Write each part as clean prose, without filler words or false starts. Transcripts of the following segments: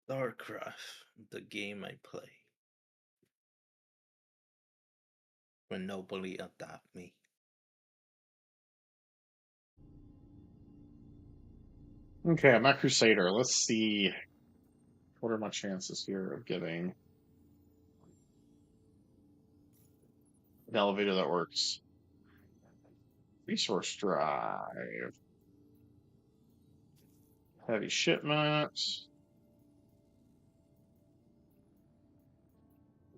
StarCraft, the game I play when nobody adopt me. Okay, I'm a Crusader. Let's see. What are my chances here of getting an elevator that works? Resource drive. Heavy shipment.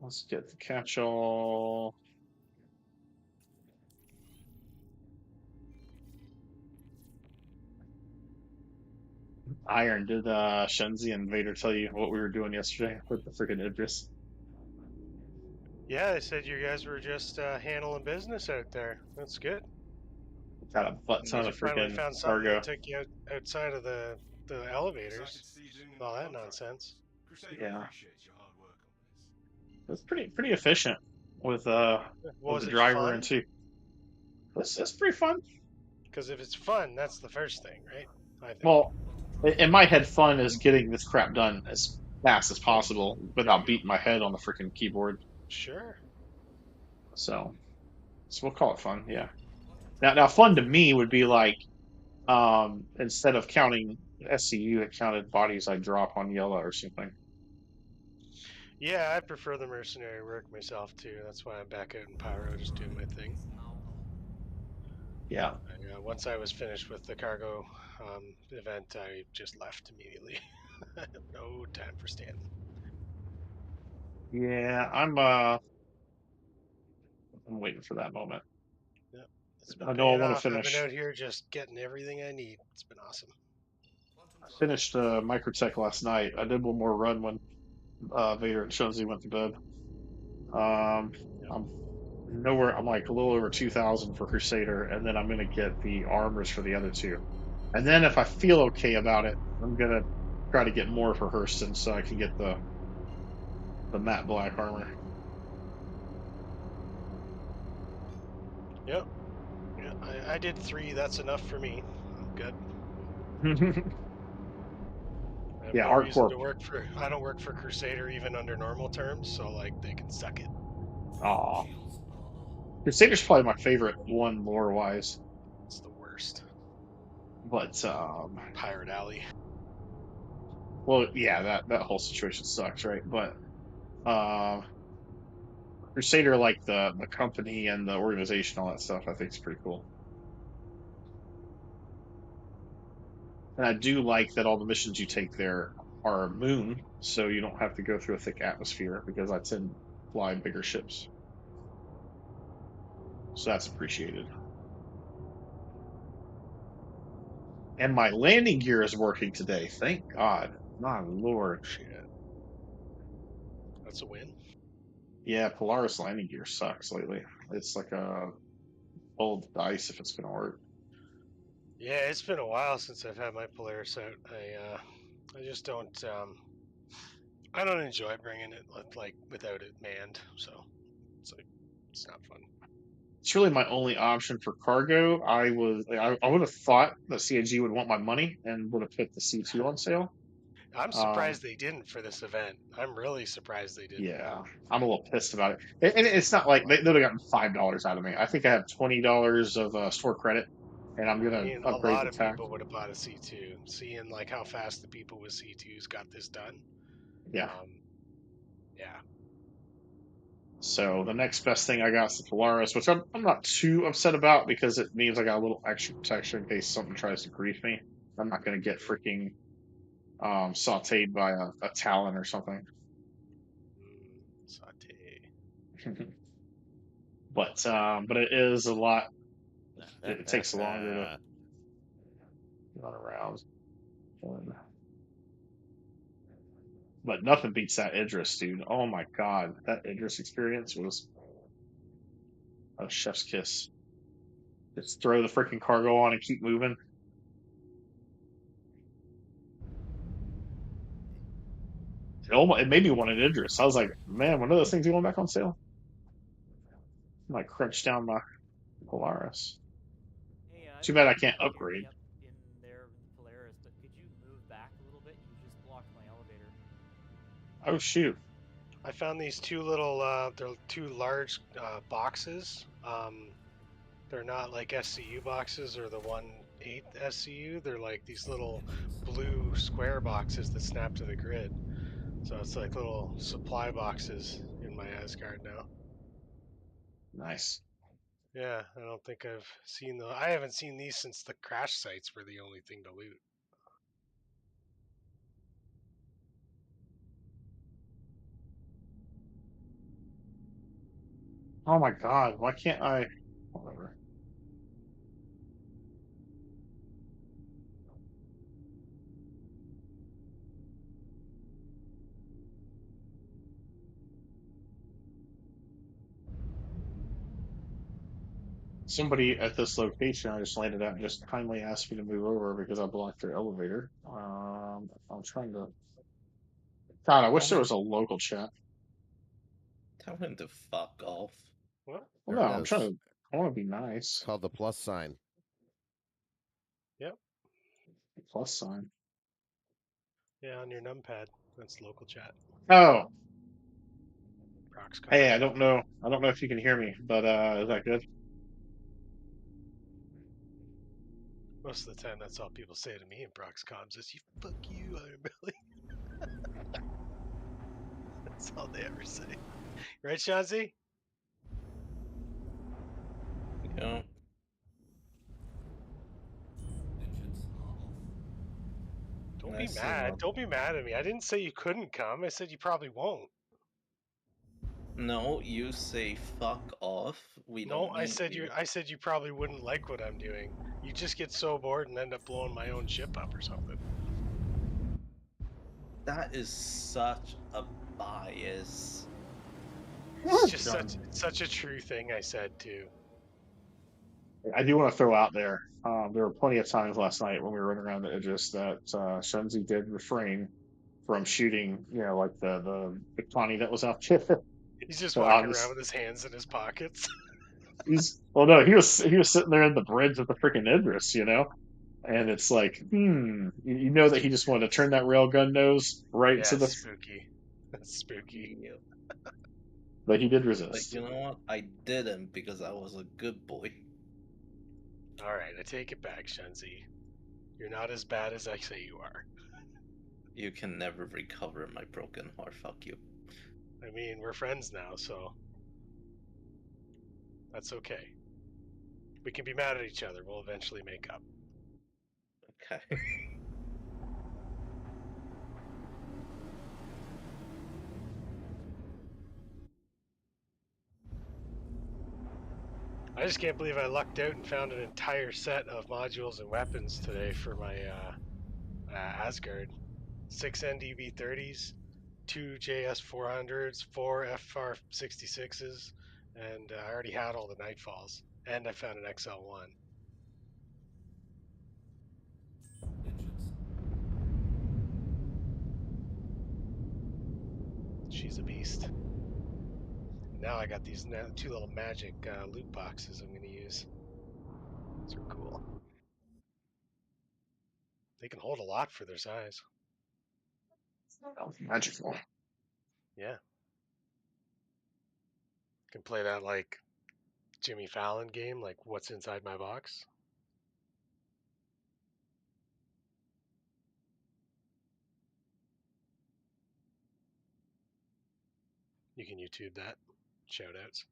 Let's get the catch-all. Iron, did Shenzi and Vader tell you what we were doing yesterday with the freaking Idris? Yeah, they said you guys were just handling business out there. That's good. Got a butt You ton guys of have finally freaking found something that cargo. took you outside of the elevators. All that nonsense. Yeah, it's pretty efficient with Was the it driver and fun? two. It's pretty fun. Because if it's fun, that's the first thing, right? I think. Well, in my head, fun is getting this crap done as fast as possible without beating my head on the freaking keyboard. Sure. So, so we'll call it fun. Yeah. Now, fun to me would be like instead of counting SCU, it counted bodies I drop on yellow or something. Yeah, I prefer the mercenary work myself too. That's why I'm back out in Pyro, just doing my thing. Yeah. Once I was finished with the cargo event, I just left immediately. No time for standing. Yeah, I'm waiting for that moment. Yep, it's been I know I paying want to off. I've been finish. out here just getting everything I need. It's been awesome. I finished Microtech last night. I did one more run when Vader and Shunzi went to bed. Um, Yep. I'm nowhere. I'm like a little over 2,000 for Crusader, and then I'm gonna get the armors for the other two. And then if I feel okay about it, I'm gonna try to get more for Hurston so I can get the matte black armor. Yep. Yeah, I did three. That's enough for me. I'm good. I have Yeah, no reason hardcore. to work for. I don't work for Crusader even under normal terms, so like they can suck it. Aw, Crusader's probably my favorite one lore wise, It's the worst. but Pirate Alley. well, yeah, that whole situation sucks, right? But uh, Crusader, like the company and the organization, all that stuff, I think is pretty cool. And I do like that all the missions you take there are moon, so you don't have to go through a thick atmosphere because I tend to fly bigger ships. So that's appreciated. And my landing gear is working today. Thank God. My Lord. Shit. That's a win. Yeah, Polaris landing gear sucks lately. It's like a old dice if it's gonna work. Yeah, it's been a while since I've had my Polaris out. I just don't. I don't enjoy bringing it like without it manned. So it's like it's not fun. It's really my only option for cargo. I would have thought that CAG would want my money and would have put the C2 on sale. I'm Um, surprised they didn't for this event. I'm really surprised they didn't. Yeah, I'm a little pissed about it. And it's not like they would have gotten $5 out of me. I think I have $20 of store credit, and I'm I gonna mean, a upgrade lot the of tax. people would have bought a C2, seeing like how fast the people with C2s got this done. Yeah. Um, yeah, So the next best thing I got is the Polaris, which I'm not too upset about because it means I got a little extra protection in case something tries to grief me. I'm not gonna get freaking sauteed by a Talon or something. saute. But it is a lot. It takes longer to run around. But nothing beats that Idris, dude. Oh my god, that Idris experience was a chef's kiss. Just throw the freaking cargo on and keep moving. It made me want an Idris. I was like, man, when are those things going back on sale? I might crunch down my Polaris. Hey, I Too don't know bad I if you can't can hear me upgrade. up in there in the Polaris, but could you move back a little bit? You just blocked my elevator. Oh shoot. I found these two little, they're two large boxes. They're not like SCU boxes or the 1/8 SCU. They're like these little blue square boxes that snap to the grid. So it's like little supply boxes in my Asgard now. Nice. Yeah, I don't think I've seen the. I haven't seen these since the crash sites were the only thing to loot. Oh my god, why can't I? Whatever. Somebody at this location I just landed at just kindly asked me to move over because I blocked their elevator. I'm trying to. God, I wish Tell there him, was a local chat. tell him to fuck off. What? Well, There no, it I'm trying is. to. I want to be It's nice. called the plus sign. Yep. Plus sign. Yeah, on your numpad. That's local chat. Oh, Prox hey, I comms. don't know. I don't know if you can hear me, but is that good? Most of the time, that's all people say to me in Prox comms is "You fuck you, Iron Belly." That's all they ever say. Right, Shanzi? You know, Don't be I see mad. no. Don't be mad at me. I didn't say you couldn't come. I said you probably won't. No, you say fuck off. We No, don't I need said you. you. I said you probably wouldn't like what I'm doing. You just get so bored and end up blowing my own ship up or something. That is such a bias. It's just Done. such a true thing. I said too. I do want to throw out there. There were plenty of times last night when we were running around the edges that Shenzi did refrain from shooting. You know, like the Connie that was out there. He's just So walking around obviously, with his hands in his pockets. he's well, no, he was sitting there in the bridge with the freaking Idris, you know, and it's like, you know that he just wanted to turn that railgun nose right Yeah, to the, spooky. That's spooky. Yeah. but he did But resist. you know what? I didn't because I was a good boy. All right, I take it back, Shenzi. You're not as bad as I say you are. You can never recover my broken heart. Fuck you. I mean, we're friends now, so that's okay. We can be mad at each other. We'll eventually make up. Okay. I just can't believe I lucked out and found an entire set of modules and weapons today for my Asgard. 6 NDB30s, 2 JS400s, 4 FR66s, and I already had all the Nightfalls. And I found an XL1. She's a beast. And now I got these two little magic loot boxes I'm going to use. These are cool. They can hold a lot for their size. Magical. Yeah. Can play that like Jimmy Fallon game, like what's inside my box. You can YouTube that. Shout outs.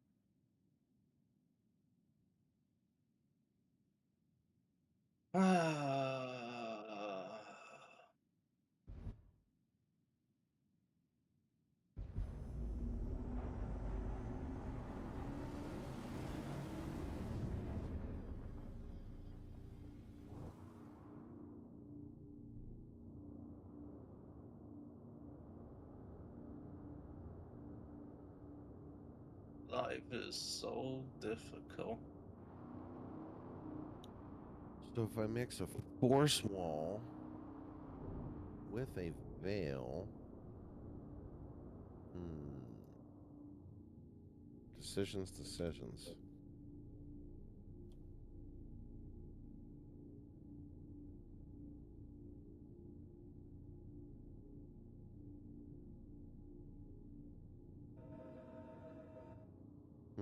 Life is so difficult. So if I mix a force wall with a veil, decisions.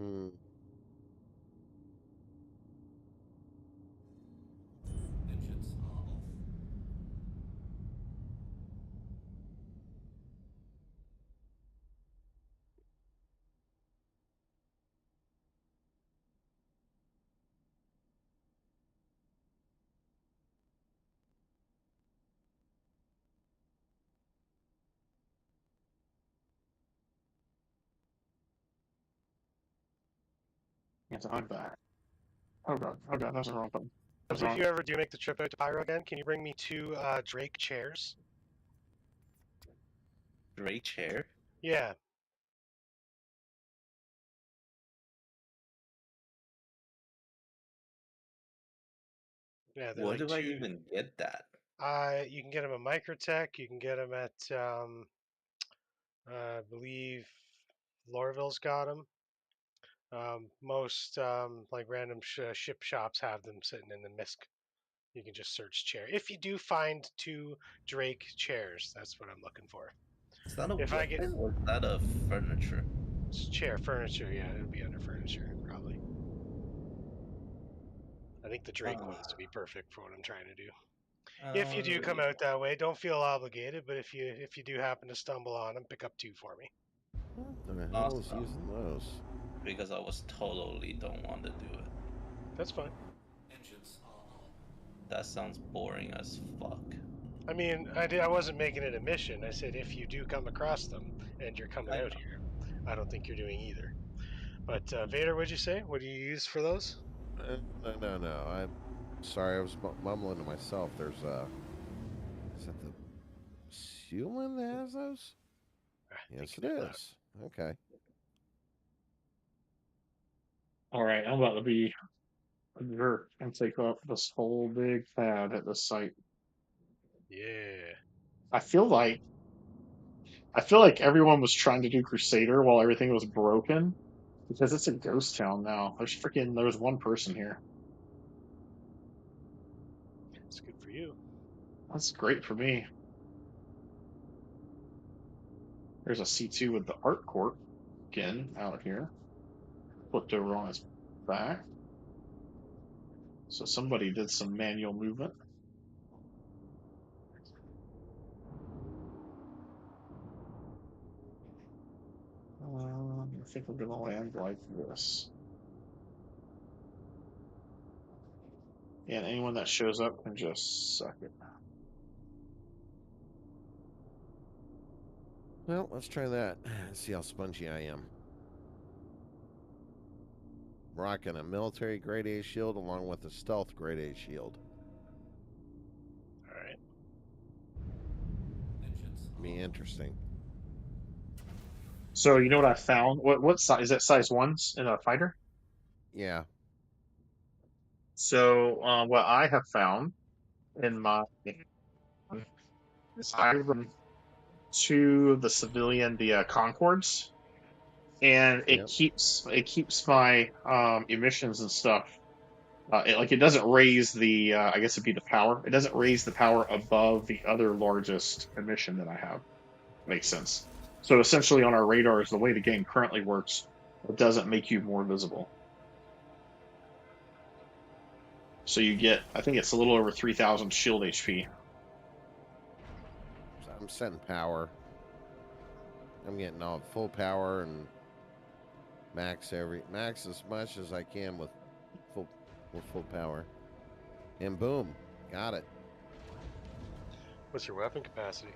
Hmm. Engines are off. Yes, I'm back. Oh god, that's the wrong button. That's If wrong. you ever do make the trip out to Pyro again, can you bring me 2 Drake chairs? Great chair. Yeah. Yeah, they're Where like do I 2. even get that? You can get them at Microtech. You can get them at, I believe, Lorville's got them. Most like random ship shops have them sitting in the MISC. You can just search chair. If you do find 2 Drake chairs, that's what I'm looking for. Is that a If I get weapon or is that a furniture? chair furniture, yeah, it'll be under furniture probably. I think the Drake ones to be perfect for what I'm trying to do. If you do come out that way, don't feel obligated, but if you do happen to stumble on them, pick up 2 for me. What the hell is Awesome. using those? Because I was totally don't want to do it. That's fine. Engines are on. That sounds boring as fuck. I mean, I wasn't making it a mission. I said if you do come across them and you're coming I out know. here, I don't think you're doing either. But Vader, what'd you say? What do you use for those? No. I'm sorry. I was mumbling to myself. There's is that the Sealand that has those? I Yes, think it it is. is. Okay. Alright, I'm about to be a jerk and take up this whole big pad at this site. Yeah. I feel like everyone was trying to do Crusader while everything was broken because it's a ghost town now. There's one person here. It's good for you. That's great for me. There's a C2 with the art court again out here. Flipped over on his back. So somebody did some manual movement. I think we're gonna land like this. And anyone that shows up can just suck it. Well, let's try that. See how spongy I am. Rocking a military grade A shield along with a stealth grade A shield. All right. Engines are Be off. interesting. So you know what I found? What size is that? Size ones in a fighter? Yeah. So what I have found in my is I run to the civilian the Concords, and Yep. it keeps my emissions and stuff. It doesn't raise the I guess it'd be the power. It doesn't raise the power above the other largest emission that I have. Makes sense. So essentially, on our radars, the way the game currently works, it doesn't make you more visible. So you get, I think it's a little over 3,000 shield HP. So I'm setting power. I'm getting all full power and max as much as I can with full power. And boom, got it. What's your weapon capacity?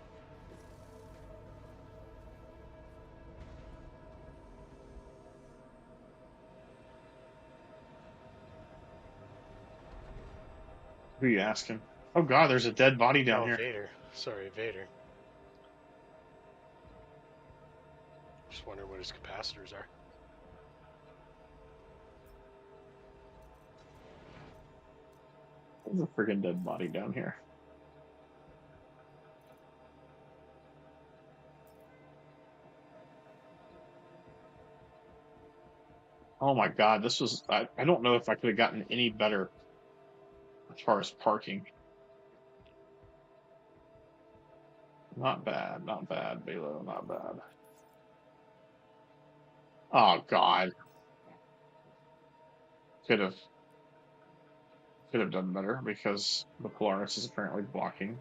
Who are you asking? Oh God, there's a dead body down Oh, here. Vader. Sorry, Vader. Just wondering what his capacitors are. There's a friggin' dead body down here. Oh my God, I don't know if I could have gotten any better as far as parking. Not bad, not bad, Balo, not bad. Oh God. Could have done better because the Polaris is apparently blocking.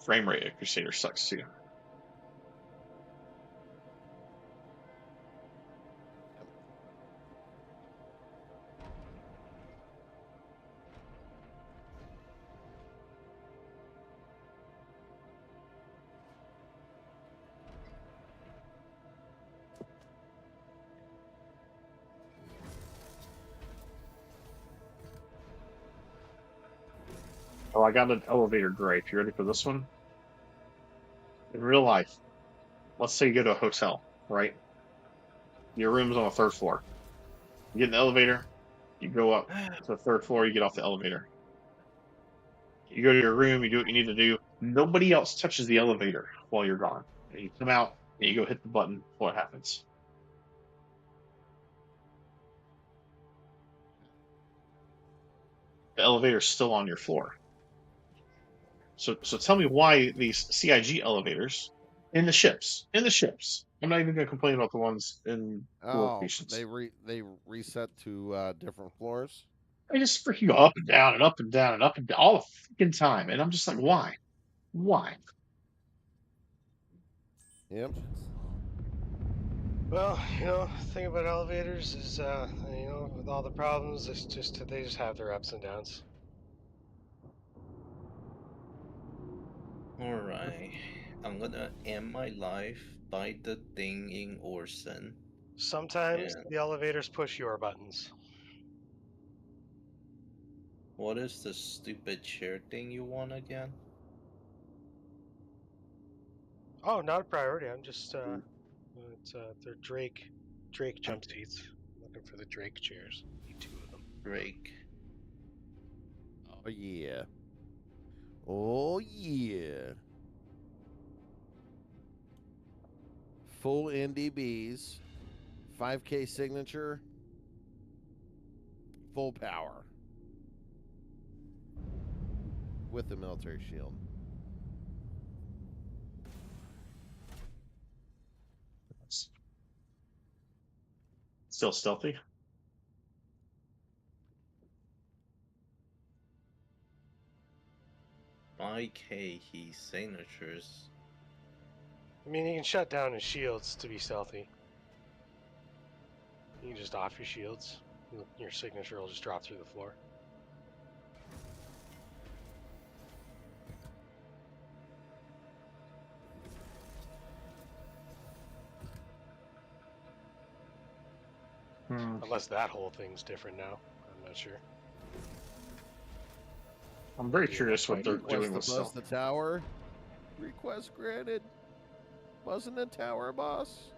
Frame rate at Crusader sucks too. Oh, I got an elevator gripe. You ready for this one? In real life, let's say you go to a hotel, right? Your room's on the 3rd floor. You get in the elevator, you go up to the 3rd floor, you get off the elevator. You go to your room, you do what you need to do. Nobody else touches the elevator while you're gone. And you come out and you go hit the button. What happens? The elevator's still on your floor. So tell me why these CIG elevators in the ships. I'm not even going to complain about the ones in locations. They reset to different floors. They just freaking go up and down and up and down and up and down all the freaking time, and I'm just like, why? Why? Yep. Well, the thing about elevators is, with all the problems, it's just they just have their ups and downs. Alright. I'm gonna end my life by the thing in Orson. Sometimes Yeah. the elevators push your buttons. What is the stupid chair thing you want again? Oh, not a priority. I'm just they're Drake jump seats. Looking for the Drake chairs. Need 2 of them. Drake. Oh yeah. Oh yeah. Full NDBs, 5K signature, full power with the military shield. Still stealthy. IK he signatures. I mean, you can shut down his shields to be stealthy. You can just off your shields. Your signature will just drop through the floor. Unless that whole thing's different now. I'm not sure. I'm very curious what they're doing with Request to buzz the tower. Request granted. Buzzing the tower, boss.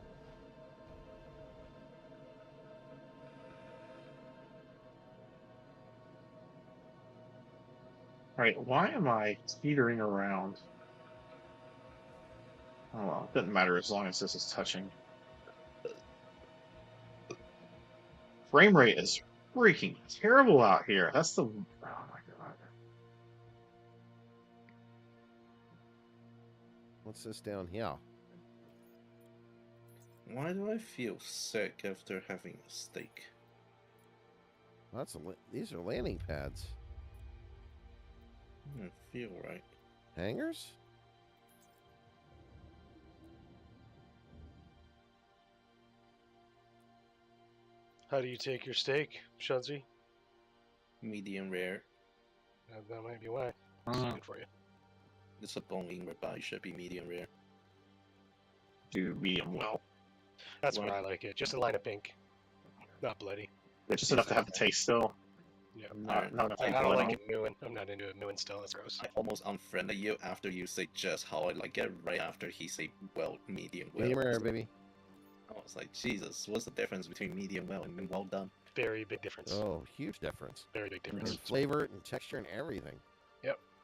Alright, why am I teetering around? Oh well, it doesn't matter as long as this is touching. Frame rate is freaking terrible out here. That's the... Oh my god. What's this down here? Why do I feel sick after having a steak? These are landing pads. Doesn't feel right. Hangers? How do you take your steak, Shunsy? Medium rare. That might be why. It's good for you. It's a bone-in ribeye, should be medium rare. Do medium well. That's what I like it. Just a line of pink. Not bloody. It's just enough to have the taste still. Yeah. Not enough I to don't like it. it mooing. I'm not into it mooing still. That's gross. I almost unfriended you after you say just how I like it, right after he said well, medium well. Medium rare, baby. I was like, Jesus, what's the difference between medium well and well done? Very big difference. Oh, huge difference. Very big In difference. flavor and texture and everything.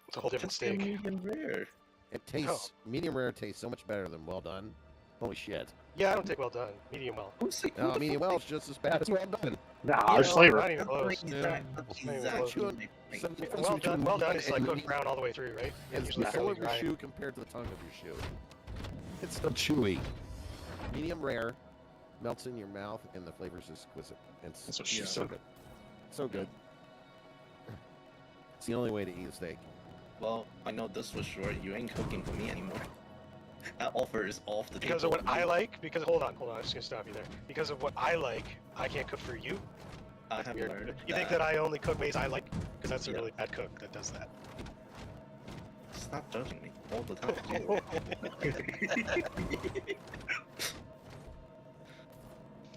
It's a whole different Just say steak. medium rare. It tastes, medium rare tastes so much better than well done. Holy shit. Yeah, I don't take well done. Medium well. No, medium well is just as bad as well done. Nah, Yeah, there's flavor. Not even close. Yeah. Exactly. Not even close. Chewing, Well done is like cooked brown all the way through, right? And It's usually the fairly sole of your dry. shoe compared to the tongue of your shoe. It's so chewy. Medium rare, melts in your mouth, and the flavor's exquisite. It's That's what she Yeah. said. so good. It's the only way to eat a steak. Well, I know this for sure. You ain't cooking for me anymore. That offer is off the table. Because of what for I me. like, because hold on, I'm just gonna stop you there. Because of what I like, I can't cook for you. I have Weird. learned. You think that I only cook ways I like? Because that's a Yeah. really bad cook that does that. Stop judging me all the time.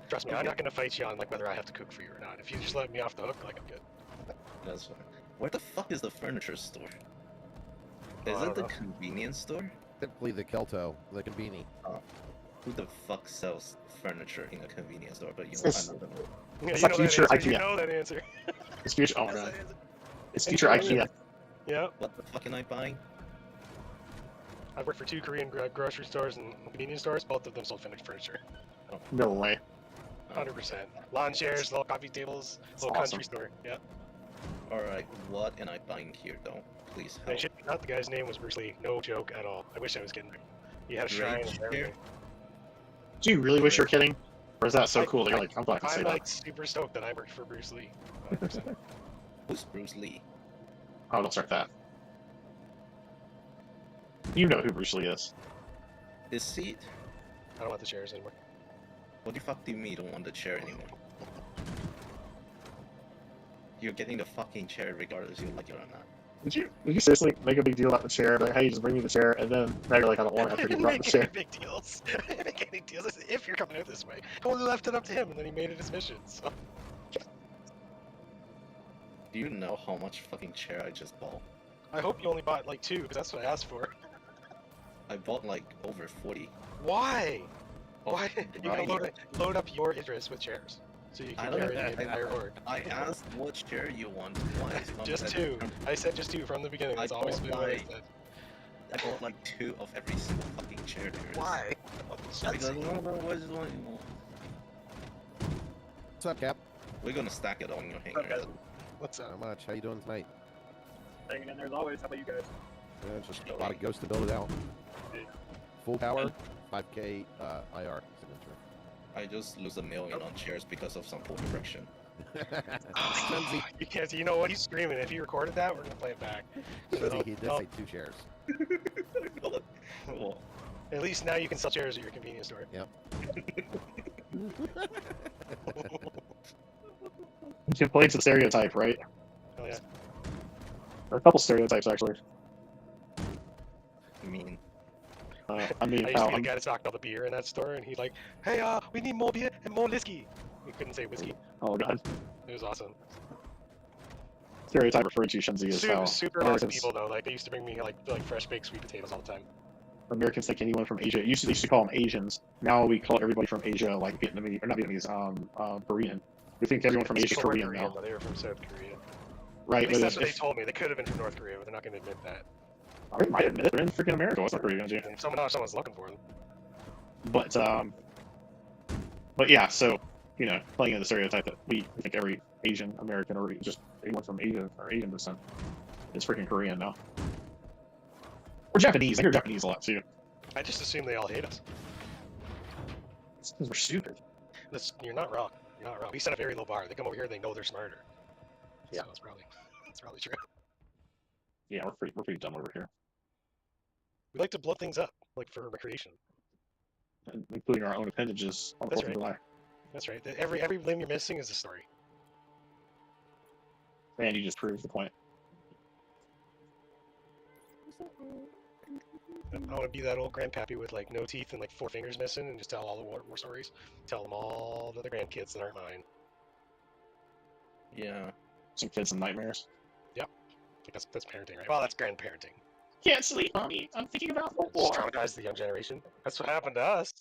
Trust me, I'm not gonna fight you on like whether I have to cook for you or not. If you just let me off the hook, like I'm good. That's fine. Where the fuck is the furniture store? Oh, Is I it don't the know. convenience store? Typically the Kelto, the Convini. Who the fuck sells furniture in a convenience store? But you know, It's- I'm not gonna. Yeah, It's you like know that future answer. You IKEA. know that answer. It's future. Oh my Yes, god. that answer. It's future IKEA. Yeah, What the fuck am I buying? I've worked for 2 Korean grocery stores and convenience stores. Both of them sold finished furniture. No way. 100%. Lawn chairs, little coffee tables, little awesome. country store. Yeah. Alright, what am I buying here though? Please And help. shit, not the guy's name was Bruce Lee. No joke at all. I wish I was kidding. He had a Great shrine and chair. everything. Do you really wish you're kidding? Or is that so I- cool that you're like, I'm glad I can say I'm that? like super stoked that I worked for Bruce Lee. 100%. Who's Bruce Lee? Oh, don't start that. You know who Bruce Lee is. His seat? I don't want the chairs anymore. What the fuck do you mean you don't want the chair anymore? You're getting the fucking chair regardless you like it or not. Did you seriously make a big deal about the chair? Like, hey, just bring me the chair, and then now you're like, I don't want it after you brought the Make chair. any big deals. Make any deals. Listen, if you're coming out this way, totally left it up to him, and then he made it his mission. So Do you know how much fucking chair I just bought? I hope you only bought like 2, because that's what I asked for. I bought like over 40. Why? Oh, Why? You right. can load up your interest with chairs, so you I can don't carry know. the entire horde. I asked what chair you want twice. Mom Just said- 2. I said just 2 from the beginning. That's I always bought been what I like- said. I bought like 2 of every single fucking chair there is. Why? Because no, what is one you want? What's up, Cap? We're gonna stack it on your hanger. What's How up? much? How you doing tonight? Hanging in there as always. How about you guys? Just bought a ghost to build it out. Full power, 5K IR signature. I just lose $1 million on chairs because of some poor direction. Clumsy. You can't. You know what? He's screaming. If he recorded that, we're gonna play it back. So He did no, say 2 chairs. Well, at least now you can sell chairs at your convenience store. You played the stereotype, right? Oh yeah. There are a couple stereotypes, actually. I mean, I mean, I used how to be the guy that stocked all the beer in that store, and he's like, "Hey, we need more beer and more whiskey." He couldn't say whiskey. oh god. It was awesome. Stereotype referring to Shenzi is how Super awesome Americans, people though. Like they used to bring me like fresh baked sweet potatoes all the time. Americans think anyone from Asia. They used to call them Asians. Now we call everybody from Asia like Vietnamese, or not Vietnamese, Korean. We think everyone from Asia is Korean now. but they were from South Korea. Right, At least but that's what they if, told me. They could have been from North Korea, but they're not going to admit that. I might admit it, they're in freaking America. What's North Korea gonna do? And if someone's looking for them. But yeah, so playing in the stereotype that we think every Asian American or just anyone from Asia or Asian descent is freaking Korean now. Or Japanese. I hear Japanese a lot too. I just assume they all hate us. It's because we're stupid. You're not wrong. You're not wrong. We set a very low bar. They come over here, they know they're smarter. Yeah. So it's probably true. Yeah, we're pretty dumb over here, We like to blow things up, like for recreation. including our own appendages on the That's 4th of July. That's right. Every limb you're missing is a story. And you just proved the point. I want to be that old grandpappy with like no teeth and like 4 fingers missing, and just tell all the war stories. Tell them all to the grandkids that aren't mine. yeah. Some kids and nightmares. Like that's parenting, right? Well, that's grandparenting. Can't sleep, mommy. I'm thinking about It's traumatize the young generation. That's what happened to us.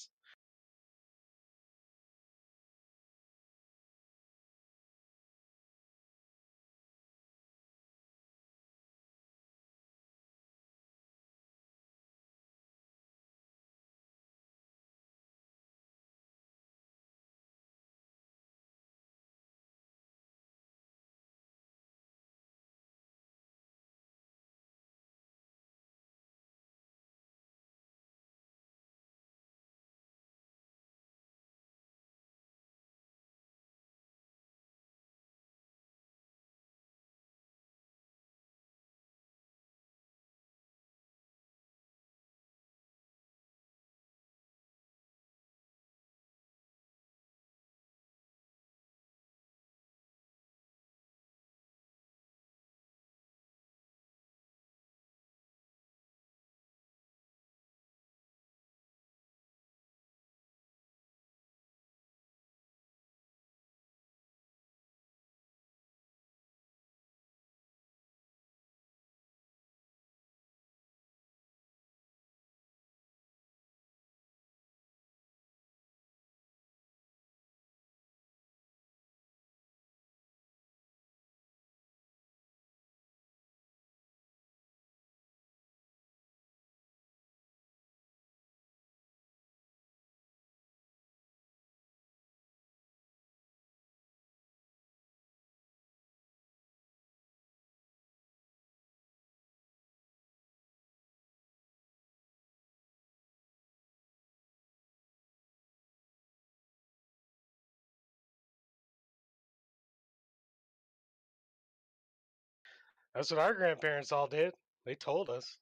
That's what our grandparents all did. They told us.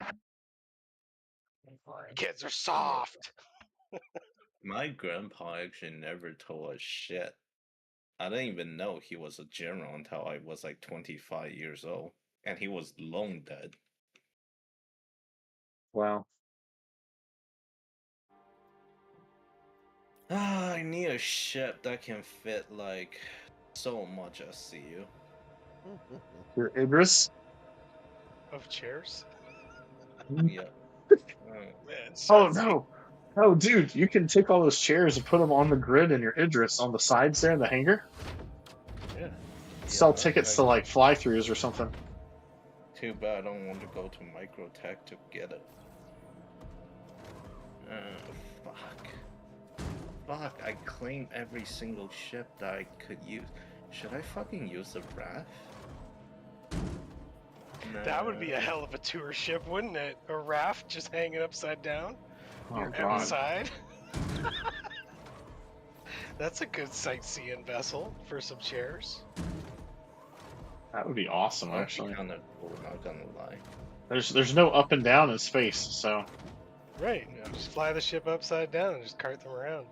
Kids are soft. My grandpa actually never told us shit. I didn't even know he was a general until I was like 25 years old, and he was long dead. Wow. Ah, I need a ship that can fit like so much SCU. Your Idris? Of chairs? Yeah. Man, Oh Sunsy. no. Oh, dude, you can take all those chairs and put them on the grid in your Idris on the sides there in the hangar. Yeah. Sell Yeah, tickets to like fly throughs or something. Too bad I don't want to go to Microtech to get it. Fuck. Fuck, I claimed every single ship that I could use. Should I fucking use the RAF? That would be a hell of a tour ship, wouldn't it? A raft just hanging upside down. Oh You're god. outside. That's a good sightseeing vessel for some chairs. That would be awesome, That'd actually. be kind of cool, not gonna lie. There's no up and down in space, so Right. Just fly the ship upside down and just cart them around.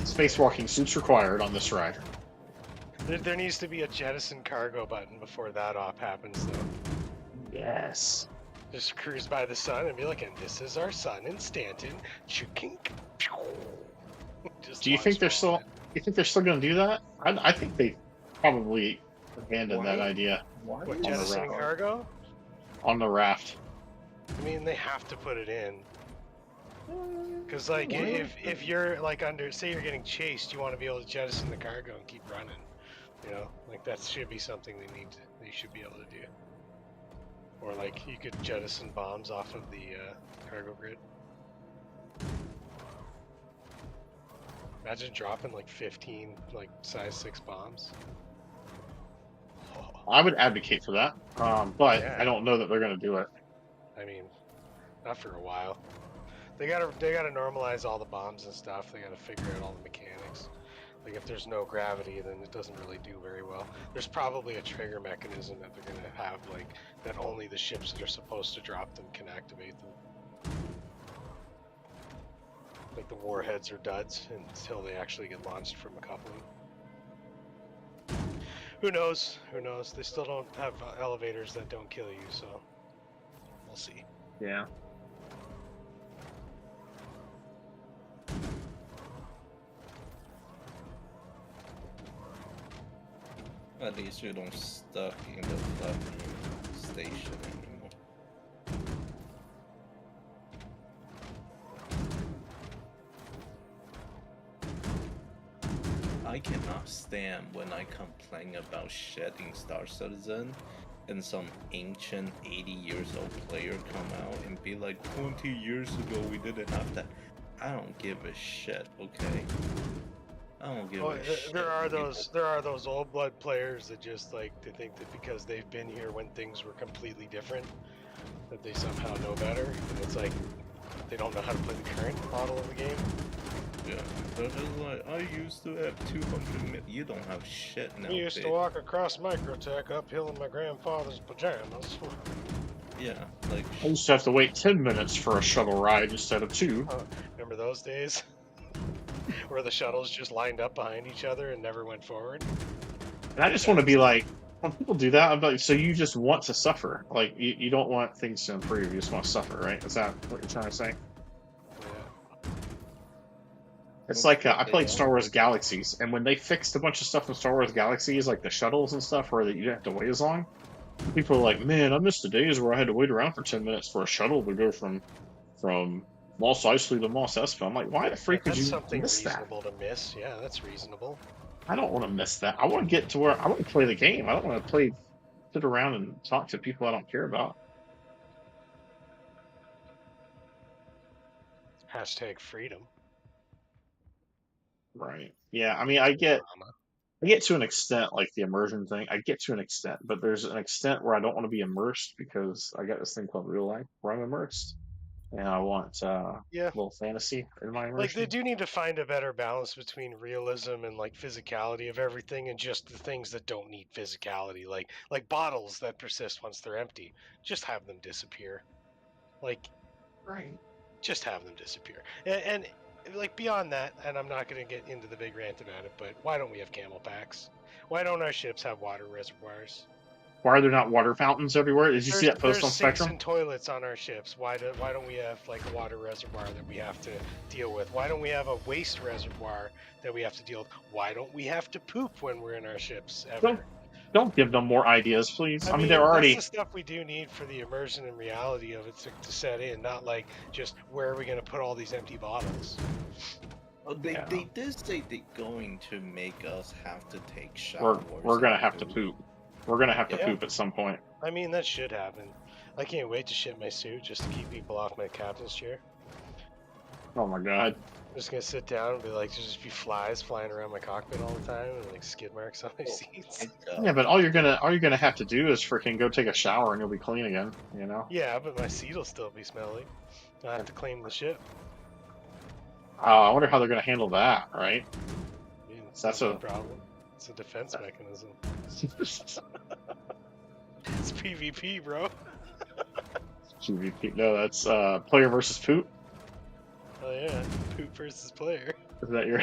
spacewalking suits required on this ride. There needs to be a jettison cargo button before that op happens, though. Yes. Just cruise by the sun and be like, and this is our sun in Stanton. Chukink. Just Do you think launch they're from still? it. You think they're still going to do that? I think they probably abandoned that Why? idea Why? What, on the jettisoning raft. cargo? On the raft. I mean, they have to put it in. Because, like, Why? if you're, like, say you're getting chased, you want to be able to jettison the cargo and keep running. You know? Like, that should be something they should be able to do. Or, like, you could jettison bombs off of the cargo grid. Imagine dropping, like, 15, like, size 6 bombs. I would advocate for that, but Yeah. I don't know that they're going to do it. I mean, not for a while. They gotta normalize all the bombs and stuff. They gotta figure out all the mechanics. Like if there's no gravity, then it doesn't really do very well. There's probably a trigger mechanism that they're gonna have, like that only the ships that are supposed to drop them can activate them. Like the warheads are duds until they actually get launched from a coupling. Who knows? Who knows? They still don't have elevators that don't kill you, so we'll see. Yeah. At least you don't stuck in the fucking station anymore. I cannot stand when I complain about shedding Star Citizen and some ancient 80 years old player come out and be like, 20 years ago we didn't have that. I don't give a shit, okay? I don't give a shit. There are those old blood players that just like they think that because they've been here when things were completely different, that they somehow know better. And it's like they don't know how to play the current model of the game. Yeah, they're just like, I used to have 200 million. You don't have shit now. I used to bitch. walk across Microtech uphill in my grandfather's pajamas. Yeah, like I used to have to wait 10 minutes for a shuttle ride instead of 2. Remember those days? Where the shuttles just lined up behind each other and never went forward? And I just want to be like, when people do that, I'm like, so you just want to suffer. Like, you don't want things to improve, you just want to suffer, right? Is that what you're trying to say? Yeah. It's That's like, what I they played are. Star Wars Galaxies, and when they fixed a bunch of stuff in Star Wars Galaxies, like the shuttles and stuff, where you didn't have to wait as long, people are like, man, I missed the days where I had to wait around for 10 minutes for a shuttle to go from Mos Eisley to Mos Espa. I'm like, why the freak would That's you something miss that? reasonable to miss. Yeah, that's reasonable. I don't want to miss that. I want to get to where I want to play the game. I don't want to sit around and talk to people I don't care about. Hashtag freedom. Right. Yeah. I mean, I get to an extent, like the immersion thing. I get to an extent, but there's an extent where I don't want to be immersed because I got this thing called real life where I'm immersed. and I want a Yeah. little fantasy in my Like they immersion. do need to find a better balance between realism and like physicality of everything, and just the things that don't need physicality, like bottles that persist once they're empty. Just have them disappear. Like Right. just have them disappear. And like beyond that, and I'm not going to get into the big rant about it, but why don't we have camel packs? Why don't our ships have water reservoirs? Why are there not water fountains everywhere? Did you see that post There's on sinks Spectrum? and toilets on our ships. Why don't we have like a water reservoir that we have to deal with? Why don't we have a waste reservoir that we have to deal with? Why don't we have to poop when we're in our ships Don't ever? don't give them more ideas, please. I I mean, they're mean, that's the already. stuff we do need for the immersion and reality of it to set in, not like just where are we going to put all these empty bottles? Oh, they Yeah. they did say they're going to make us have to take showers. We're gonna and have to poop. Wewe're gonna have to Yeah. poop at some point. I mean, that should happen. I can't wait to shit my suit just to keep people off my captain's chair. Oh my god. I'm just gonna sit down and be like, there's just be flies flying around my cockpit all the time and like skid marks on my seats. Yeah, but all you're gonna have to do is freaking go take a shower and you'll be clean again. You know. Yeah, but my seat will still be smelly. I have to clean the ship. I wonder how they're gonna handle that, right? I mean, it's That's no a- problem. It's a defense mechanism. It's PvP, bro. GVP. No, that's player versus poop. Oh yeah, poop versus player. Is that your?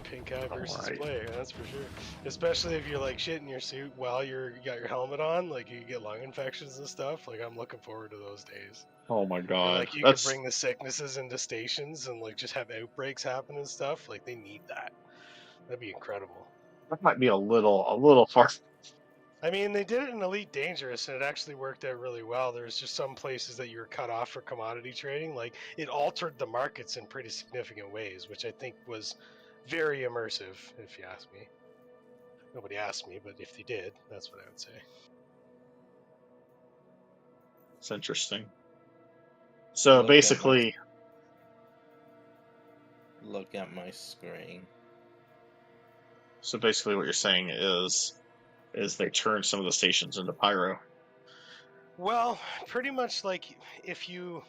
Pink eye versus Alright. player, that's for sure. Especially if you're like shitting your suit while you got your helmet on, like you get lung infections and stuff. Like I'm looking forward to those days. Oh my And, god. like you That's can bring the sicknesses into stations and like just have outbreaks happen and stuff. Like they need that. That'd be incredible. that might be a little far. I mean, they did it in Elite Dangerous, and it actually worked out really well. There's just some places that you were cut off for commodity trading. Like, it altered the markets in pretty significant ways, which I think was very immersive, if you ask me. Nobody asked me, but if they did, that's what I would say. It's interesting. So Look at basically, Look at my screen. what you're saying is they turn some of the stations into pyro. Well, pretty much like if you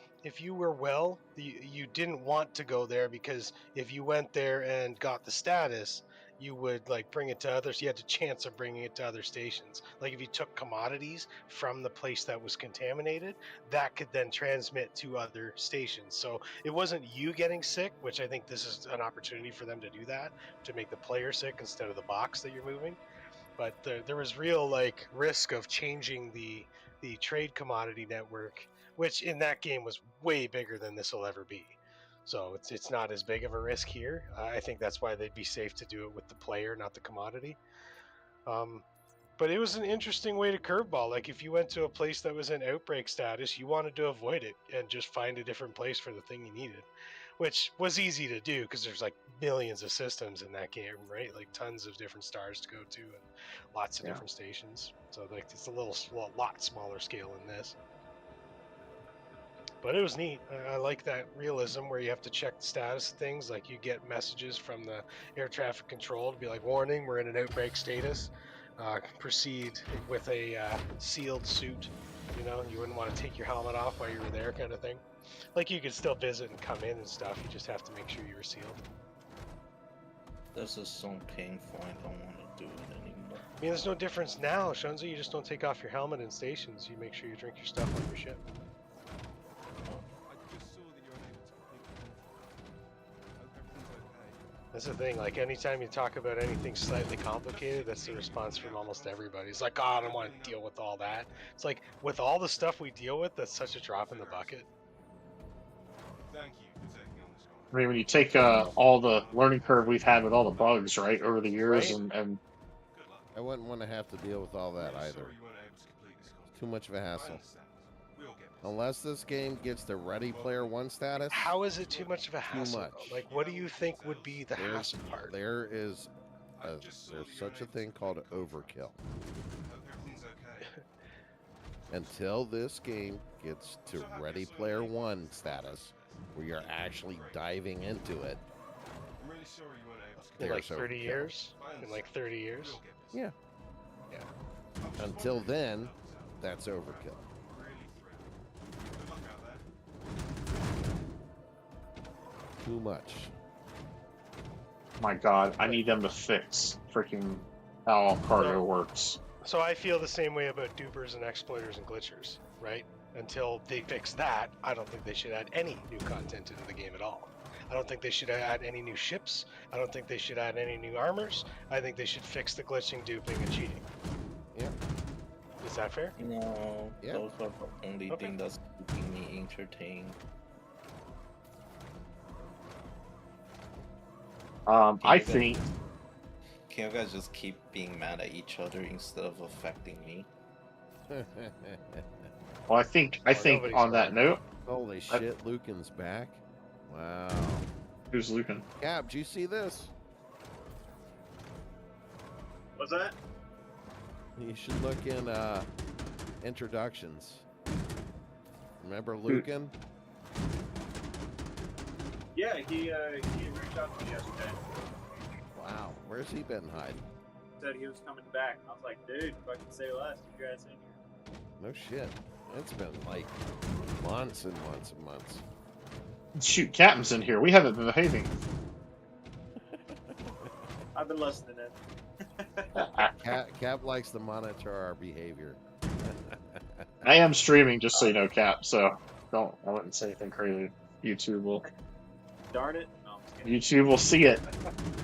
were well, you didn't want to go there because if you went there and got the status, you would like bring it to others. You had a chance of bringing it to other stations. Like if you took commodities from the place that was contaminated, that could then transmit to other stations. So it wasn't you getting sick, which I think this is an opportunity for them to do that, to make the player sick instead of the box that you're moving. But there was real like risk of changing the trade commodity network, which in that game was way bigger than this will ever be. So it's not as big of a risk here. I think that's why they'd be safe to do it with the player, not the commodity. But it was an interesting way to curveball. Like if you went to a place that was in outbreak status, you wanted to avoid it and just find a different place for the thing you needed, which was easy to do because there's like millions of systems in that game, right? Like tons of different stars to go to and lots of Yeah. different stations. So like it's a lot smaller scale in this. But it was neat. I like that realism where you have to check the status of things. Like you get messages from the air traffic control to be like, "Warning, we're in an outbreak status. Proceed with a sealed suit." You know, you wouldn't want to take your helmet off while you were there, kind of thing. Like you could still visit and come in and stuff. You just have to make sure you were sealed. This is so painful. I don't want to do it anymore. I mean, there's no difference now, Shunzo. You just don't take off your helmet in stations. You make sure you drink your stuff on your ship. I just saw that you're unable to complete the convoy. Hope everything's okay. That's the thing. Like anytime you talk about anything slightly complicated, that's the response from almost everybody. It's like, oh, I don't want to deal with all that. It's like with all the stuff we deal with, that's such a drop in the bucket. Thank you for taking on this convoy. I mean, when you take all the learning curve we've had with all the bugs, right, over the years, Right. and Good luck. I wouldn't want to have to deal with all that Really either. sorry you weren't able to complete this convoy. Too much of a I hassle. understand. We'll get this. Unless this game gets the Ready Player One status, How is it too much of a hassle? much. Though? Like, what do you think would be the there's hassle part? there is I a, just saw there's that you're such a unable thing to called complete the convoy. overkill. Hope everything's okay. Until this game gets to Ready Player One status, where you're actually diving into it, I'm really sorry you weren't able to In They're like so 30 overkill. years? I In like 30 years? We'll get this. yeah. Yeah. I'm just Until wondering if then, that was that's overkill. really too much. My God, I need them to fix freaking how cargo works. So I feel the same way about dupers and exploiters and glitchers, right? Until they fix that, I don't think they should add any new content into the game at all. I don't think they should add any new ships. I don't think they should add any new armors. I think they should fix the glitching, duping, and cheating. Yeah. Is that fair? No, Yeah. those are the only Okay. thing that's keeping me entertained. I think Can you guys just keep being mad at each other instead of affecting me? Well, I think nobody's on that mad. note, Holy shit, Lucan's back. Wow. who's Lucan? Cap, do you see this? What's that? You should look in introductions. Remember Lucan? Yeah, he reached out to me yesterday. Wow. Where's he been hiding? Said he was coming back. I was like, dude, fucking say less. You guys in here? No shit. It's been like months and months and months. Shoot, Captain's in here. We haven't been behaving. I've been listening in. Cap likes to monitor our behavior. I am streaming, just so you know, Cap. So I wouldn't say anything crazy. YouTube will Darn it. No, I'm just kidding. YouTube will see it.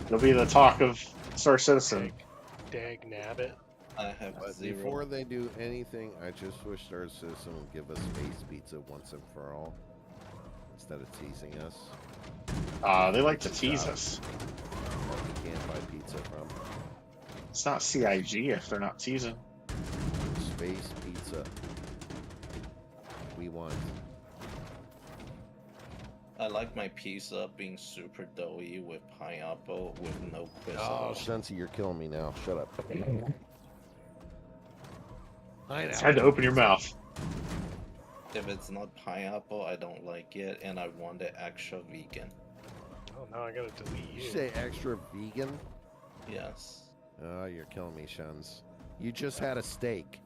It'll be the talk of Star Citizen. Dag nabbit. I have But zero. before they do anything, I just wish Star Citizen would give us space pizza once and for all, instead of teasing us. They like to tease us. That we can't buy pizza from. It's not CIG if they're not teasing. Space pizza. We want. I like my pizza being super doughy with pineapple with no Oh, croissant. Shensi, you're killing me now. Shut up. I It's had to open your mouth. If it's not pineapple, I don't like it, and I want it extra vegan. Oh, now I gotta delete You you. say extra vegan? Yes. Oh, you're killing me, Shuns. You just had a steak.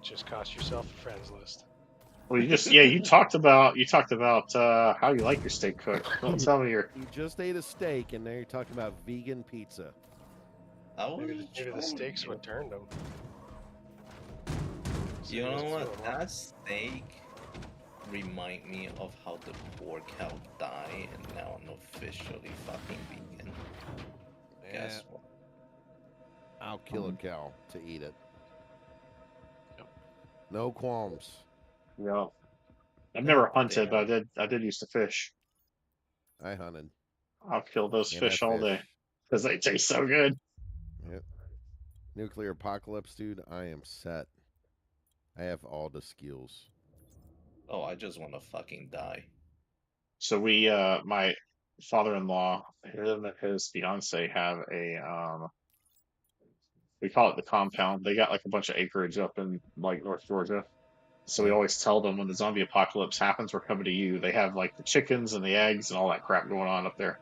Just cost yourself a friends list. Well, you talked about how you like your steak cooked. Don't tell me you're. You just ate a steak, and now you're talking about vegan pizza. I was Maybe the showing steaks you. what turned them. You know what? That That steak remind me of how the poor cow died, and now I'm officially fucking vegan. Guess what? I'll kill a cow to eat it. No qualms. No, I've never hunted, but I did used to fish. I hunted. I'll kill those And I fish all day because they taste so good. Yep. Nuclear apocalypse, dude. I am set. I have all the skills. Oh, I just want to fucking die. So my father-in-law, him and his fiance have we call it the compound. They got like a bunch of acreage up in like North Georgia. So we Yeah. always tell them when the zombie apocalypse happens, we're coming to you. They have like the chickens and the eggs and all that crap going on up there.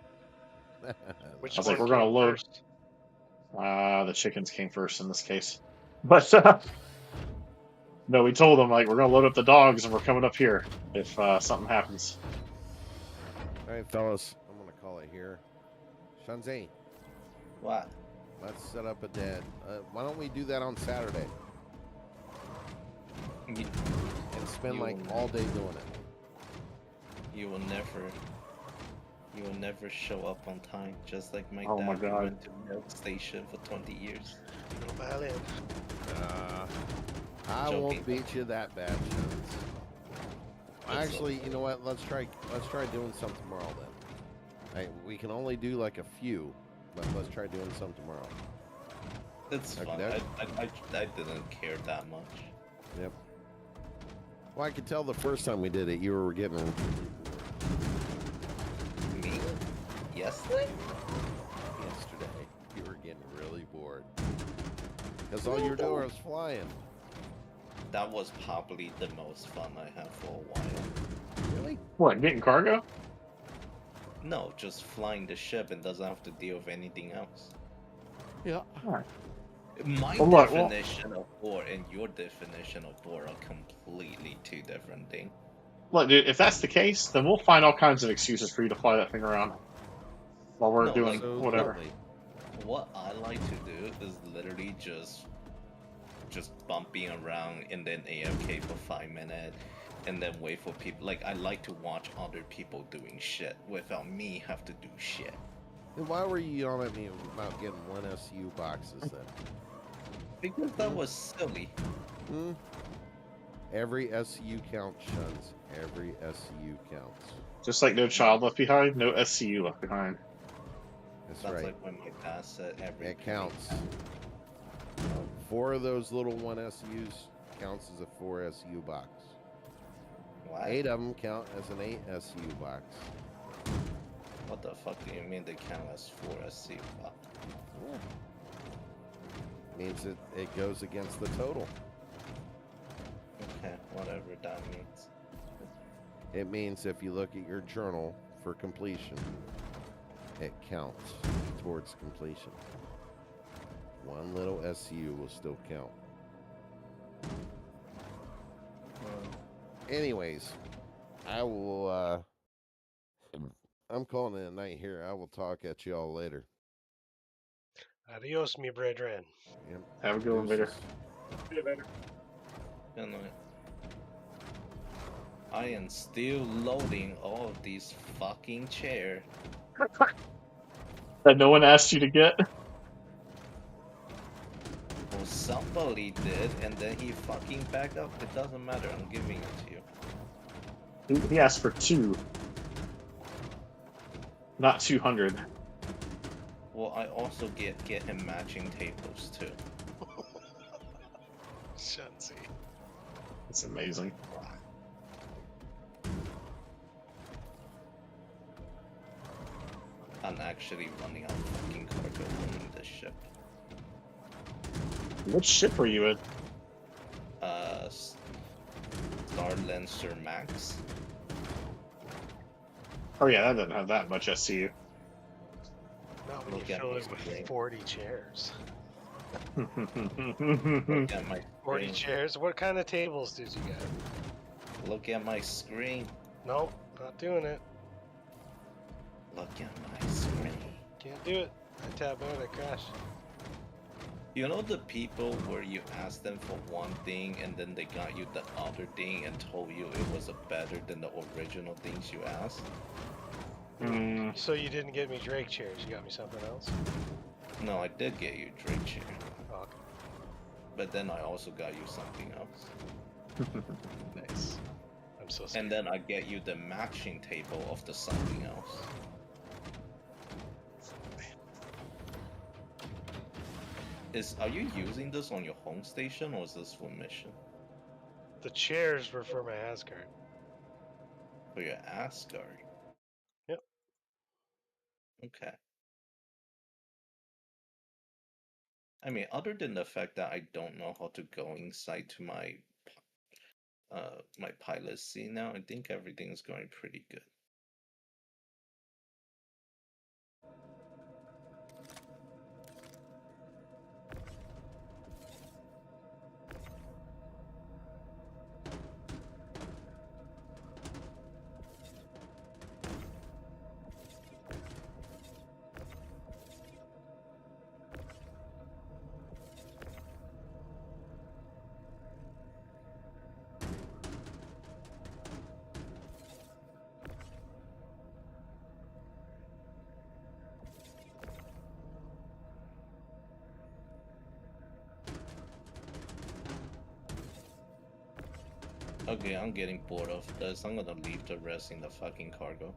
Which I was one like, we're gonna came load. first? The chickens came first in this case, but no, we told them like we're gonna load up the dogs and we're coming up here if something happens. All right, fellas. I'm gonna call it here. Shanzi, What? let's set up a dead. Why don't we do that on Saturday You, and spend You like will all day doing it? you will never show up on time, just like my Oh dad my who God. went to milk station for 20 years. No violin. I Joking. won't beat you that bad, Shuns. Actually, you know what? Let's try doing some tomorrow then. We can only do like a few, but let's try doing some tomorrow. It's Okay, fun. that- I didn't care that much. Yep. Well, I could tell the first time we did it, you were getting Me? Yesterday? yesterday. You were getting really bored because all you were doing was flying. That was probably the most fun I had for a while. Really? What, getting cargo? No, just flying the ship and doesn't have to deal with anything else. Yeah. My Well, look, definition of war and your definition of war are completely two different things. Look, dude, if that's the case, then we'll find all kinds of excuses for you to fly that thing around while we're No, doing like, whatever. Absolutely. What I like to do is literally just bumping around and then AFK for 5 minutes and then wait for people. Like, I like to watch other people doing shit without me have to do shit. Then why were you yelling at me about getting 1 SU boxes then? Because that was silly. Hmm? Every SU counts, Shuns. Every SU counts. Just like no child left behind, no SCU left behind. That's That's right. like when my dad said every It penny counts. 4 of those little 1 SUs counts as a 4 SU box. What? 8 of them count as an 8 SU box. What the fuck do you mean they count as 4 SC? Wow. Means it goes against the total. Okay, whatever that means. It means if you look at your journal for completion, it counts towards completion. 1 little SU will still count. Anyways, I will, I'm calling it a night here. I will talk at y'all later. Adios, mi brethren. Yep. Have a good one, Vader. Deuces. See you later. You know, I am still loading all of these fucking chairs. That no one asked you to get. Well, somebody did, and then he fucking backed up. It doesn't matter. I'm giving it to you. He asked for 2, not 200. Well, I also get him matching tables too. Shunsy. It's amazing. I'm actually running out of fucking cargo on this ship. What ship are you in? Star Lancer Max. Oh yeah, that doesn't have that much SCU. Not when Look you at fill my it with screen. 40 chairs. Look at my 40 screen. chairs? What kind of tables did you get? Look at my screen. Nope, not doing it. Look at my screen. Can't do it. I tab out, I crash. You know the people where you asked them for one thing and then they got you the other thing and told you it was better than the original things you asked? Mm, So you didn't get me Drake chairs, you got me something else? No, I did get you Drake chair, Oh, okay. but then I also got you something else. Nice. I'm so sorry. And then I get you the matching table of the something else. Are you using this on your home station or is this for mission? The chairs were for my Asgard. For your Asgard? Yep. Okay. I mean, other than the fact that I don't know how to go inside to my my pilot seat now, I think everything's going pretty good. Okay, I'm getting bored of this. I'm gonna leave the rest in the fucking cargo.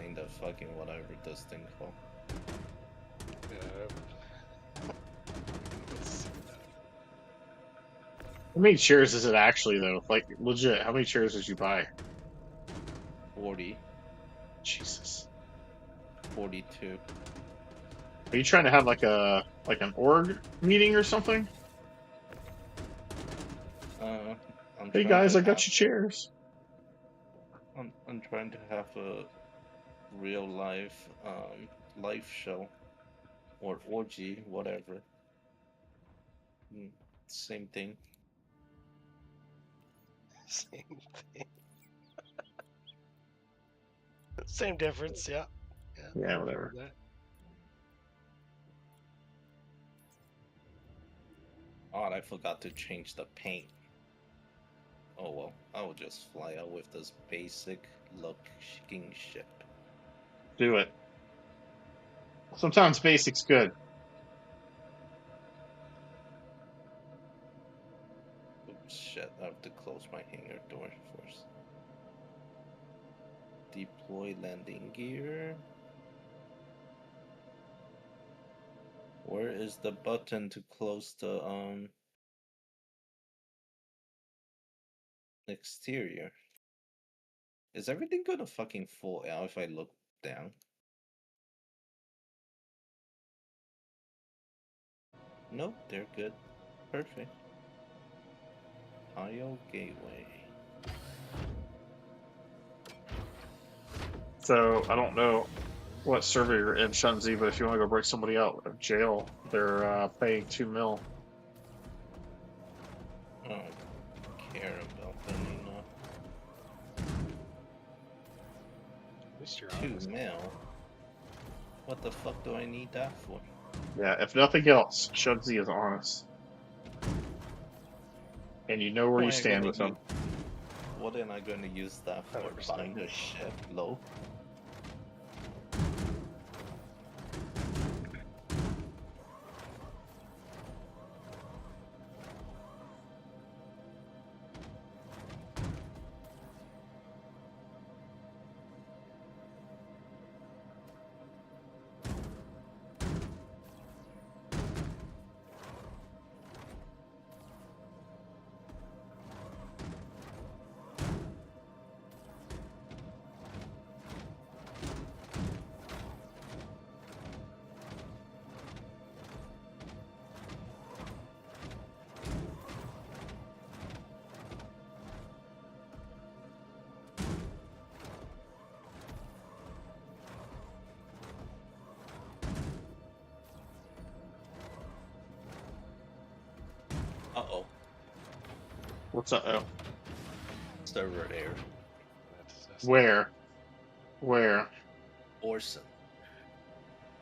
In the fucking whatever this thing called. how many chairs is it actually though? Like legit, how many chairs did you buy? 40, Jesus. 42. Are you trying to have like an org meeting or something? I'm Hey trying guys, to I got have, you chairs. I'm trying to have a real life life show or orgy, whatever. Same thing. Same thing. Same difference, yeah. Yeah, I'm whatever. with that. Oh, I forgot to change the paint. Oh well, I'll just fly out with this basic looking ship. Do it. Sometimes basic's good. Oops, shit, I have to close my hangar door first. Deploy landing gear. Where is the button to close the exterior? Is everything gonna fucking fall out if I look down? Nope, they're good. Perfect. IO gateway. So I don't know what server you're in, Shunzi, but if you want to go break somebody out of jail, they're paying $2 million. I don't care about them enough. At least you're 2 honest. mil? What the fuck do I need that for? Yeah, if nothing else, Shunzi is honest. And you know where Why you am I stand gonna with him. What am I gonna use that for? 100%. Buying a ship low? Uh-oh. What's up? Oh, Server error. where? Where? Orson.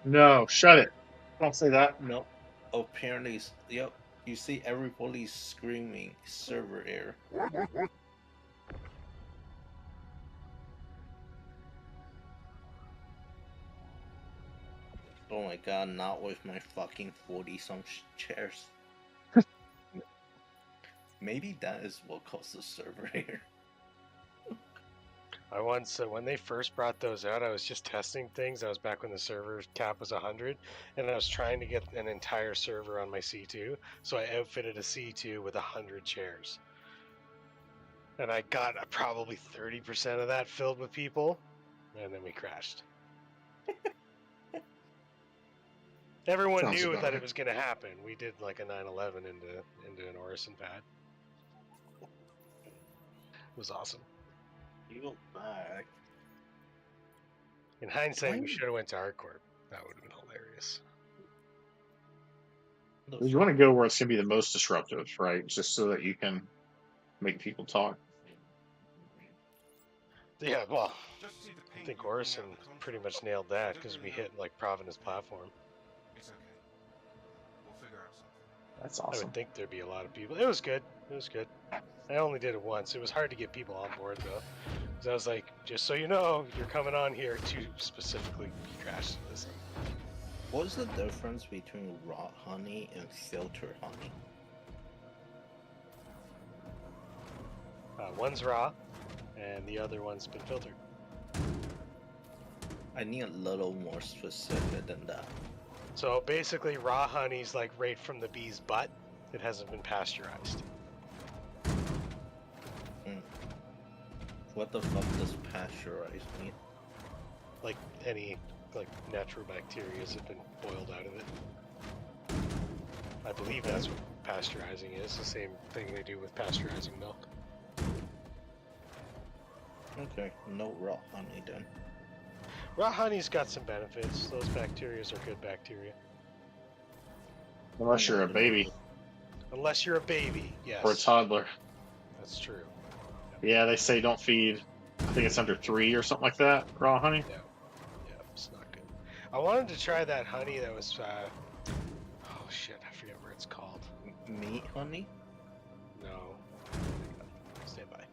No, shut it. Don't say that. No. Apparently, yep. You see everybody screaming server error. Oh my god, not with my fucking 40-some chairs. Maybe that is what caused the server error. I once, when they first brought those out, I was just testing things. I was back when the server cap was 100, and I was trying to get an entire server on my C2. So I outfitted a C2 with 100 chairs. And I got probably 30% of that filled with people, and then we crashed. Everyone Sounds knew about that right. it was going to happen. We did like a 9/11 into an Orison pad. It was awesome. You go back. In hindsight, Why- we should have went to Hardcore. That would have been hilarious. You want to go where it's going to be the most disruptive, right? Just so that you can make people talk. Yeah, well, Just see the I paint think you bring Orison out the contract. pretty much nailed that because we hit like Providence platform. It's okay. We'll figure out something. That's I awesome. would think there'd be a lot of people. It was good. It was good. I only did it once. It was hard to get people on board though. Because I was like, just so you know, you're coming on here to specifically crash this. What's the difference between raw honey and filter honey? One's raw, and the other one's been filtered. I need a little more specific than that. So basically, raw honey's like right from the bee's butt. It hasn't been pasteurized. What the fuck does pasteurized mean? Like any natural bacteria have been boiled out of it. I believe that's what pasteurizing is. The same thing they do with pasteurizing milk. Okay, no raw honey then. Raw honey's got some benefits. Those bacteria are good bacteria. Unless you're a baby Unless you're a baby, yes. or a toddler. That's true. Yeah, they say don't feed I think it's under 3 or something like that. Raw honey. Yeah, it's not good. I wanted to try that honey that was. Oh shit, I forget what it's called. Meat honey? No. Stand by.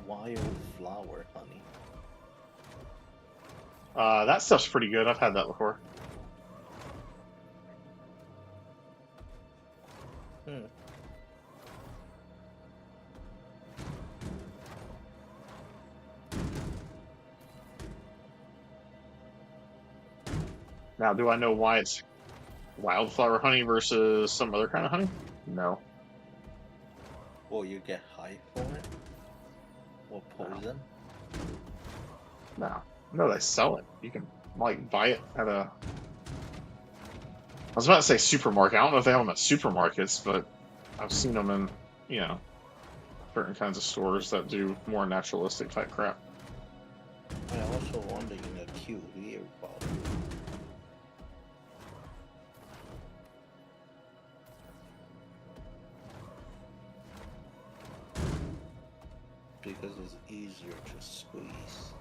Wildflower honey. That stuff's pretty good. I've had that before. Hmm. Now, do I know why it's wildflower honey versus some other kind of honey? No. Will you get high for it? Or poison? No. No, they sell it. You can, like, buy it at a... I was about to say supermarket. I don't know if they have them at supermarkets, but I've seen them in, you know, certain kinds of stores that do more naturalistic type crap. I also wonder in a QV bottle. Because it's easier to squeeze.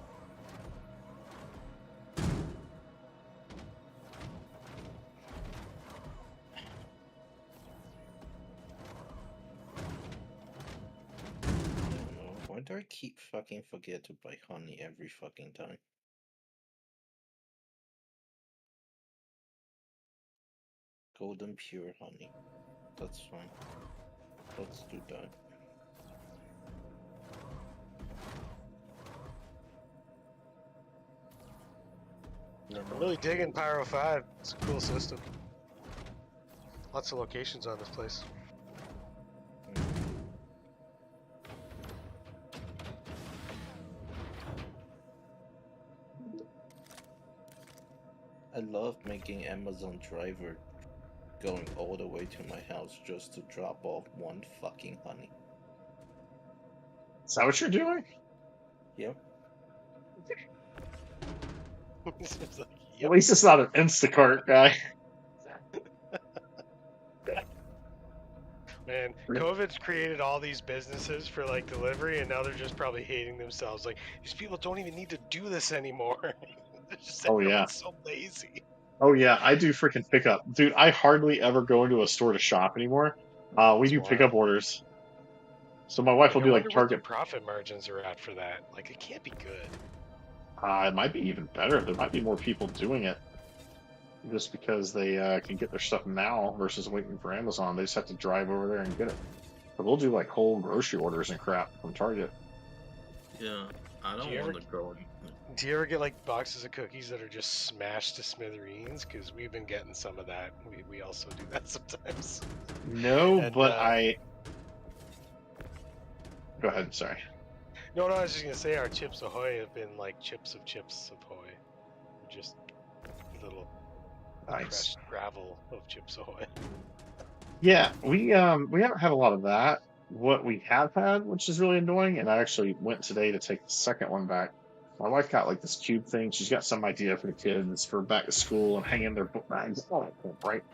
I don't know. Why do I keep fucking forget to buy honey every fucking time? Golden pure honey. That's fine. Let's do that. I'm really digging Pyro 5. It's a cool system. Lots of locations on this place. I love making Amazon driver going all the way to my house just to drop off one fucking honey. Is that what you're doing? Yep. It's like, At yep. least it's not an Instacart guy. Man, COVID's created all these businesses for like delivery, and now they're just probably hating themselves. Like, these people don't even need to do this anymore. They're just Oh, yeah. everyone's so lazy. Oh yeah, I do freaking pickup. Dude, I hardly ever go into a store to shop anymore. We It's do wild. pickup orders. So my wife will I do like wonder what the Target. profit margins are at for that. Like, it can't be good. It might be even better. There might be more people doing it just because they can get their stuff now versus waiting for Amazon. They just have to drive over there and get it. But we'll do like whole grocery orders and crap from Target. Yeah, I don't you ever- want to go. Do you ever get like boxes of cookies that are just smashed to smithereens? Because we've been getting some of that. We also do that sometimes. No, And, but I. Go ahead. Sorry. No, I was just gonna say our Chips Ahoy have been like Chips Ahoy. Just little Nice. crushed gravel of Chips Ahoy. Yeah, we haven't had a lot of that. What we have had, which is really annoying, and I actually went today to take the second one back. My wife got like this cube thing. She's got some idea for the kids for back to school and hanging their book bags, all that crap, right?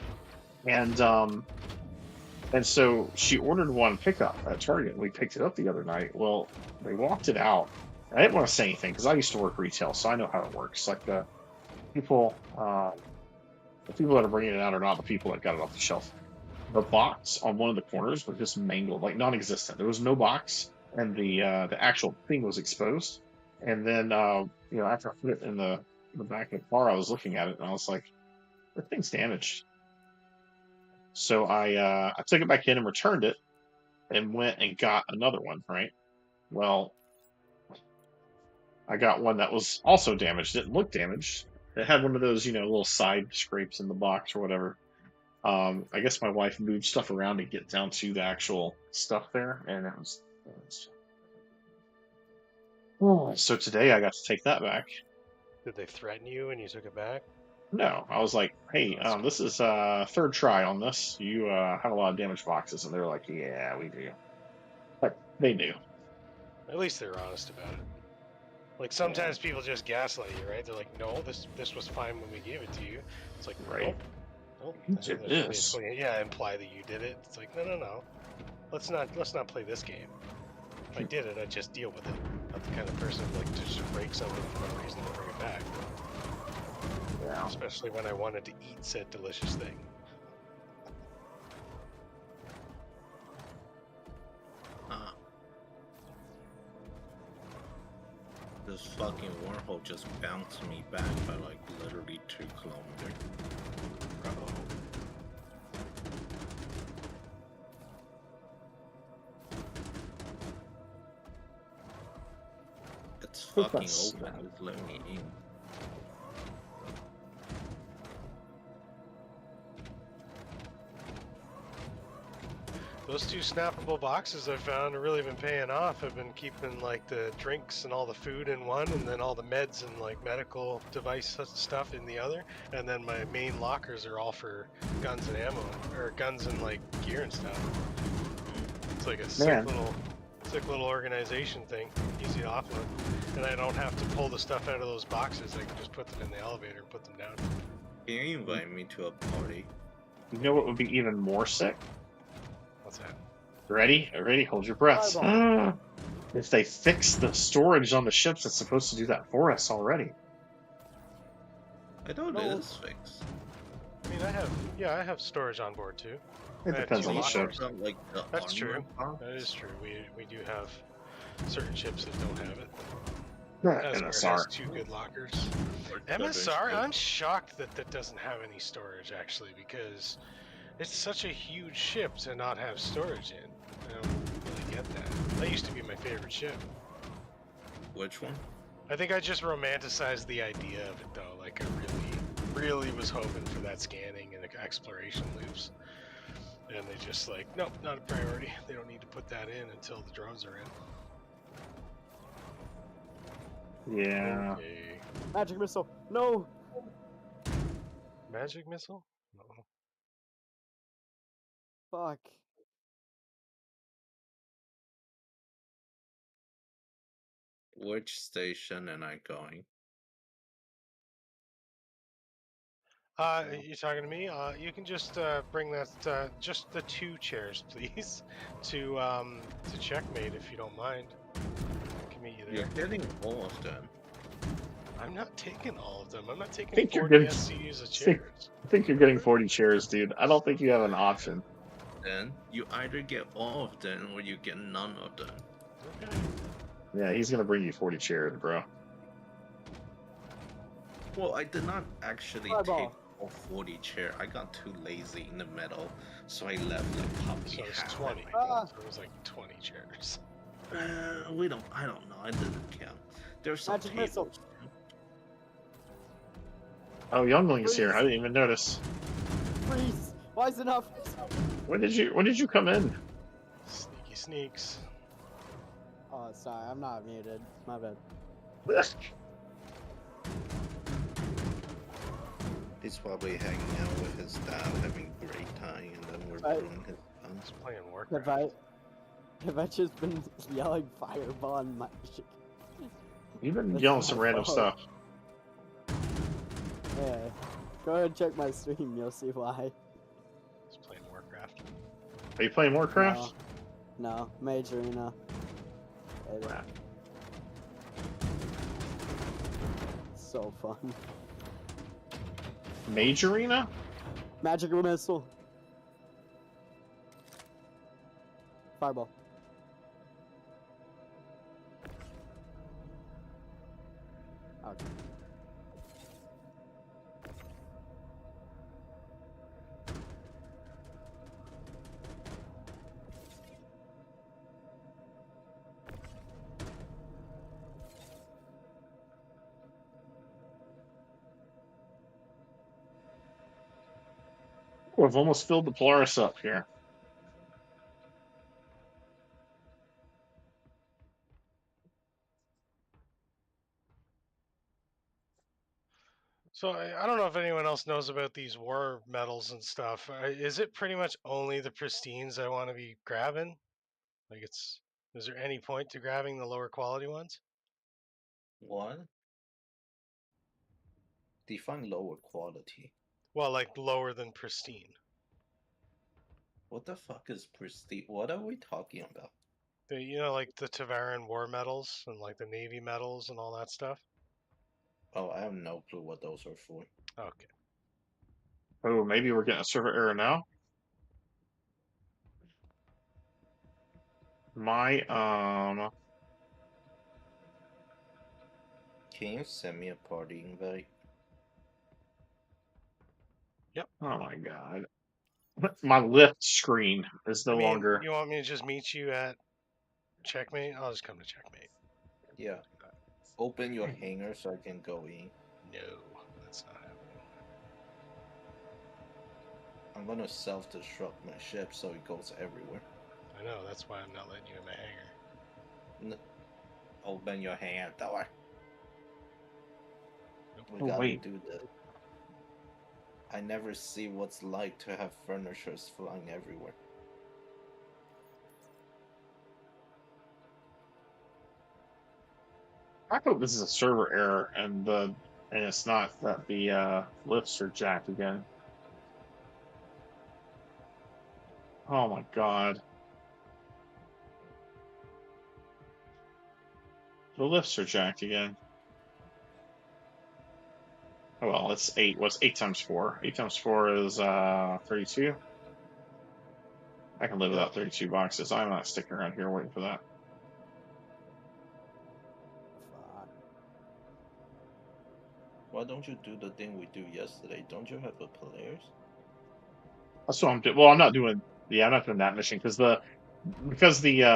And so she ordered one pickup at Target. We picked it up the other night. Well, they walked it out. I didn't want to say anything because I used to work retail, so I know how it works. Like people, the people that are bringing it out are not the people that got it off the shelf. The box on one of the corners was just mangled, like non-existent. There was no box, and the actual thing was exposed. And then after I put it in the back of the car, I was looking at it and I was like, "The thing's damaged." So I took it back in and returned it, and went and got another one. Right. Well, I got one that was also damaged. It didn't look damaged. It had one of those little side scrapes in the box or whatever. I guess my wife moved stuff around to get down to the actual stuff there, and it was. Oh, so today I got to take that back. Did they threaten you when you took it back? No, I was like, "Hey, Oh, that's this is third try on this. You have a lot of damaged boxes," and they're like, "Yeah, we do." But they knew. At least they're honest about it. Like sometimes people just gaslight you, right? They're like, "No, this was fine when we gave it to you." It's like, Right. nope. You And then did they this. imply that you did it. It's like, no. Let's not play this game. If I did it, I'd just deal with it. Not the kind of person like to just break something for no reason and bring it back. Yeah. Especially when I wanted to eat said delicious thing. This fucking wormhole just bounced me back by like literally 2 kilometers. Uh-oh. It's Look, fucking that's open. It's letting me in. Those 2 snappable boxes I found have really been paying off. I've been keeping like the drinks and all the food in one, and then all the meds and like medical device stuff in the other. And then my main lockers are all for guns and ammo, or guns and like gear and stuff. It's like a sick little organization thing, easy to offload. And I don't have to pull the stuff out of those boxes. I can just put them in the elevator and put them down. Can you invite me to a party? You know what would be even more sick? What's that? Ready? Ready? Hold your breaths. Fireball. If they fix the storage on the ships, it's supposed to do that for us already. I thought No. it is fixed. I mean, I have storage on board too. It I had depends 2 on the lockers. ship. Like the That's armor true. box? That is true. We do have certain ships that don't have it. Not Asgard NSR. has 2 good lockers. Or southern MSR, ship? I'm shocked that that doesn't have any storage actually, because it's such a huge ship to not have storage in. I don't really get that. That used to be my favorite ship. Which one? I think I just romanticized the idea of it though. Like I really was hoping for that scanning and exploration loops. And they just like, nope, not a priority. They don't need to put that in until the drones are in. Yeah. Okay. Magic missile. No. Magic missile? No. Fuck. Which station am I going? You talking to me? You can just bring that, just the 2 chairs, please, to checkmate if you don't mind. I can meet you You're there. getting all of them. I'm not taking all of them. I'm not taking think you're 40 good. SCUs of Think- chairs. I think you're getting 40 chairs, dude. I don't think you have an option. Then you either get all of them or you get none of them. Okay. Yeah, he's gonna bring you 40 chairs, bro. Well, I did not actually Fireball. take all 40 chair. I got too lazy in the middle, so I left like probably So it's half. 20. Ah. So it was like 20 chairs. I don't know. I didn't count. There's some Magic missile. tables. Oh, Youngling is here. I Freeze. didn't even notice. Freeze. Why is it not? When did you come in? Sneaky sneaks. Oh, sorry. I'm not muted. My bad. He's probably hanging out with his dad, having a great time, and then we're Right. doing his guns. Just playing Have Warcraft. I just been yelling fireball on my shit? You've been That's yelling my some random fault. stuff. Yeah. Go ahead and check my stream. You'll see why. Just playing Warcraft. Are you playing Warcraft? No, Mage Arena. It- Nah. So fun. Mage Arena? Magic missile. Fireball. Okay. We've almost filled the Polaris up here. So I don't know if anyone else knows about these war medals and stuff. Is it pretty much only the pristines I want to be grabbing? Like is there any point to grabbing the lower quality ones? What? Define lower quality. Well, like lower than pristine. What the fuck is prestige? What are we talking about? You know, like the Tavaran war medals and like the Navy medals and all that stuff. Oh, I have no clue what those are for. Okay. Oh, maybe we're getting a server error now. My Can you send me a party invite? oh my god. My lift screen is no I mean, longer. you want me to just meet you at checkmate? I'll just come to checkmate. Yeah. Open your hangar so I can go in. No, that's not happening. I'm gonna self-destruct my ship so it goes everywhere. I know, that's why I'm not letting you in my hangar. Open your hangar door. We Oh, gotta wait. do this. I never see what's like to have furnitures flying everywhere. I hope this is a server error and it's not that the lifts are jacked again. Oh my god. The lifts are jacked again. Oh well, it's 8. What's 8 times 4? 8 times 4 is 32. I can live without 32 boxes. I'm not sticking around here waiting for that. Fuck. Why don't you do the thing we do yesterday? Don't you have a players? That's what I'm doing. Well, I'm not doing. Yeah, I'm not doing that mission because the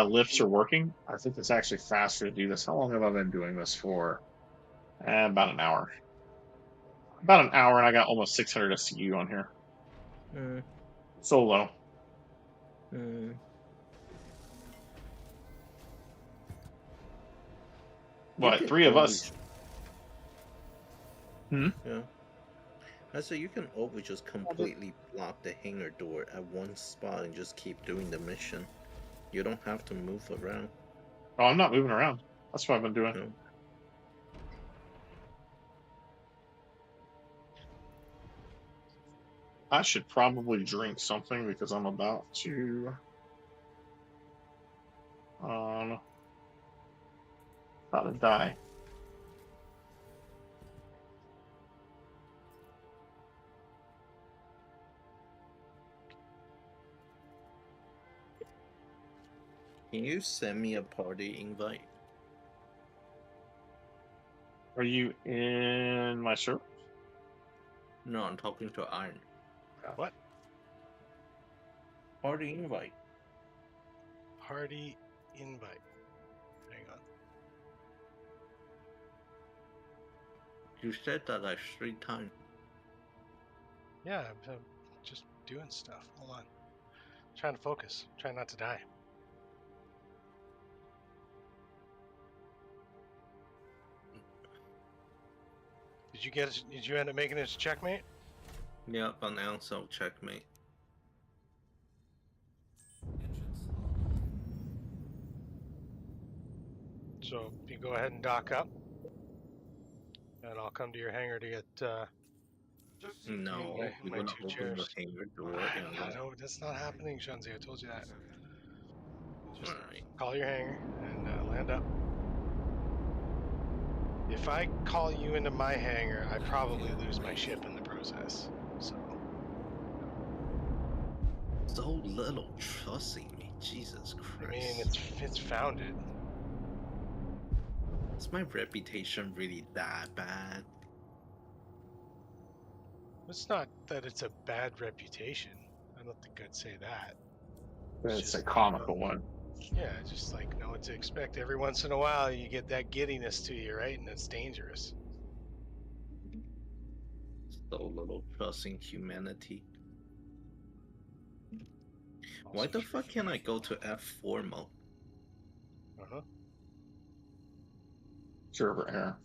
lifts are working. I think it's actually faster to do this. How long have I been doing this for? About an hour. About an hour, and I got almost 600 SCU on here. Hmm. Solo. Hmm. What? 3 of us. Yeah. I said you can always just completely block the hangar door at one spot and just keep doing the mission. You don't have to move around. Oh, I'm not moving around. That's what I've been doing. No. I should probably drink something because I'm about to um about to die. Can you send me a party invite? Are you in my server? No, I'm talking to Iron. What? Party invite. Party invite. Hang on. You said that like 3 times. Yeah, I'm just doing stuff. Hold on. Trying to focus. Trying not to die. Did you end up making it to checkmate? Yeah, but now so checkmate. So you go ahead and dock up, and I'll come to your hangar to get No, my you're gonna 2 open your chairs. hangar door and I know that's not happening, Shanzi. I told you that. Just Alright. call your hangar and land up. If I call you into my hangar, I probably lose my ship in the process. So little trusting me, Jesus Christ. I mean, it's founded. Is my reputation really that bad? It's not that it's a bad reputation. I don't think I'd say that. It's a just, comical one. Yeah, just like know what to expect. Every once in a while, you get that giddiness to you, right? And it's dangerous. So little trust in humanity. Also Why the true. fuck can't I go to F4 mode? Uh-huh. Server error.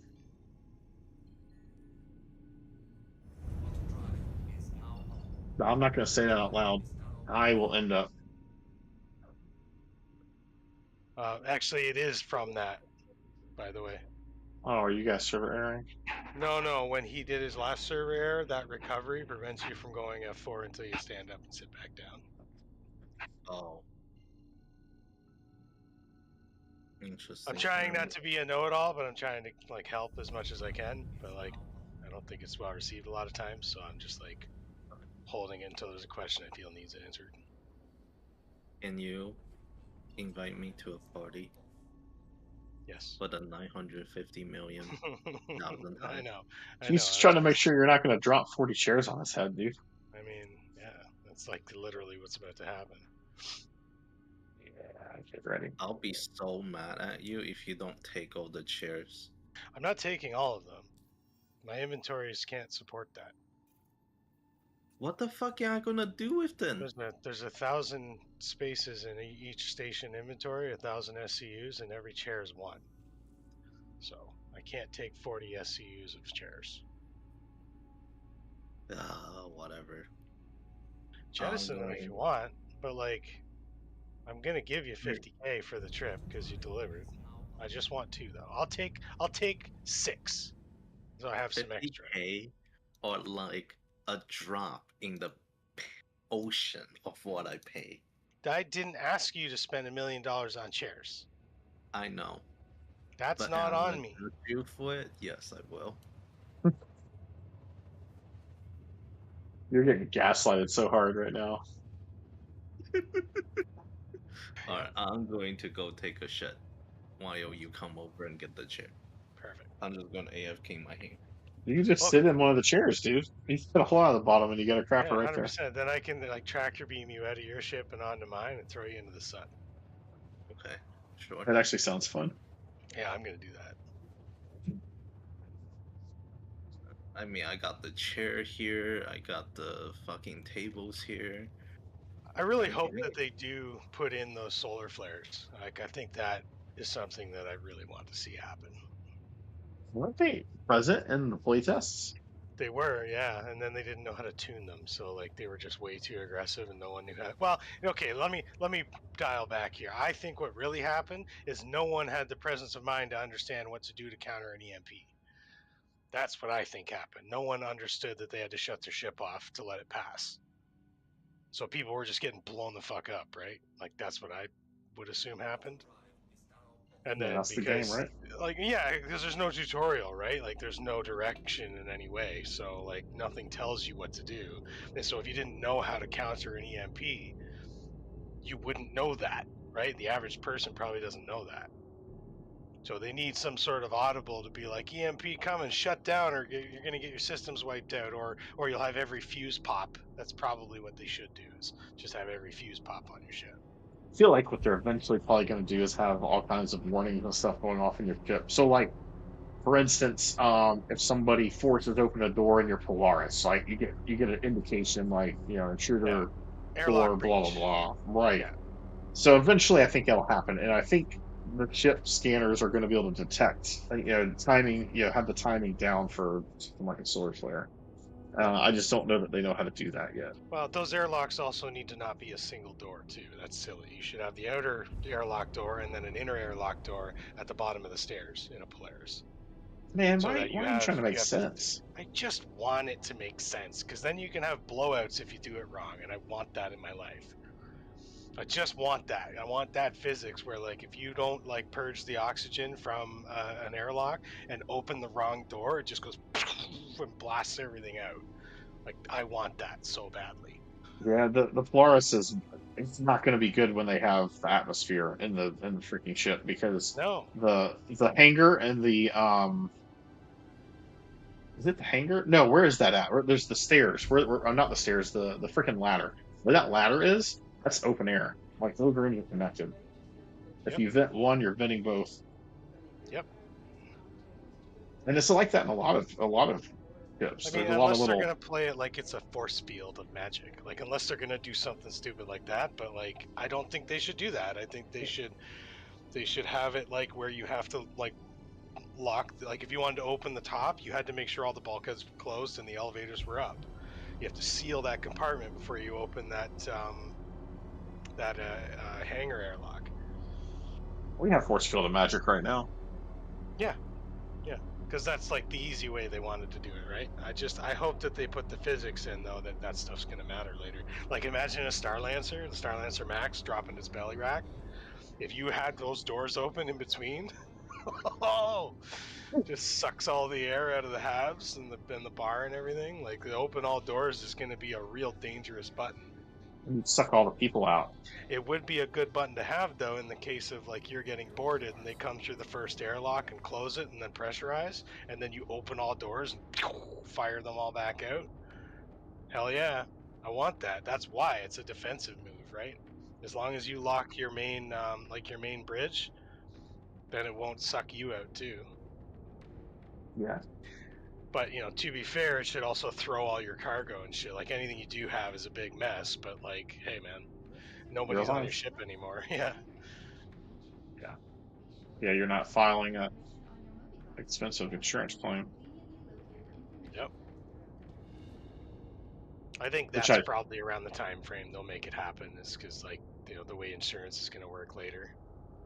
No, I'm not going to say that out loud. I will end up. Actually, it is from that, by the way. Oh, are you guys server airing? No. When he did his last server error, that recovery prevents you from going F4 until you stand up and sit back down. Oh. Interesting. I'm trying not to be a know-it-all, but I'm trying to like help as much as I can. But like, I don't think it's well received a lot of times, so I'm just like holding it until there's a question I feel needs answered. Can you invite me to a party Yes. for the 950 million thousand I times? know. He's just trying to make sure you're not going to drop 40 chairs on his head, dude. I mean, yeah, that's like literally what's about to happen. Yeah, get ready. I'll be so mad at you if you don't take all the chairs. I'm not taking all of them. My inventories can't support that. What the fuck am I gonna do with them? There's 1,000 spaces in each station inventory, 1,000 SCUs, and every chair is one. So I can't take 40 SCUs of chairs. Whatever. Jettison them if you want, but like, I'm gonna give you 50K for the trip because you delivered. I just want 2 though. I'll take 6, so I have some extra. 50K or like a drop in the ocean of what I pay. I didn't ask you to spend $1 million on chairs. I know. That's But not am I on gonna me. judge you for it? Yes, I will. You're getting gaslighted so hard right now. Alright, I'm going to go take a shit while you come over and get the chair. Perfect. I'm just gonna AFK my hand. You can just sit in one of the chairs, dude. You got a hole at the bottom and you got a crapper right there. 100%. Then I can like tractor beam you out of your ship and onto mine and throw you into the sun. Okay, sure. That actually sounds fun. Yeah, I'm gonna do that. I mean, I got the chair here, I got the fucking tables here. I really hope that they do put in those solar flares. Like, I think that is something that I really want to see happen. Weren't they present in the playtests? They were, yeah, and then they didn't know how to tune them, so like they were just way too aggressive, and no one knew how. Well, okay, let me dial back here. I think what really happened is no one had the presence of mind to understand what to do to counter an EMP. That's what I think happened. No one understood that they had to shut their ship off to let it pass. So people were just getting blown the fuck up, right? Like that's what I would assume happened. And then that's because, the game, right? like, yeah, because there's no tutorial, right? Like, there's no direction in any way. So, like, nothing tells you what to do. And so, if you didn't know how to counter an EMP, you wouldn't know that, right? The average person probably doesn't know that. So, they need some sort of audible to be like, EMP coming, shut down, or you're going to get your systems wiped out, or you'll have every fuse pop. That's probably what they should do, is just have every fuse pop on your ship. I feel like what they're eventually probably going to do is have all kinds of warnings and stuff going off in your ship. So, like, for instance, if somebody forces open a door in your Polaris, like you get an indication, like intruder door, Airlock blah breach. blah blah. Right. Yeah. So eventually, I think that'll happen, and I think the ship scanners are going to be able to detect, timing, have the timing down for something like a solar flare. I just don't know that they know how to do that yet. Well, those airlocks also need to not be a single door, too. That's silly. You should have the outer airlock door and then an inner airlock door at the bottom of the stairs in a Polaris. Man, So why are you trying to make sense? I just want it to make sense, because then you can have blowouts if you do it wrong, and I want that in my life. I just want that. I want that physics where, like, if you don't, like, purge the oxygen from an airlock and open the wrong door, it just goes and blasts everything out. Like, I want that so badly. Yeah, the Polaris it's not going to be good when they have the atmosphere in the freaking ship, because the hangar and the is it the hangar? No, where is that at? There's the stairs. Not the stairs, the freaking ladder. Where that ladder is, that's open air. Like those are interconnected. If you vent one, you're venting both. Yep. And it's like that in a lot of ships. I mean, unless they're gonna play it like it's a force field of magic, like unless they're gonna do something stupid like that. But like, I don't think they should do that. I think they should have it like where you have to like lock. Like if you wanted to open the top, you had to make sure all the bulkheads were closed and the elevators were up. You have to seal that compartment before you open that hangar airlock. We have force field of magic right now. Yeah, yeah. because that's like the easy way they wanted to do it, right? I hope that they put the physics in though, that stuff's gonna matter later. Like imagine a Star Lancer, the Star Lancer Max dropping its belly rack. If you had those doors open in between, oh, just sucks all the air out of the halves and the bar and everything. Like the open all doors is gonna be a real dangerous button. And suck all the people out. It would be a good button to have though in the case of like you're getting boarded and they come through the first airlock and close it and then pressurize and then you open all doors and fire them all back out. Hell yeah, I want that. That's why it's a defensive move, right? As long as you lock your main your main bridge, then it won't suck you out too. Yeah. But you know, to be fair, it should also throw all your cargo and shit. Like anything you do have is a big mess. But like, hey man, nobody's on your ship anymore. Yeah. Yeah. Yeah, you're not filing a expensive insurance claim. Yep. I think Which that's I probably around the time frame they'll make it happen. Is because like you know the way insurance is going to work later.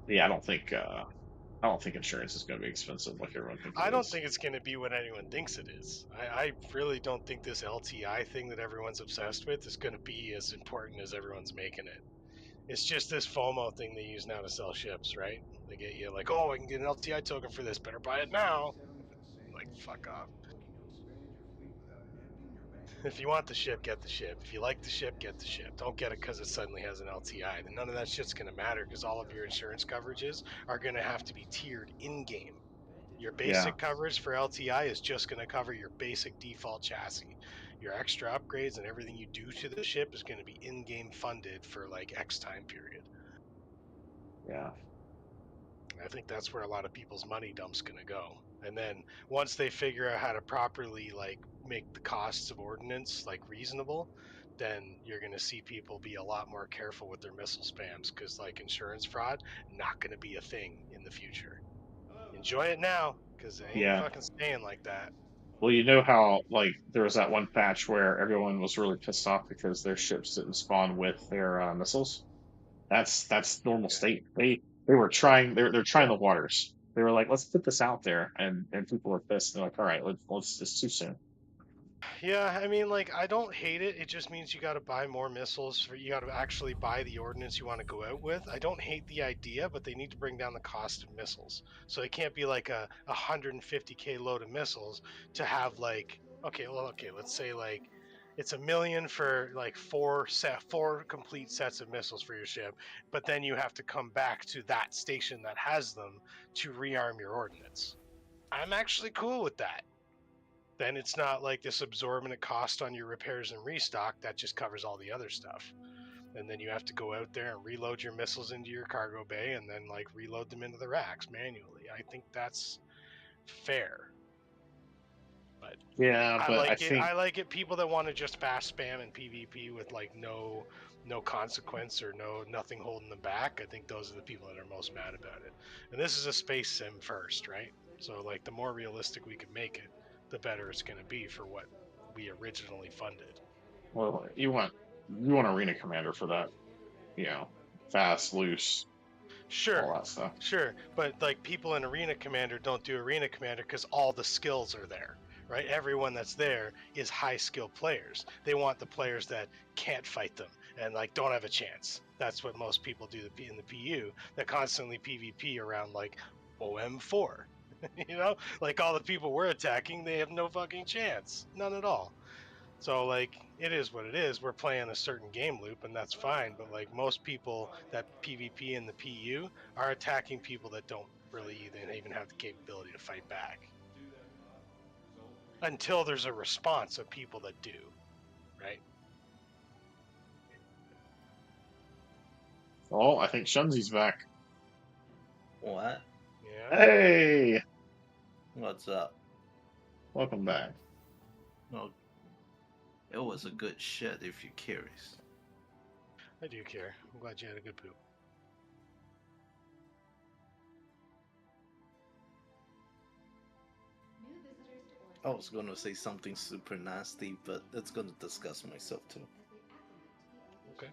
yeah, I don't think insurance is gonna be expensive like everyone thinks I it don't is. think it's going to be what anyone thinks it is. I really don't think this LTI thing that everyone's obsessed with is going to be as important as everyone's making it. It's just this FOMO thing they use now to sell ships, right? They get you like, oh, I can get an LTI token for this. Better buy it now. Like, fuck off. If you want the ship, get the ship. If you like the ship, get the ship. Don't get it because it suddenly has an LTI. Then none of that shit's going to matter because all of your insurance coverages are going to have to be tiered in-game. Your Yeah. basic coverage for LTI is just going to cover your basic default chassis. Your extra upgrades and everything you do to the ship is going to be in-game funded for like X time period. Yeah. I think that's where a lot of people's money dump's going to go. And then once they figure out how to properly like make the costs of ordnance like reasonable, then you're going to see people be a lot more careful with their missile spams because like insurance fraud not going to be a thing in the future. Enjoy it now because it ain't Yeah. fucking staying like that. Well, you know how like there was that one patch where everyone was really pissed off because their ships didn't spawn with their missiles. That's normal Okay. state. They were trying. They're trying Yeah. the waters. They were like, let's put this out there, and people were pissed. They're like, all right, let's. It's too soon. Yeah, I mean, like, I don't hate it. It just means you got to buy more missiles. You got to actually buy the ordnance you want to go out with. I don't hate the idea, but they need to bring down the cost of missiles. So it can't be like a 150K load of missiles to have like, okay, let's say like it's $1 million for like four complete sets of missiles for your ship, but then you have to come back to that station that has them to rearm your ordnance. I'm actually cool with that. Then it's not like this absorbent cost on your repairs and restock that just covers all the other stuff. And then you have to go out there and reload your missiles into your cargo bay and then like reload them into the racks manually. I think that's fair. But Yeah, I but I like it. think I like it. People that want to just fast spam in PvP with like no consequence or nothing holding them back. I think those are the people that are most mad about it. And this is a space sim first, right? So like the more realistic we can make it, the better it's going to be for what we originally funded. well, you want arena commander for that. You know, fast, loose, all Sure, that stuff. sure, but like people in Arena Commander don't do Arena Commander because all the skills are there, right? Everyone that's there is high skill players. They want the players that can't fight them and like don't have a chance. That's what most people do in the PU. That constantly PvP around like OM4. You know, like all the people we're attacking, they have no fucking chance, none at all. So like it is what it is. We're playing a certain game loop and that's fine, but like most people that PvP in the PU are attacking people that don't really even have the capability to fight back. Until there's a response of people that do, right? Oh, I think Shunzi's back. What? Yeah. Hey, What's up? welcome back. Well, it was a good shit if you're curious. I do care. I'm glad you had a good poop. I was gonna say something super nasty, but it's gonna disgust myself too. Okay.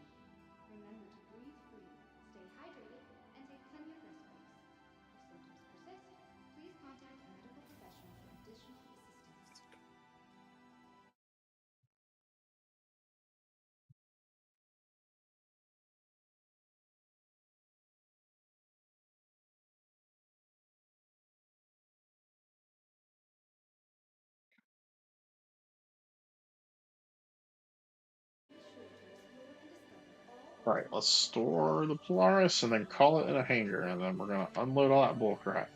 All right, let's store the Polaris and then call it in a hangar, and then we're gonna unload all that bull crap.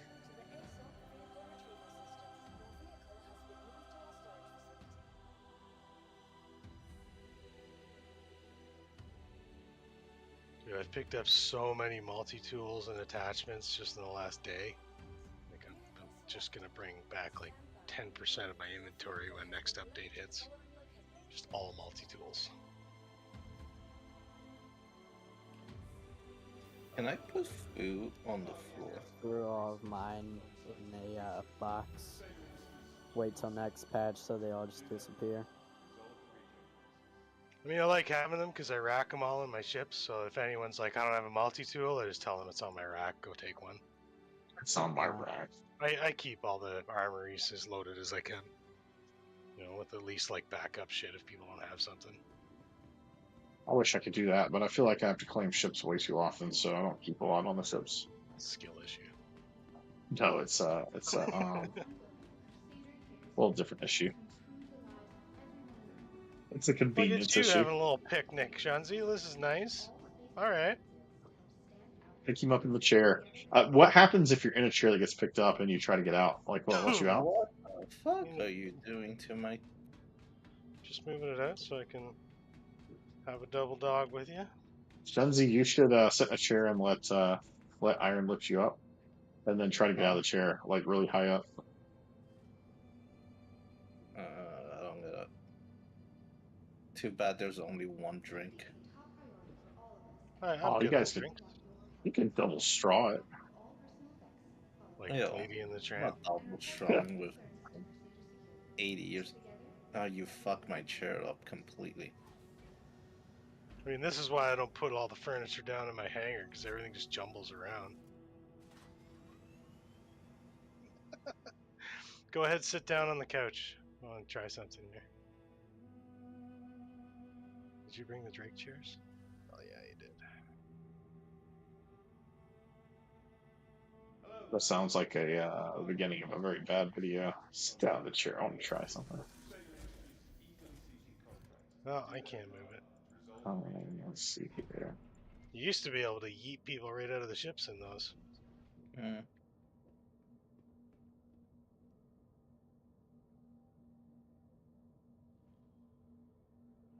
Dude, I've picked up so many multi-tools and attachments just in the last day. Like I'm just gonna bring back like 10% of my inventory when next update hits. Just all multi-tools. Can I put food on the floor? Threw all of mine in a box. Wait till next patch so they all just disappear. I mean, I like having them because I rack them all in my ships. So if anyone's like, I don't have a multi-tool, I just tell them it's on my rack. Go take one. It's on my rack. I keep all the armories as loaded as I can. You know, with at least like backup shit if people don't have something. I wish I could do that, but I feel like I have to claim ships way too often, so I don't keep a lot on the ships. Skill issue. No, it's a little different issue. It's a Look convenience at you issue. having a little picnic, Shanzi. This is nice. All right. Pick him up in the chair. What happens if you're in a chair that gets picked up and you try to get out? Like, what lets you out? What the fuck are you doing to my... Just moving it out so I can have a double dog with you. Shenzi, you should sit in a chair and let Iron lift you up, and then try to get out of the chair, like really high up. I don't get it. Too bad there's only one drink. I'm Oh, you good guys with could, drinks. you can double straw it. Like Yeah, Lady in the I'm Tramp. not double strong with 80 years. Now you fuck my chair up completely. I mean, this is why I don't put all the furniture down in my hangar, because everything just jumbles around. Go ahead, sit down on the couch. I want to try something here. Did you bring the Drake chairs? Oh yeah, you did. That sounds like the beginning of a very bad video. Sit down in the chair. I want to try something. Oh, I can't move it. Let's see here. You used to be able to yeet people right out of the ships in those. Mm.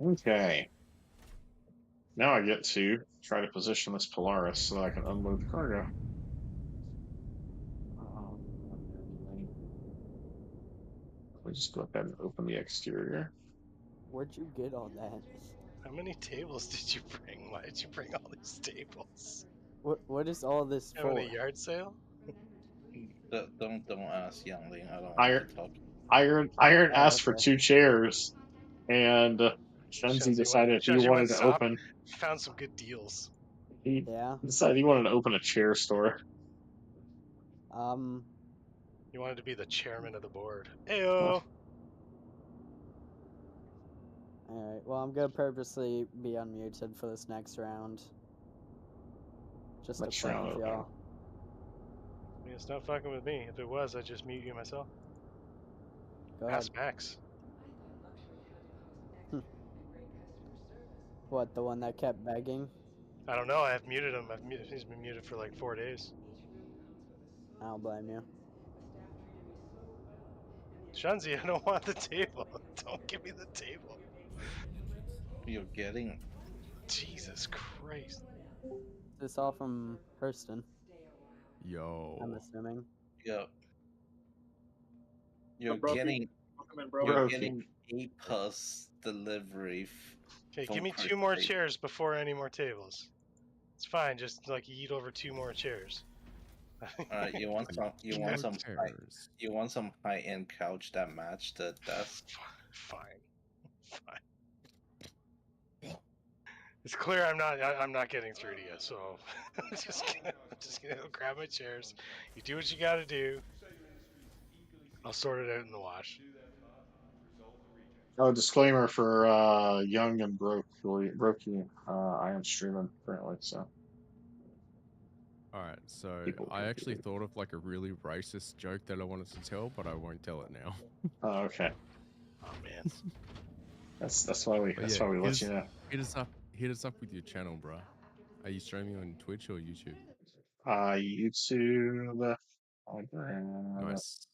Okay. Now I get to try to position this Polaris so that I can unload the cargo. Let me just go ahead and open the exterior. Where'd you get all that? How many tables did you bring? Why did you bring all these tables? What is all this for? Having a yard sale? Don't ask Youngling. I don't Iron- want to talk. Iron Oh, asked for okay. 2 chairs, and Shenzi decided he Shenzi wanted went to shop. open. Found some good deals. He Yeah. decided he wanted to open a chair store. He wanted to be the chairman of the board. Ayo! Alright, well, I'm gonna purposely be unmuted for this next round. Just Next to play round, with okay. y'all. I mean, it's not fucking with me. If it was, I'd just mute you myself. Go ahead. Ask Max. What, the one that kept begging? I don't know. I have muted him. He's been muted for like 4 days. I don't blame you. Shanzi, I don't want the table. Don't give me the table. You're getting... Jesus Christ. Is this all from Hurston? Yo. I'm assuming. Yep. You're Bro, getting... Welcome in, bro. You're getting A+ delivery. Okay, From give me 2 more Crusade. chairs before any more tables. It's fine. Just like eat over 2 more chairs. Alright, you want some? You want some? Chairs. You want some high-end couch that match the desk? Fine. It's clear I'm not getting through to you, so I'm just gonna go grab my chairs. You do what you gotta do. I'll sort it out in the wash. Oh, disclaimer for Young and Brokey. I am streaming currently, so Alright, so People I can actually do it. thought of like a really racist joke that I wanted to tell, but I won't tell it now. okay. Oh man. That's why we But let yeah, you know. It is hit us up with your channel, bro. Are you streaming on Twitch or YouTube? YouTube. I'll grab, Nice.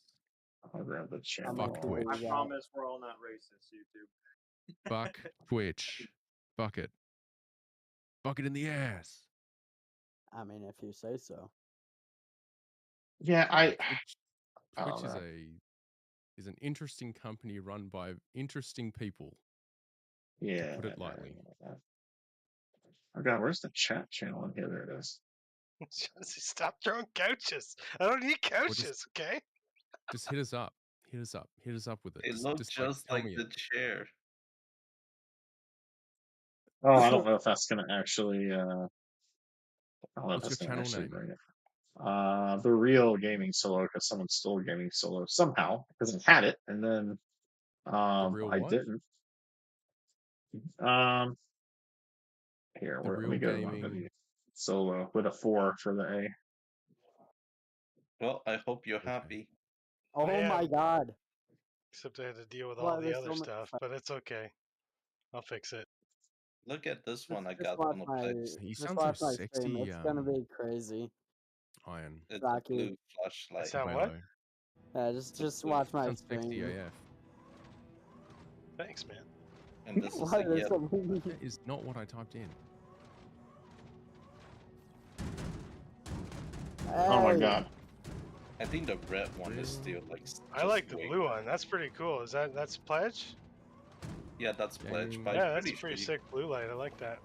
I'll grab the How many Fuck people channel. I Twitch. you got? promise we're all not racist, YouTube. Fuck Twitch. Fuck it. Fuck it in the ass. I mean, if you say so. Yeah, Twitch, I don't Twitch is know. is an interesting company run by interesting people, Yeah. to put it lightly. Oh god, where's the chat channel in here? There it is. Stop throwing couches. I don't need couches, okay? Just hit us up. Hit us up. Hit us up with it. It looked Just like, just tell like me the it. chair. Oh, I don't know if that's gonna actually I don't know if What's your that's gonna channel actually name? bring it. The real gaming solo, because someone stole gaming solo somehow, because I had it and then The real I what? didn't. Here, The let real me go to my gaming. video. Solo with a 4 for the A. Well, I hope you're Okay. happy. Oh I my am. god. Except I had to deal with Why all the there's other so much stuff, but it's okay. I'll fix it. Look at this one I Just got watch on the my place. You just sound so watch my stream. sexy, It's gonna be crazy. Iron. It's a Rocky. blue I flashlight. sound what? Velo. Yeah, It's a just blue. watch my Sounds sexy stream. AF. Thanks, man. And this is Why a there's yellow. so many? That is not what I typed in. Oh my Hey, god. I think the red one is Real- still like. I just like the way blue better. one. That's pretty cool. That's Pledge? Yeah, that's pledge. Gaming. But Yeah, I'm that's a pretty pretty sure sick blue light. I like that.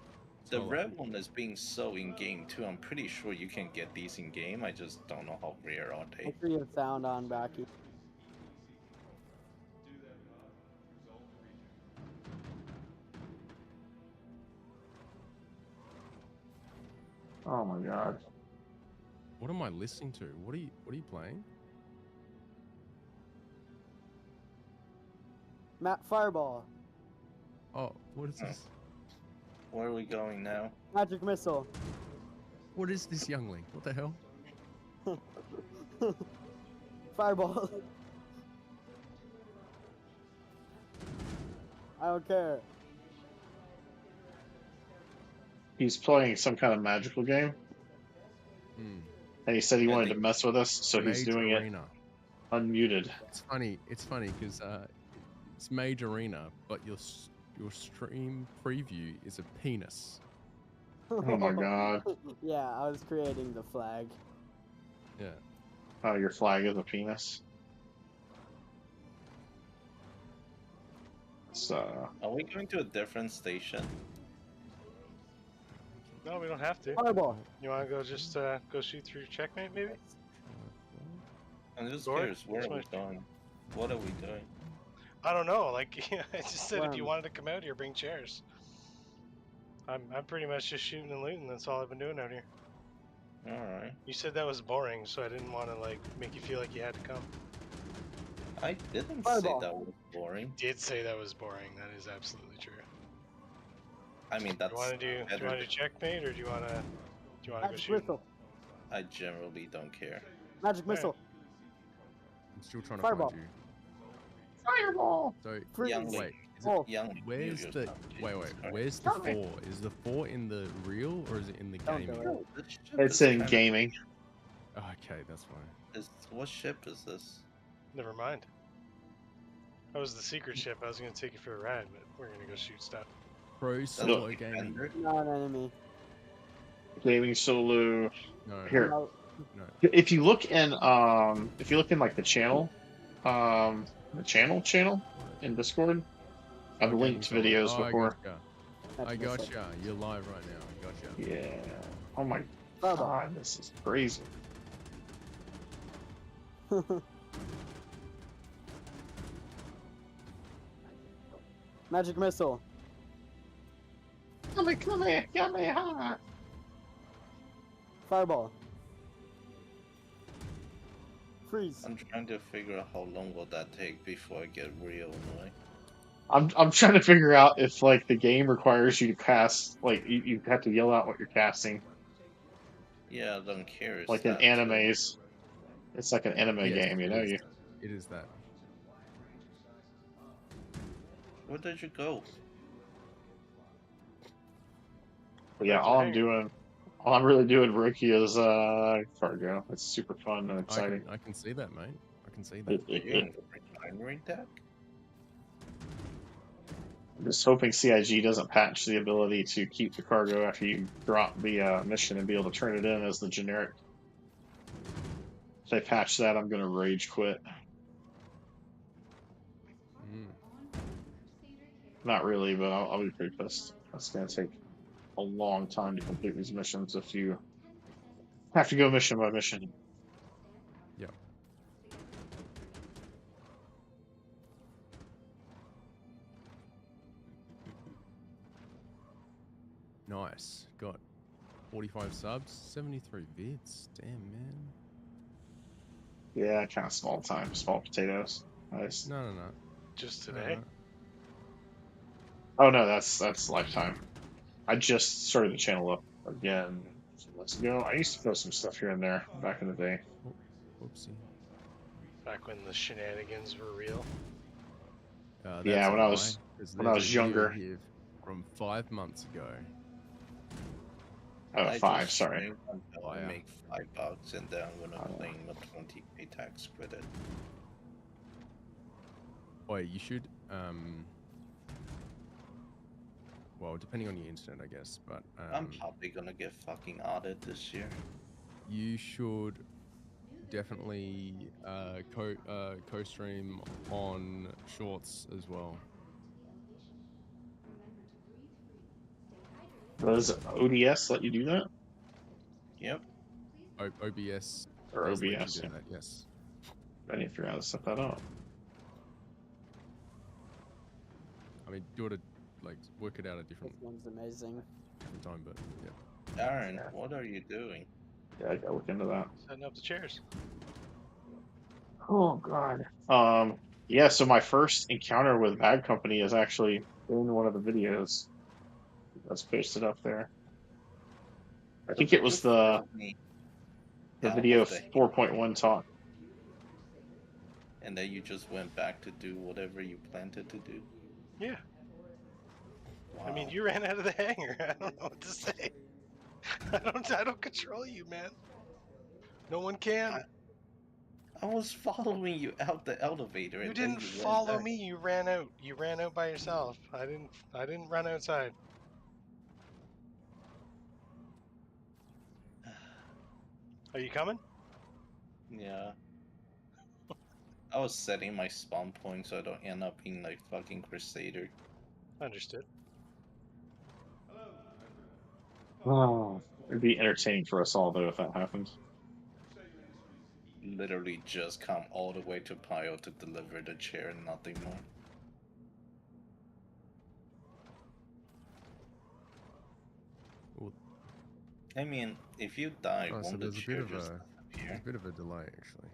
the Smell red like. one is being so in game too. I'm pretty sure you can get these in game. I just don't know how rare are they. make sure you have sound on, Rocky. Oh my god. What am I listening to? What are you playing? Matt Fireball. Oh, what is Oh. this? Where are we going now? Magic Missile. What is this youngling? What the hell? Fireball. I don't care. He's playing some kind of magical game, Hmm. and he said he I wanted to think- mess with us, so he's Mage doing Arena. it unmuted. It's funny because it's Mage Arena, but your stream preview is a penis. Oh my god. Yeah, I was creating the flag. Yeah. Oh, your flag is a penis. So Are we going to a different station? No, we don't have to. Fireball. You want to go just go shoot through checkmate, maybe? I'm just Gord, curious. Where what's are we my- going? What are we doing? I don't know. Like I just said, if you Worm. wanted to come out here, bring chairs. I'm pretty much just shooting and looting. That's all I've been doing out here. All right. You said that was boring, so I didn't want to like make you feel like you had to come. I didn't Fireball. say that was boring. Did say that was boring. That is absolutely true. I mean, that's Do you want to do better. checkmate, or do you want to go Magic shoot? Missile. I generally don't care. Magic Missile. I'm still trying to Fireball. find you. Fireball. So Freeze. Youngling. wait, is Oh. it, where's the wait? Jesus Christ. Where's the 4? Is the 4 in the real or is it in the Don't do gaming? it. Bro, this ship It's is in kinda- gaming. Okay, that's fine. What ship is this? Never mind. That was the secret ship. I was gonna take you for a ride, but we're gonna go shoot stuff. Pro That's solo a gaming. defender? Not an enemy. Gaming solo. No, Here. No. no. If you look in like the channel, channel in Discord, I've Oh, gaming linked solo. videos Oh, before. I Magic gotcha. Missile. You're live right now. I gotcha. Yeah. Oh my Fireball. god, this is crazy. Magic Missile. Come here, hot. Fireball. Freeze. I'm trying to figure out how long will that take before I get real annoyed. I'm trying to figure out if like the game requires you to cast like you have to yell out what you're casting. Yeah, I don't care. It's Like in that, too. animes. It's like an anime Yes, game, you it know is. you. It is that. Where did you go? But yeah, Back to the hangar. all I'm really doing, Rookie, is cargo. It's super fun and exciting. I can see that, mate. I can see that. It, Are it, you it, in the refinery deck? I'm just hoping CIG doesn't patch the ability to keep the cargo after you drop the mission and be able to turn it in as the generic. If they patch that, I'm gonna rage quit. Mm. Not really, but I'll be pretty pissed. That's gonna take a long time to complete these missions if you have to go mission by mission. Yep. Nice. Got 45 subs, 73 vids. Damn, man. Yeah, kind of small time, small potatoes. Nice. No. Just No, today. no. Oh no, that's lifetime. I just started the channel up again some months ago. I used to throw some stuff here and there back in the day. Oh, whoopsie. Back when the shenanigans were real. That's Yeah, a when I lie, was 'cause when I there's a was video younger. here from 5 months ago. Oh, I 5, just sorry. stream until I Fire. make $5 and then I'm gonna Oh. claim a 20k tax credit. Wait, you should well, depending on your internet, I guess, but I'm probably gonna get fucking audited this year. you should definitely co-stream on Shorts as well. Does ODS let you do that? Yep. OBS Or does let you OBS? do Yeah. that, yes. I need to figure out how to set that up. I mean, do it like work it out a different This one's amazing. time, but yeah. Darren, Yeah. what are you doing? Yeah, I gotta look into that. Setting up the chairs. Oh god. Yeah, so my first encounter with Bad Company is actually in one of the videos that's posted up there. I think it was You the threw me out video of the 4.1 talk. and then you just went back to do whatever you planned to do. Yeah. Wow. I mean, you ran out of the hangar. I don't know what to say. I don't control you, man. No one can. I was following you out the elevator You and then didn't you follow went back. me. You ran out. You ran out by yourself. I didn't run outside. Are you coming? Yeah. I was setting my spawn point so I don't end up being like fucking Crusader. Understood. Oh, it'd be entertaining for us all though if that happened. Literally just come all the way to Pio to deliver the chair and nothing more. Well, I mean, if you die, oh, so won't the there's a chair bit of just a disappear? delay actually.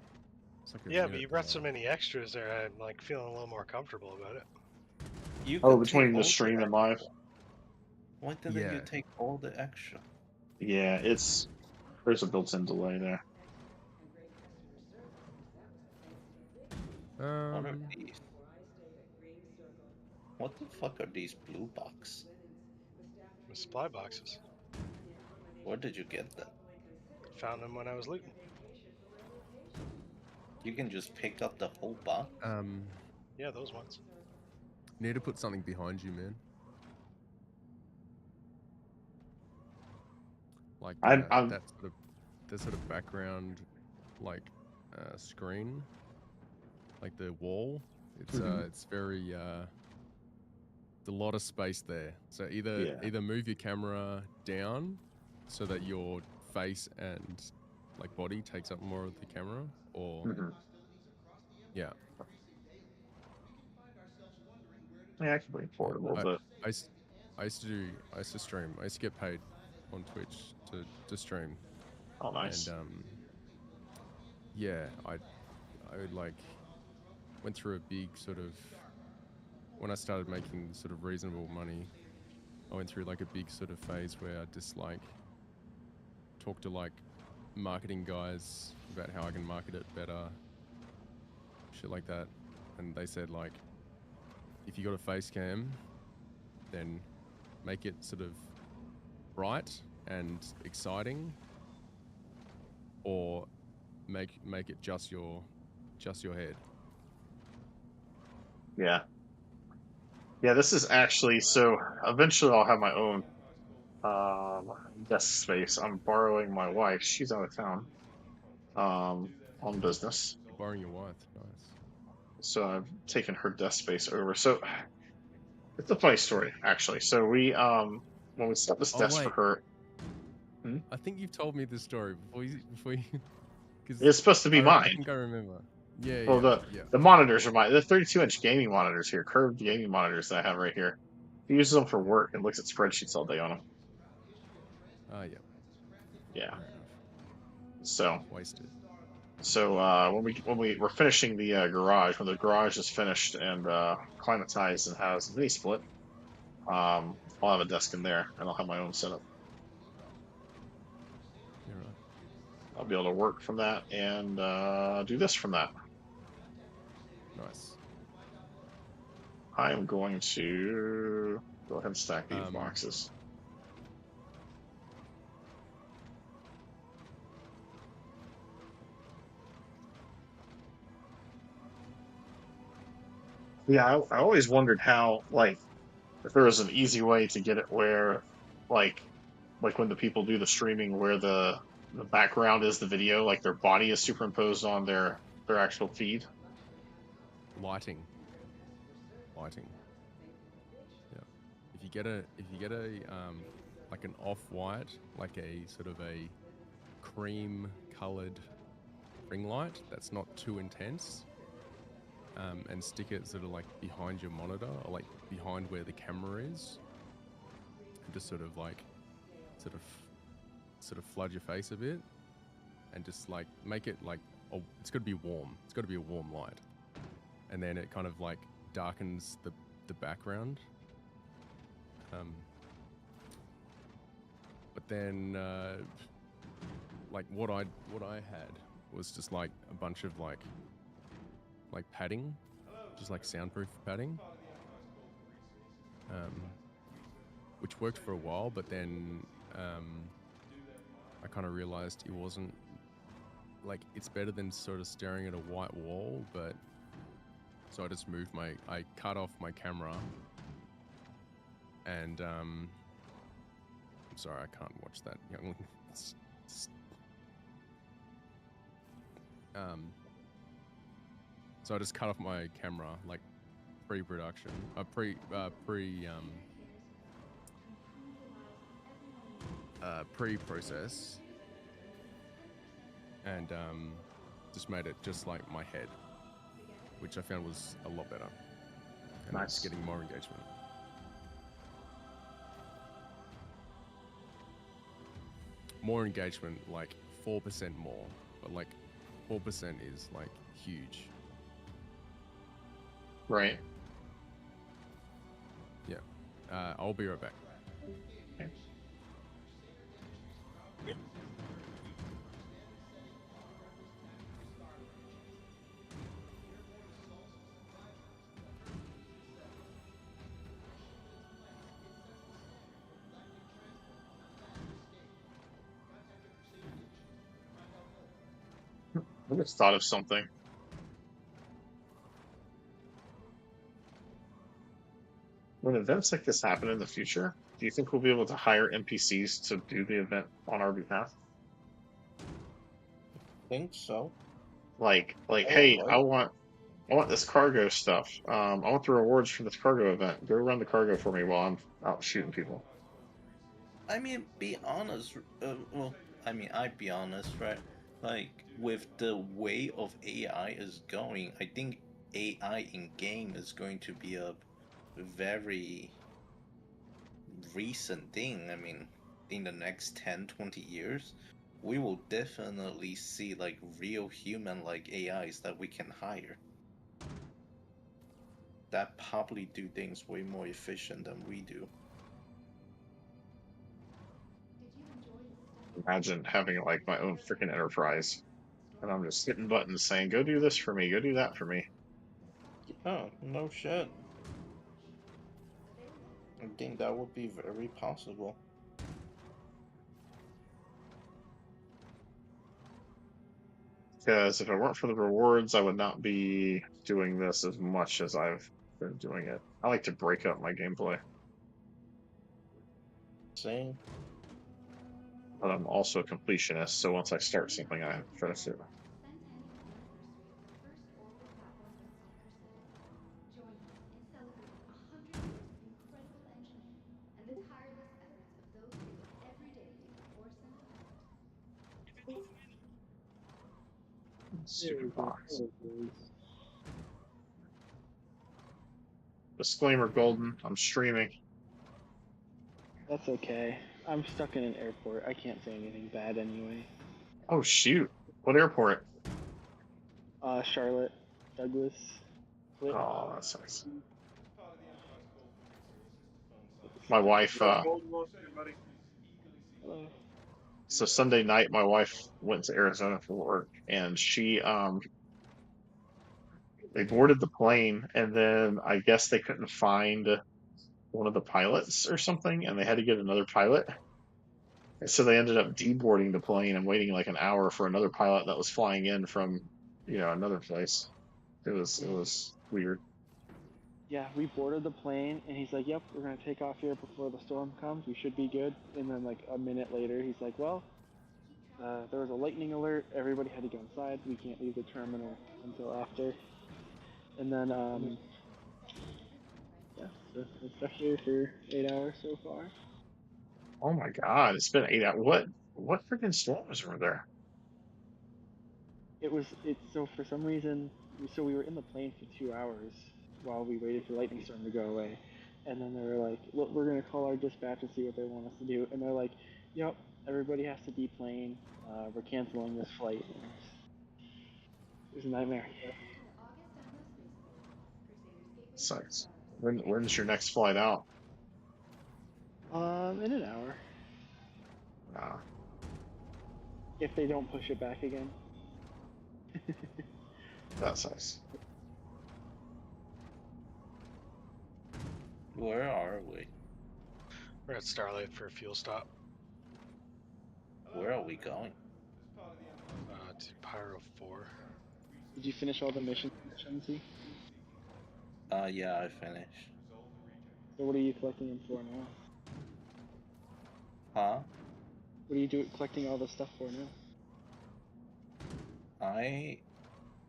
It's like a Yeah, but minute you brought so delay. many extras there. I'm like feeling a little more comfortable about it. You Oh, could take between all the stream and live? Why didn't you Yeah. take all the extra? Yeah, there's a built-in delay there. What are Um, these? What the fuck are these blue box? The supply boxes. Where did you get them? Found them when I was looting. You can just pick up the whole box? Yeah, those ones. need to put something behind you, man. Like I'm that sort of background, like screen, like the wall. It's Mhm. it's very it's a lot of space there. So Yeah. either move your camera down so that your face and like body takes up more of the camera, or Mhm. yeah. Yeah, I can bring it forward a little bit. I used to stream. I used to get paid on Twitch to stream, Oh, nice. and yeah, I like went through a big sort of when I started making sort of reasonable money. I went through like a big sort of phase where I just like talked to like marketing guys about how I can market it better, shit like that, and they said like, if you got a face cam, then make it sort of bright and exciting, or make it just your head. Yeah. Yeah, this is actually, so eventually I'll have my own desk space. I'm borrowing my wife. She's out of town on business. You're borrowing your wife. Nice. So I've taken her desk space over. So it's a funny story, actually. So we when we set this Oh desk for wait, her, I think you've told me this story before you because it's supposed to be I mine. think I remember. Yeah, Well, yeah. the monitors are mine. The 32-inch gaming monitors here, curved gaming monitors that I have right here. He uses them for work and looks at spreadsheets all day on them. Yeah. Yeah. Fair enough. So Wasted. when we were finishing the garage, when the garage is finished and climatized and has a mini split, I'll have a desk in there and I'll have my own setup. You're right. I'll be able to work from that and do this from that. Nice. I am going to go ahead and stack these boxes. Yeah, I always wondered how, like, if there was an easy way to get it where, like, when the people do the streaming, where the background is the video, like their body is superimposed on their actual feed. Lighting. Yeah. If you get a like an off-white, like a sort of a cream colored ring light that's not too intense, and stick it sort of like behind your monitor or like behind where the camera is, and just sort of flood your face a bit, and just like make it like, oh, it's got to be warm. It's got to be a warm light, and then it kind of like darkens the background. But then like what I had was just like a bunch of like padding, just like soundproof padding, which worked for a while, but then I kind of realized it wasn't, like, it's better than sort of staring at a white wall, but so I just I cut off my camera, and I'm sorry, I can't watch that young. So I just cut off my camera, like pre-production, pre-process, and just made it just like my head, which I found was a lot better, and Nice. it's getting more engagement. More engagement, like 4% more, but like 4% is like huge. Right. Yeah. I'll be right back. Okay. I just thought of something. When events like this happen in the future, do you think we'll be able to hire NPCs to do the event on our behalf? Think so. Like, Oh, hey, what? I want this cargo stuff. I want the rewards from this cargo event. Go run the cargo for me while I'm out shooting people. I mean, be honest. Well, I mean, I'd be honest, right? Like, with the way of AI is going, I think AI in game is going to be a very recent thing. I mean, in the next 10, 20 years, we will definitely see like real human like AIs that we can hire. That probably do things way more efficient than we do. Imagine having like my own freaking enterprise, and I'm just hitting buttons saying, "Go do this for me. Go do that for me." Oh, no shit. I think that would be very possible. Because if it weren't for the rewards, I would not be doing this as much as I've been doing it. I like to break up my gameplay, Same. but I'm also a completionist. So once I start something, I finish it. There we Stupid go. box. Oh, boys. Disclaimer, Golden. I'm streaming. That's okay. I'm stuck in an airport. I can't say anything bad anyway. Oh shoot! What airport? Charlotte, Douglas, Flip. Oh, that sucks. My wife. Hello. So Sunday night, my wife went to Arizona for work, and they boarded the plane, and then I guess they couldn't find one of the pilots or something, and they had to get another pilot. And so they ended up deboarding the plane and waiting like an hour for another pilot that was flying in from, another place. It was weird. Yeah, we boarded the plane, and he's like, "Yep, we're gonna take off here before the storm comes. We should be good." And then like a minute later, he's like, "Well, there was a lightning alert. Everybody had to go inside. We can't leave the terminal until after." And then yeah, so we're stuck here for 8 hours so far. Oh my God, it's been 8 hours. What freaking storms were there? It's so for some reason, so we were in the plane for 2 hours while we waited for lightning storm to go away, and then they were like, "Look, we're gonna call our dispatch and see what they want us to do," and they're like, "Yep, everybody has to deplane. We're canceling this flight." It was a nightmare. Sucks. When's your next flight out? In an hour, Ah, if they don't push it back again. that sucks. Where are we? We're at Starlight for a fuel stop. Where are we going? To Pyro 4. Did you finish all the missions, Shenzi? Yeah, I finished. So what are you collecting them for now? Huh? What are you doing collecting all the stuff for now? I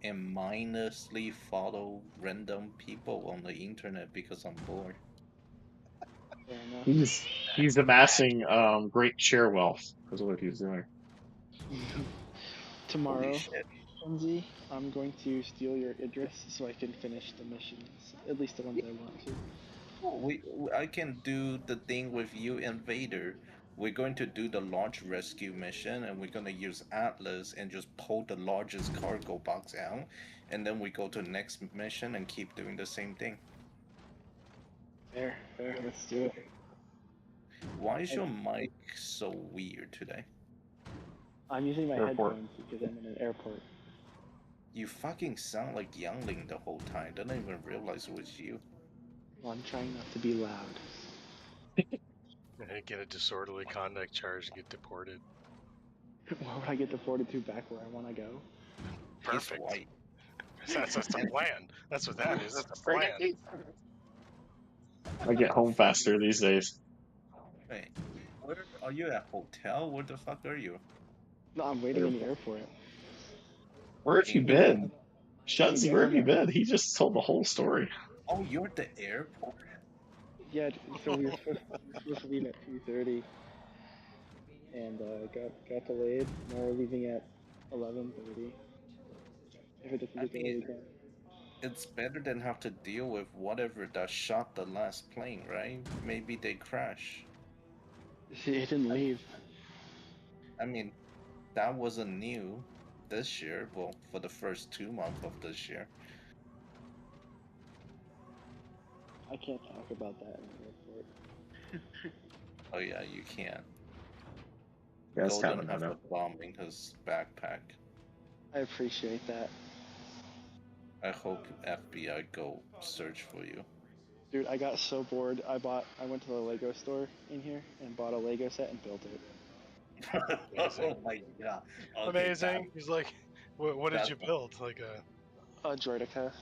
am mindlessly follow random people on the internet because I'm bored. Fair enough. He's amassing great share wealth is what he's doing. Tomorrow, Holy shit. Shenzi, I'm going to steal your Idris so I can finish the missions, at least the ones I want to. I can do the thing with you and Vader. We're going to do the launch rescue mission, and we're going to use Atlas and just pull the largest cargo box out, and then we go to the next mission and keep doing the same thing. Fair, let's do it. Why is your mic so weird today? I'm using my Airport. headphones because I'm in an airport. You fucking sound like Youngling the whole time. Didn't even realize it was you. Well, I'm trying not to be loud. And get a disorderly conduct charge and get deported. Why would I get deported to back where I want to go? Perfect. He's white. That's the plan. That's what that is. That's the plan. I get home faster these days. Wait, where are you at hotel? Where the fuck are you? No, I'm waiting in the airport. Where have you been? Shunsy, where have you been? He just told the whole story. Oh, you're at the airport? Yeah, so we were supposed to leave at 2:30, and got delayed. Now we're leaving at 11:30. If it doesn't I get delayed mean, again. it's better than have to deal with whatever that shot the last plane, right? Maybe they crash. It didn't leave. I mean, that wasn't new this year. Well, for the first 2 months of this year. I can't talk about that in the airport. Oh yeah, you can. Yeah, that's kind Golden of have a bomb in his backpack. I appreciate that. I hope FBI go search for you. Dude, I got so bored. I went to the Lego store in here and bought a Lego set and built it. Oh my god. Okay, Amazing. He's like, What did That- you build? Like a Droidica.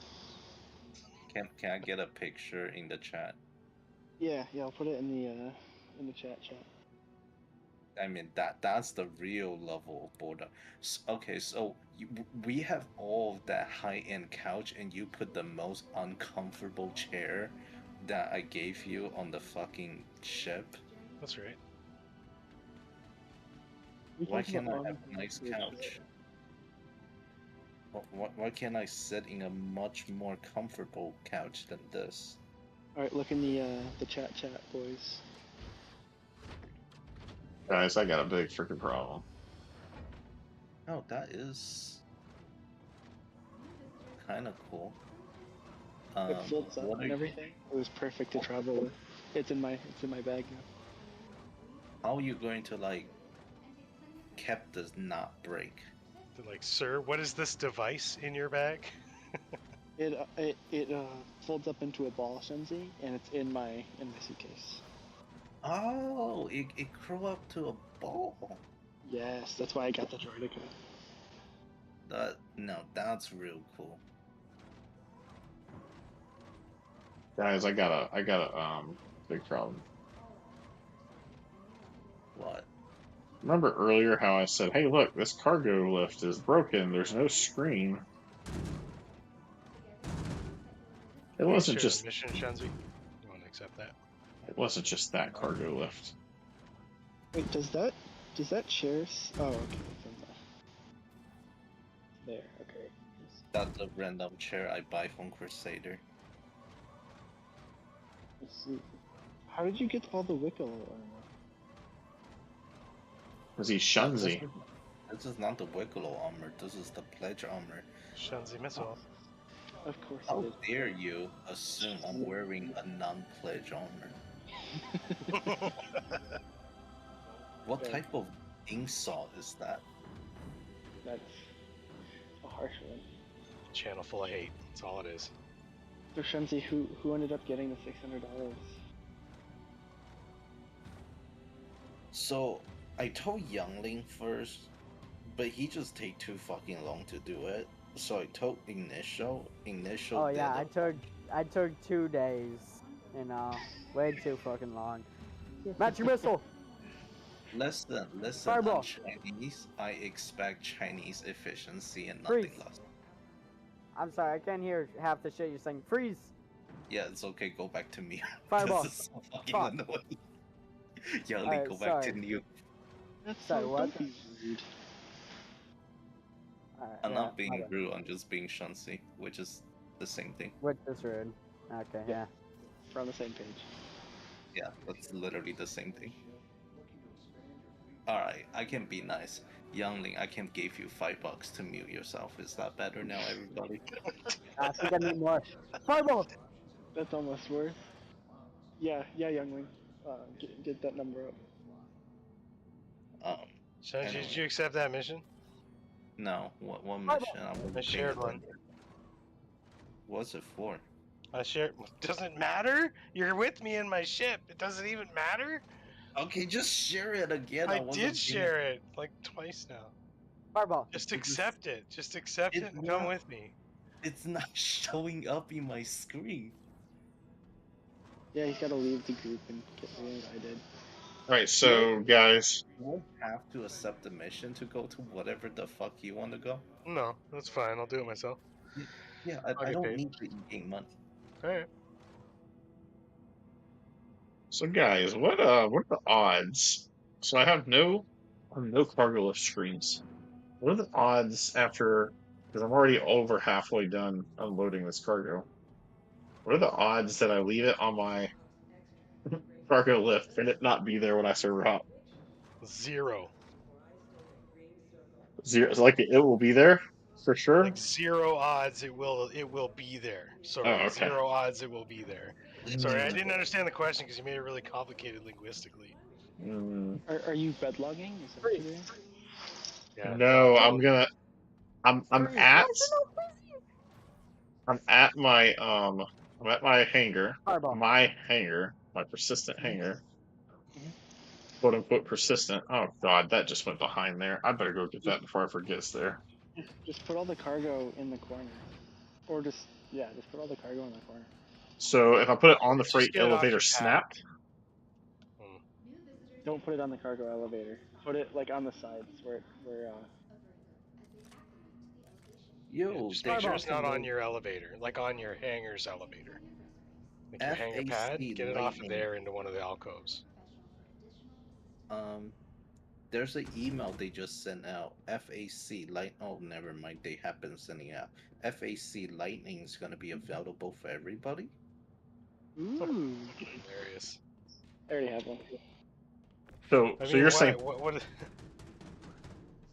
Can I get a picture in the chat? Yeah, I'll put it in the chat. I mean that's the real level of boredom. Okay, so we have all of that high-end couch, and you put the most uncomfortable chair that I gave you on the fucking ship. That's right. We Why talked can't about I have long a nice couch. couch? Why can't I sit in a much more comfortable couch than this? All right, look in the chat, boys. Guys, I got a big freaking problem. Oh, that is kind of cool. It folds up what are and you- everything. It was perfect to travel with. It's in my bag now. How are you going to like keep this not break? They're like, sir, what is this device in your bag? It folds up into a ball, Shenzi, and it's in my suitcase. Oh, it grew up to a ball. Yes, that's why I got the Droidica. That's real cool. Guys, I got a big problem. What? Remember earlier how I said, "Hey, look, this cargo lift is broken. There's no screen." It We can wasn't share just the mission, Shenzi. You want to accept that? it wasn't just that cargo lift. Wait, does that share? Oh, okay. There, okay. That's a random chair I buy from Crusader. Let's see. How did you get all the Wicklow armor? Because he's No, Shunzi. This is not the Wicklow armor. This is the Pledge armor. Shenzi missile. Of course How it is. dare you assume I'm wearing a non-Pledge armor? What Okay. type of insult is that? That's a harsh one. Channel full of hate. That's all it is. So Shenzi, who ended up getting the $600? So I told Youngling first, but he just take too fucking long to do it. So I told Initial. Oh did yeah, it. I took 2 days, way too fucking long. Matching missile. Listen. Fireball. I'm Chinese. I expect Chinese efficiency and nothing Freeze. less. I'm sorry, I can't hear half the shit you're saying. Freeze. Yeah, it's okay. Go back to me. Fireball. This is so fucking Fuck. annoying. Youngling, Alright, go back to sorry. new. That's Sorry, so what? don't be rude. I'm yeah, not being my bad. rude. I'm just being shunsy, which is the same thing. Which is rude. Okay, yeah. We're on the same page. Yeah, that's literally the same thing. Alright, I can be nice. Youngling, I can give you $5 to mute yourself. Is that better now, everybody? I think I need more. Fireball! That's almost worth. Yeah, youngling. Get that number up. Shenzi, Anyway. did you accept that mission? No, what Fireball. mission? I wasn't I shared paying one. attention. What's it for? I shared. Doesn't matter. You're with me in my ship. It doesn't even matter. Okay, just share it again. I wasn't did paying share it like twice now. Fireball. Just It's- accept it. Just accept it's it and come not- with me. It's not showing up in my screen. Yeah, he's gotta leave the group and get reinvited. Alright, so guys, You won't have to accept the mission to go to whatever the fuck you want to go. No, that's fine. I'll do it myself. Yeah, I'll I get don't paid. need to gain money. All right. what are the odds? So I have no cargo lift screens. What are the odds after? Because I'm already over halfway done unloading this cargo. What are the odds that I leave it on my cargo lift and it not be there when I serve up? 0. 0. So like it will be there for sure. Like 0 odds it will be there. Sorry, Oh, okay. 0 odds it will be there. Sorry, I didn't understand the question because you made it really complicated linguistically. Mm, Are you bedlogging? Is that what you're doing? Yeah. no, no. I'm Freeze. at Why I'm at my hangar. Fireball. My hangar, my persistent Mhm. hangar. Mhm. Quote unquote persistent. Oh god, that just went behind there. I better go get that before I forget it's there. Just put all the cargo in the corner, or just put all the cargo in the corner. So if I put it on the freight Just get it off elevator your pad. snapped, Hmm. Don't put it on the cargo elevator. Put it like on the sides where Yeah, Yo, just they make sure Fireball. it's not on recommend your elevator, like on your hangar's elevator. Like your hangar pad, FAC get it off of Lightning. there into one of the alcoves. Um, there's an email they just sent out. FAC Light. Oh, never mind. They have been sending out. FAC Lightning is gonna be available for everybody. Ooh. Hilarious. I already have one. so I you're mean, saying what?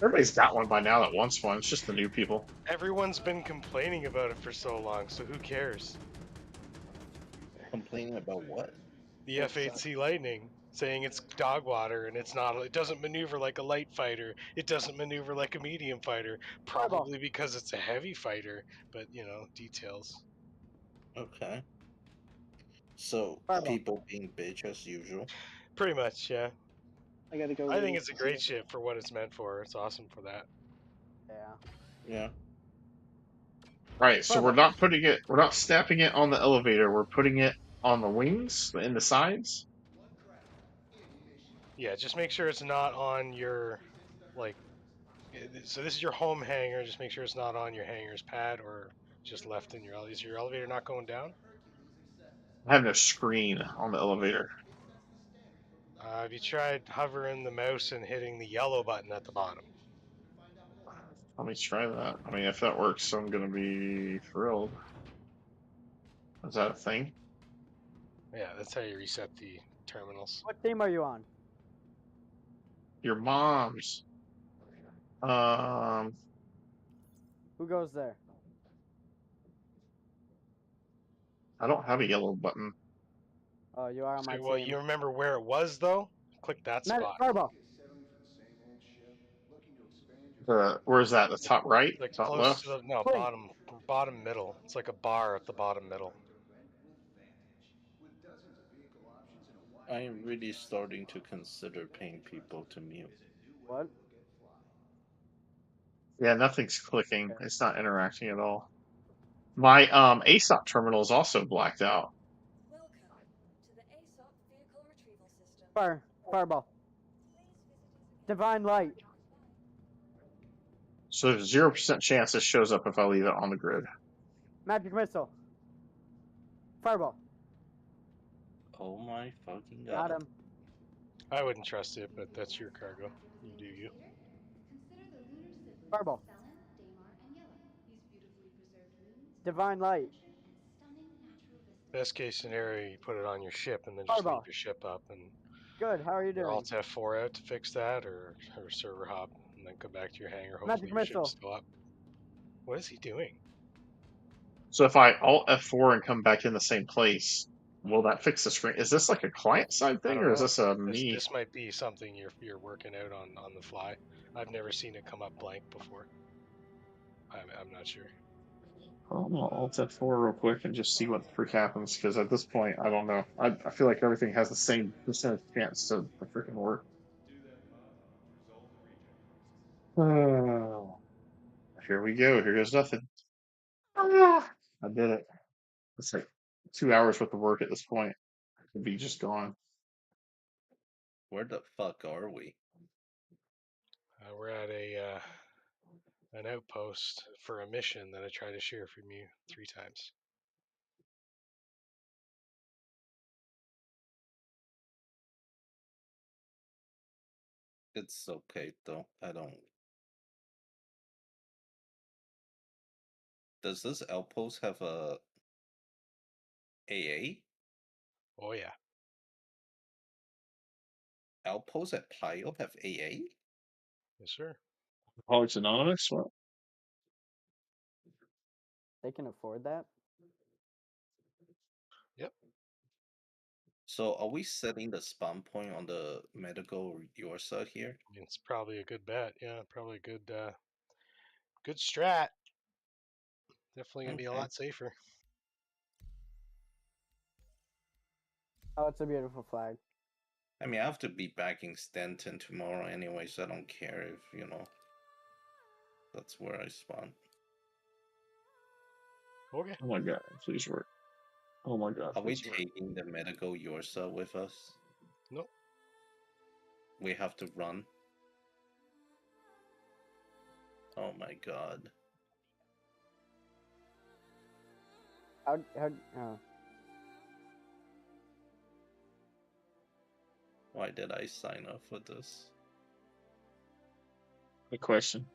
everybody's got one by now that wants one. It's just the new people. Everyone's been complaining about it for so long, so who cares? Complaining about what? The It F8C Lightning saying it's dog water and it's not. It doesn't maneuver like a light fighter. It doesn't maneuver like a medium fighter. Fireball. Probably because it's a heavy fighter. But details. Okay. So Fireball. people being bitch as usual. Pretty much, yeah. I gotta go. I think it's a see great if- ship for what it's meant for. It's awesome for that. Yeah. Yeah. Right. So we're Fireball. not putting it. We're not snapping it on the elevator. We're putting it on the wings, in the sides. Yeah, just make sure it's not on your like. So this is your home hangar. Just make sure it's not on your hangar's pad or just left in your. Is your elevator not going down? I have no screen on the elevator. Have you tried hovering the mouse and hitting the yellow button at the bottom? Let me try that. I mean, if that works, I'm gonna be thrilled. Is that a thing? Yeah, that's how you reset the terminals. What team are you on? Your mom's. Um, Who goes there? I don't have a yellow button. Oh, you are on my So, well, team. you remember where it was though? Click that spot. Fireball. Where's that? The top right, Like top close left. to the no Swing. bottom middle. It's like a bar at the bottom middle. I am really starting to consider paying people to mute. What? Yeah, nothing's clicking. Okay. It's not interacting at all. My ASOP terminal is also blacked out. Fireball. Divine light. So there's 0% chance this shows up if I leave it on the grid. Magic missile. Fireball. Oh my fucking Got god. him. I wouldn't trust it, but that's your cargo. You do you. Fireball. Divine light. Best case scenario, you put it on your ship and then just Fireball. leave your ship up and Good. How are you you're doing? alt F4 out to fix that or server hop and then come back to your hangar. Hopefully Magic your ship's missile. still up. What is he doing? So if I Alt F4 and come back in the same place, will that fix the screen? Is this like a client side I thing, don't or is know. this a me? This might be something you're working out on the fly. I've never seen it come up blank before. I'm not sure. I'm gonna Alt F4 real quick and just see what the freak happens, because at this point, I don't know. I feel like everything has the same percentage chance to freaking work. Oh, here we go. Here goes nothing. Ah, I did it. It's like 2 hours worth of work at this point. It'd be just gone. Where the fuck are we? We're at an outpost for a mission that I tried to share from you 3 times. It's okay though. I don't. Does this outpost have a AA? Oh yeah. Outpost at Plio have AA? Yes, sir. Alcoholics Anonymous? What? They can afford that. Yep. So are we setting the spawn point on the medical your side here? It's probably a good bet. Yeah, probably a good strat. Definitely gonna be a Okay. lot safer. Oh, it's a beautiful flag. I mean, I have to be back in Stanton tomorrow anyway, so I don't care if. That's where I spawn. Okay. Oh my god, please work. Oh my god, Are we please work. taking the medical Yorsa with us? No. We have to run. Oh my god. Oh. Why did I sign up for this? Good question.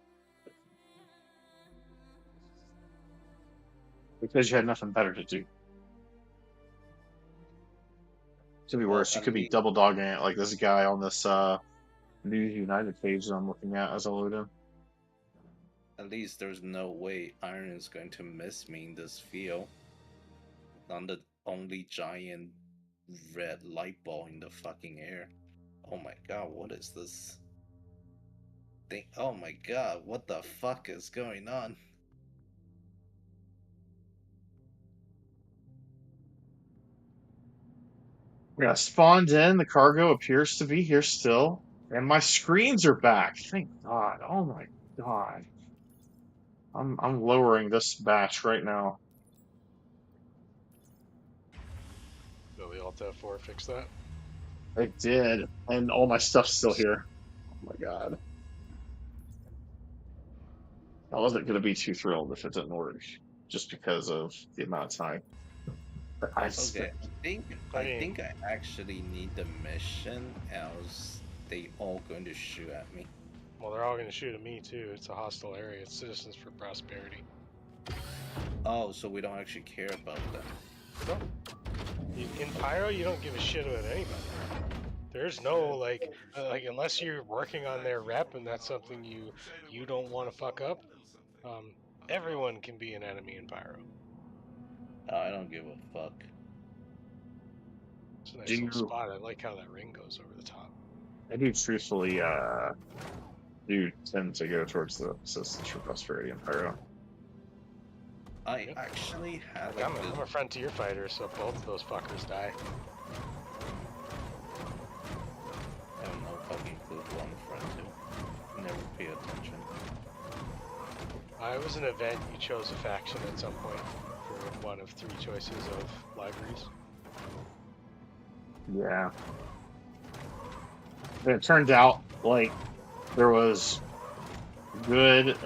Because you had nothing better to do. Could be Well, worse. You at could be least, double dogging it like this guy on this News United page that I'm looking at as I load in. at least there's no way Iron is going to miss me in this field. I'm the only giant red light ball in the fucking air. Oh my god, what is this thing? Oh my god, what the fuck is going on? Yeah, spawned in. The cargo appears to be here still. And my screens are back. Thank God. Oh my God. I'm lowering this batch right now. So the Alt F4 fix that. I did. And all my stuff's still here. Oh my God. I wasn't going to be too thrilled if it didn't work. Just because of the amount of time that I Okay, spent. I think I actually need the mission, else they all going to shoot at me. Well, they're all going to shoot at me too. It's a hostile area. It's Citizens for Prosperity. Oh, so we don't actually care about them. No. In Pyro, you don't give a shit about anybody. There's no like unless you're working on their rep and that's something you don't want to fuck up. Everyone can be an enemy in Pyro. I don't give a fuck. It's a nice little spot. I like how that ring goes over the top. I do truthfully do tend to go towards the Citizens for Prosperity and Pyro. I actually had I'm a frontier fighter, so both of those fuckers die. I have no fucking clue who I'm a friend to. Never pay attention. It was an event. You chose a faction at some point for one of 3 choices of libraries. Yeah. And it turned out like there's good,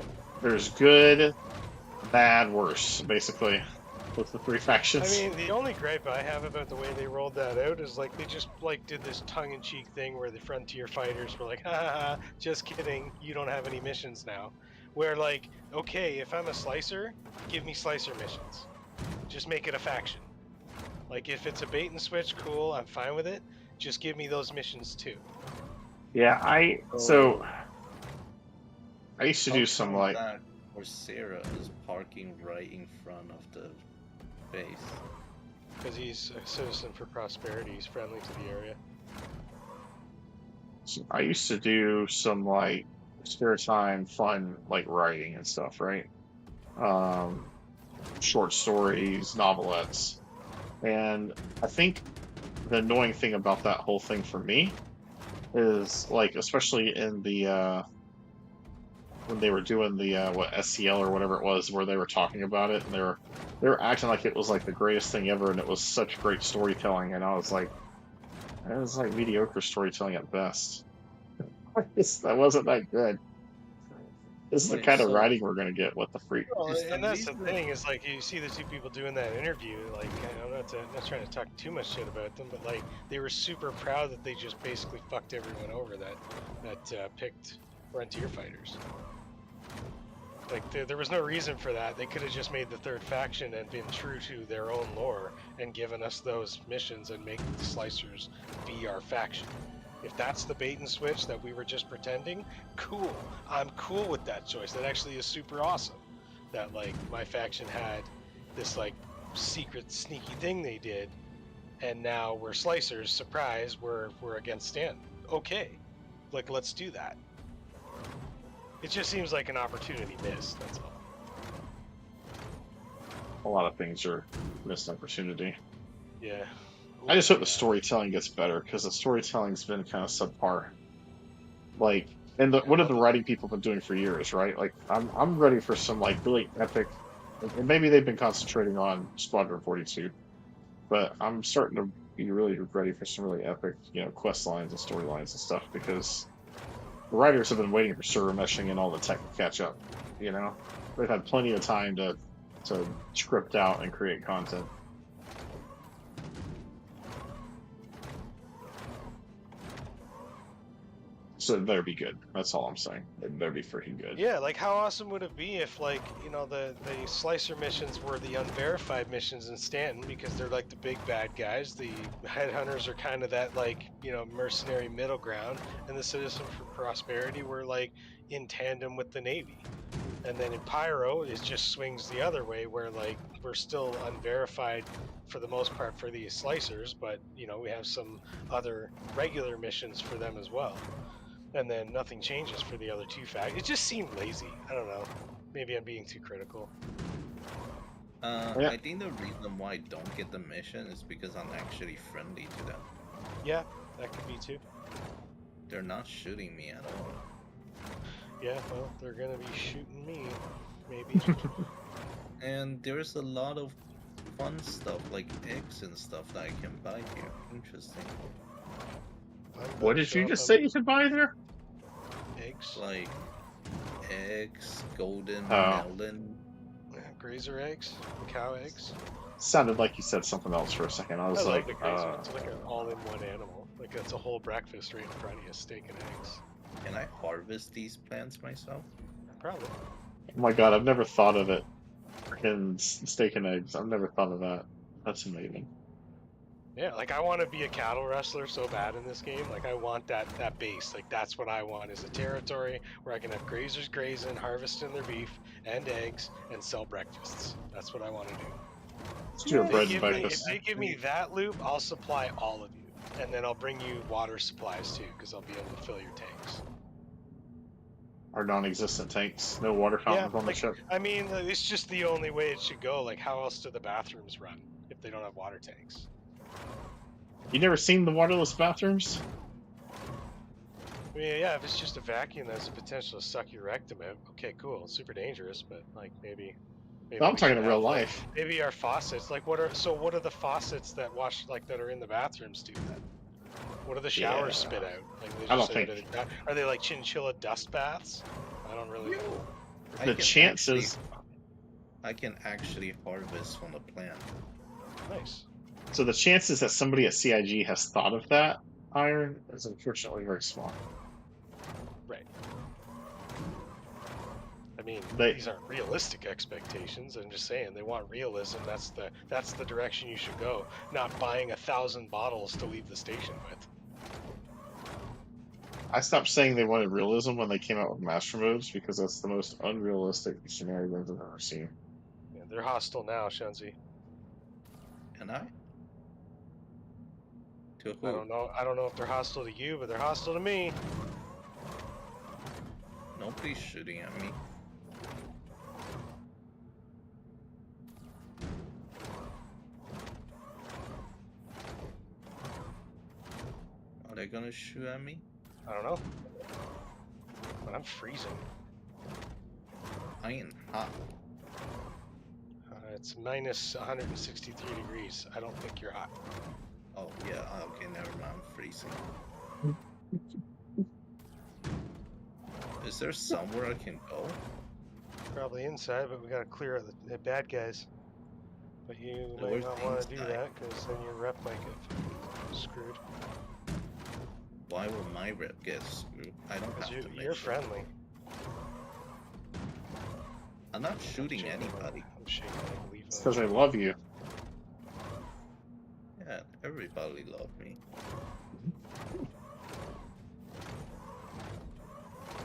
bad, worse, basically, with the 3 factions. I mean, the only gripe I have about the way they rolled that out is like they just like did this tongue-in-cheek thing where the frontier fighters were like, ha ha ha, just kidding, you don't have any missions now. Where like, okay, if I'm a slicer, give me slicer missions. Just make it a faction. Like if it's a bait and switch, cool, I'm fine with it. Just give me those missions too. Yeah, I used to do some like. Or Sarah is parking right in front of the base. Because he's a citizen for prosperity, he's friendly to the area. I used to do some like spare time fun like writing and stuff, right? Short stories, novelettes. And I think the annoying thing about that whole thing for me is like, especially in the when they were doing the what SCL or whatever it was, where they were talking about it, and they were acting like it was like the greatest thing ever, and it was such great storytelling, and I was like, it was like mediocre storytelling at best. That wasn't that good. This is the kind of writing we're gonna get. What the freak? Well, and that's the thing is like you see the 2 people doing that interview. Like I'm not trying to talk too much shit about them, but like they were super proud that they just basically fucked everyone over that picked frontier fighters. Like there was no reason for that. They could have just made the 3rd faction and been true to their own lore and given us those missions and make the slicers be our faction. If that's the bait and switch that we were just pretending, cool. I'm cool with that choice. That actually is super awesome. That like my faction had this like secret sneaky thing they did, and now we're slicers. Surprise, we're against Stan. Okay, like let's do that. It just seems like an opportunity missed. That's all. A lot of things are missed opportunity. Yeah. I just hope the storytelling gets better, because the storytelling's been kind of subpar. Like, And Yeah, what have well, the writing people been doing for years, right? Like I'm ready for some like really epic, and maybe they've been concentrating on Squadron 42, but I'm starting to be really ready for some really epic, quest lines and storylines and stuff because the writers have been waiting for server meshing and all the tech to catch up. You know, they've had plenty of time to script out and create content. So it better be good. That's all I'm saying. It better be freaking good. yeah, like how awesome would it be if like, the slicer missions were the unverified missions in Stanton because they're like the big bad guys. The headhunters are kind of that like, mercenary middle ground, and the Citizen for Prosperity were like in tandem with the Navy. And then in Pyro, it just swings the other way where like we're still unverified for the most part for these slicers, but we have some other regular missions for them as well. And then nothing changes for the other two facts. It just seemed lazy. I don't know. Maybe I'm being too critical. Yeah. I think the reason why I don't get the mission is because I'm actually friendly to them. Yeah, that could be too. They're not shooting me at all. Yeah, well, they're gonna be shooting me, maybe. And there's a lot of fun stuff like eggs and stuff that I can buy here. Interesting. What did you just say you could buy there? Eggs. Like eggs, golden Oh. melon. Grazer eggs, cow eggs. Sounded like you said something else for a second. I was I like, love the grazer. It's like an all-in-one animal. Like it's a whole breakfast right in front of you, steak and eggs. Can I harvest these plants myself? Probably. oh my god, I've never thought of it. Freaking steak and eggs. I've never thought of that. That's amazing. Yeah, like I want to be a cattle wrestler so bad in this game. Like I want that base. Like that's what I want is a territory where I can have grazers grazing, harvesting their beef and eggs, and sell breakfasts. That's what I want to do. Let's do a If bread they and give me, breakfast. if they give me that loop, I'll supply all of you, and then I'll bring you water supplies too, because I'll be able to fill your tanks. Our non-existent tanks. No water fountains on the ship. I mean, it's just the only way it should go. Like, how else do the bathrooms run if they don't have water tanks? You never seen the waterless bathrooms? I mean, yeah, if it's just a vacuum that has the potential to suck your rectum out, okay, cool. It's super dangerous, but like maybe I'm we talking should in real have, like, life. maybe our faucets. Like, what are the faucets that wash that are in the bathrooms do then? What do the showers Yeah. spit out? Like, I don't think- are they like chinchilla dust baths? I don't really know. The chances. I can actually harvest from the plant. Nice. So the chances that somebody at CIG has thought of that, Iron, is unfortunately very small. Right. I mean, They- these aren't realistic expectations. I'm just saying they want realism. That's the direction you should go. Not buying 1,000 bottles to leave the station with. I stopped saying they wanted realism when they came out with master moves because that's the most unrealistic shenanigans I've ever seen. Yeah, they're hostile now, Shenzi. Can I? To who? I don't know. I don't know if they're hostile to you, but they're hostile to me. Nobody's shooting at me. Are they gonna shoot at me? I don't know. But I'm freezing. I ain't hot. It's minus 163 degrees. I don't think you're hot. Oh yeah, okay, never mind, I'm freezing. Is there somewhere I can go? Probably inside, but we gotta clear out the bad guys. But you might Where's not the want to do inside? that, because then your rep might get screwed. Why would my rep get screwed? I don't have Because to you're friendly. I'm not shooting anybody. I'm shaking like a leaf. It's because I love you. Yeah, everybody loves me.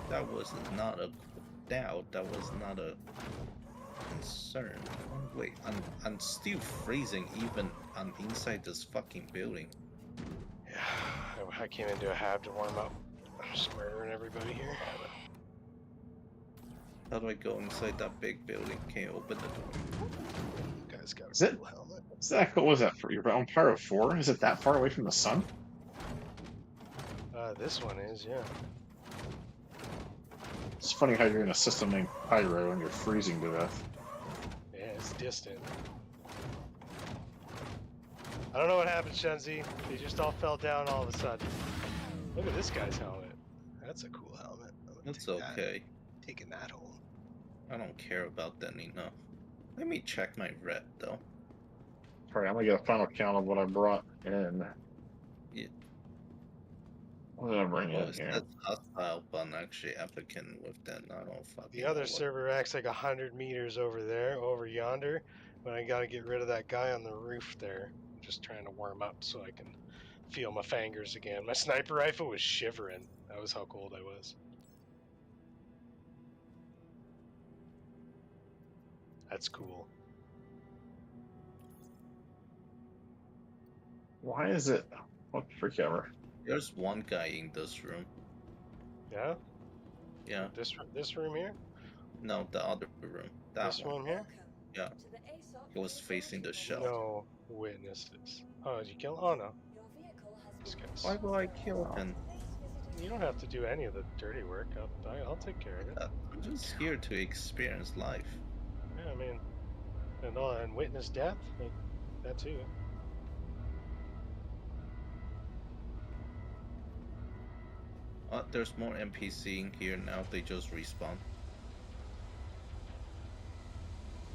That was not a doubt. That was not a concern. Oh, wait, I'm still freezing even I'm inside this fucking building. Yeah, I came into a hab to warm up. I'm just murdering everybody here. How do I go inside that big building? Can't open the door. Guy's got Is a it? cool helmet. What was that for? You're on Pyro 4? Is it that far away from the sun? This one is, yeah. It's funny how you're in a system named Pyro and you're freezing to death. Yeah, it's distant. I don't know what happened, Shenzi. They just all fell down all of a sudden. Look at this guy's helmet. That's a cool helmet. I'm gonna That's take that. okay. Taking that home. I don't care about that enough. Let me check my rep though. Sorry, I'm gonna get a final count of what I brought in. Yeah. What did I bring Oh, in it here? says hostile, but actually applicant with that. I don't fucking The know other what- server rack's like 100 meters over there, over yonder. But I gotta get rid of that guy on the roof there. I'm just trying to warm up so I can feel my fingers again. My sniper rifle was shivering. That was how cold I was. That's cool. Why is it? What the freak ever? There's one guy in this room. Yeah? Yeah. This room here? No, the other room. That This one. one here? Yeah. He was facing the shell. No witnesses. Oh, did you kill him? Oh no. This guy's... Why will I kill him? You don't have to do any of the dirty work. I'll take care of it. I'm just here to experience life. Yeah, I mean, and witness death, like, that too. There's more NPC in here now. They just respawn.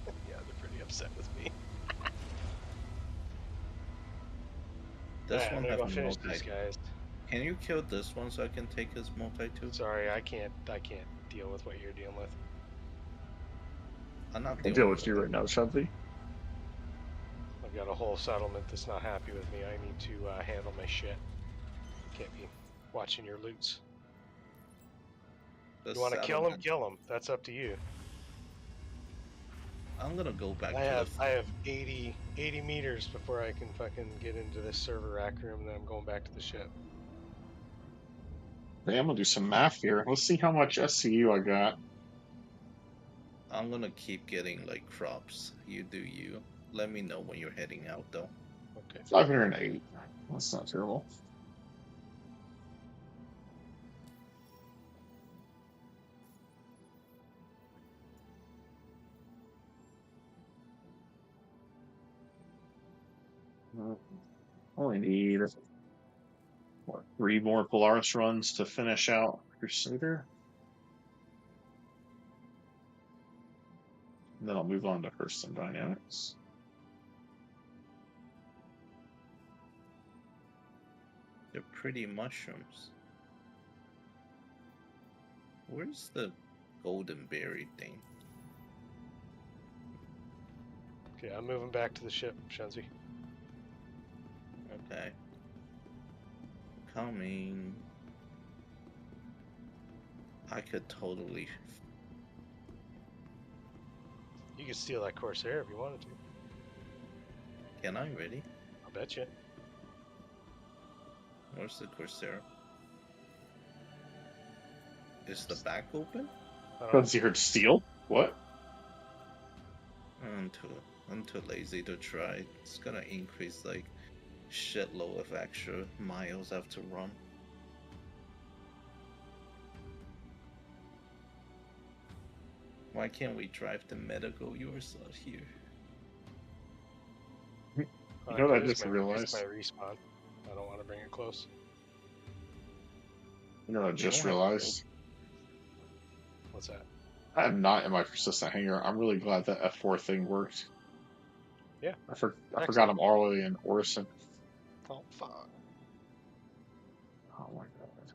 Yeah, they're pretty upset with me. This Alright, I'm one gonna go has finish multi. these guys. Can you kill this one so I can take his multi too? Sorry, I can't deal with what you're dealing with. I'm not I dealing deal with you right now, Shanti. I've got a whole settlement that's not happy with me. I need to handle my shit. Can't be watching your loots. The You want to kill him? settlement. Kill him. That's up to you. I'm gonna go back I to have the. I have 80 meters before I can fucking get into this server rack room, and then I'm going back to the ship. Hey, I'm gonna do some math here. Let's see how much SCU I got. I'm gonna keep getting like crops. You do you. Let me know when you're heading out though. Okay. 508. That's not terrible. Only need what, 3 more Polaris runs to finish out Crusader. And then I'll move on to Hurston Dynamics. They're pretty mushrooms. Where's the golden berry thing? Okay, I'm moving back to the ship, Shenzi. Okay. Coming. I could totally. You could steal that Corsair if you wanted to. Can I really? I'll bet you. Where's the Corsair? Is the back open? Let's see her steal. What? I'm too lazy to try. It's gonna increase like shitload of extra miles I have to run. Why can't we drive the medical yours out here? You know what I Here's just my- realized? here's my respawn. I don't want to bring it close. You know what I just don't have realized? What's that? I am not in my persistent hangar. I'm really glad that F4 thing worked. Yeah. I forgot I'm already in Orison. Oh, fuck. Oh my god.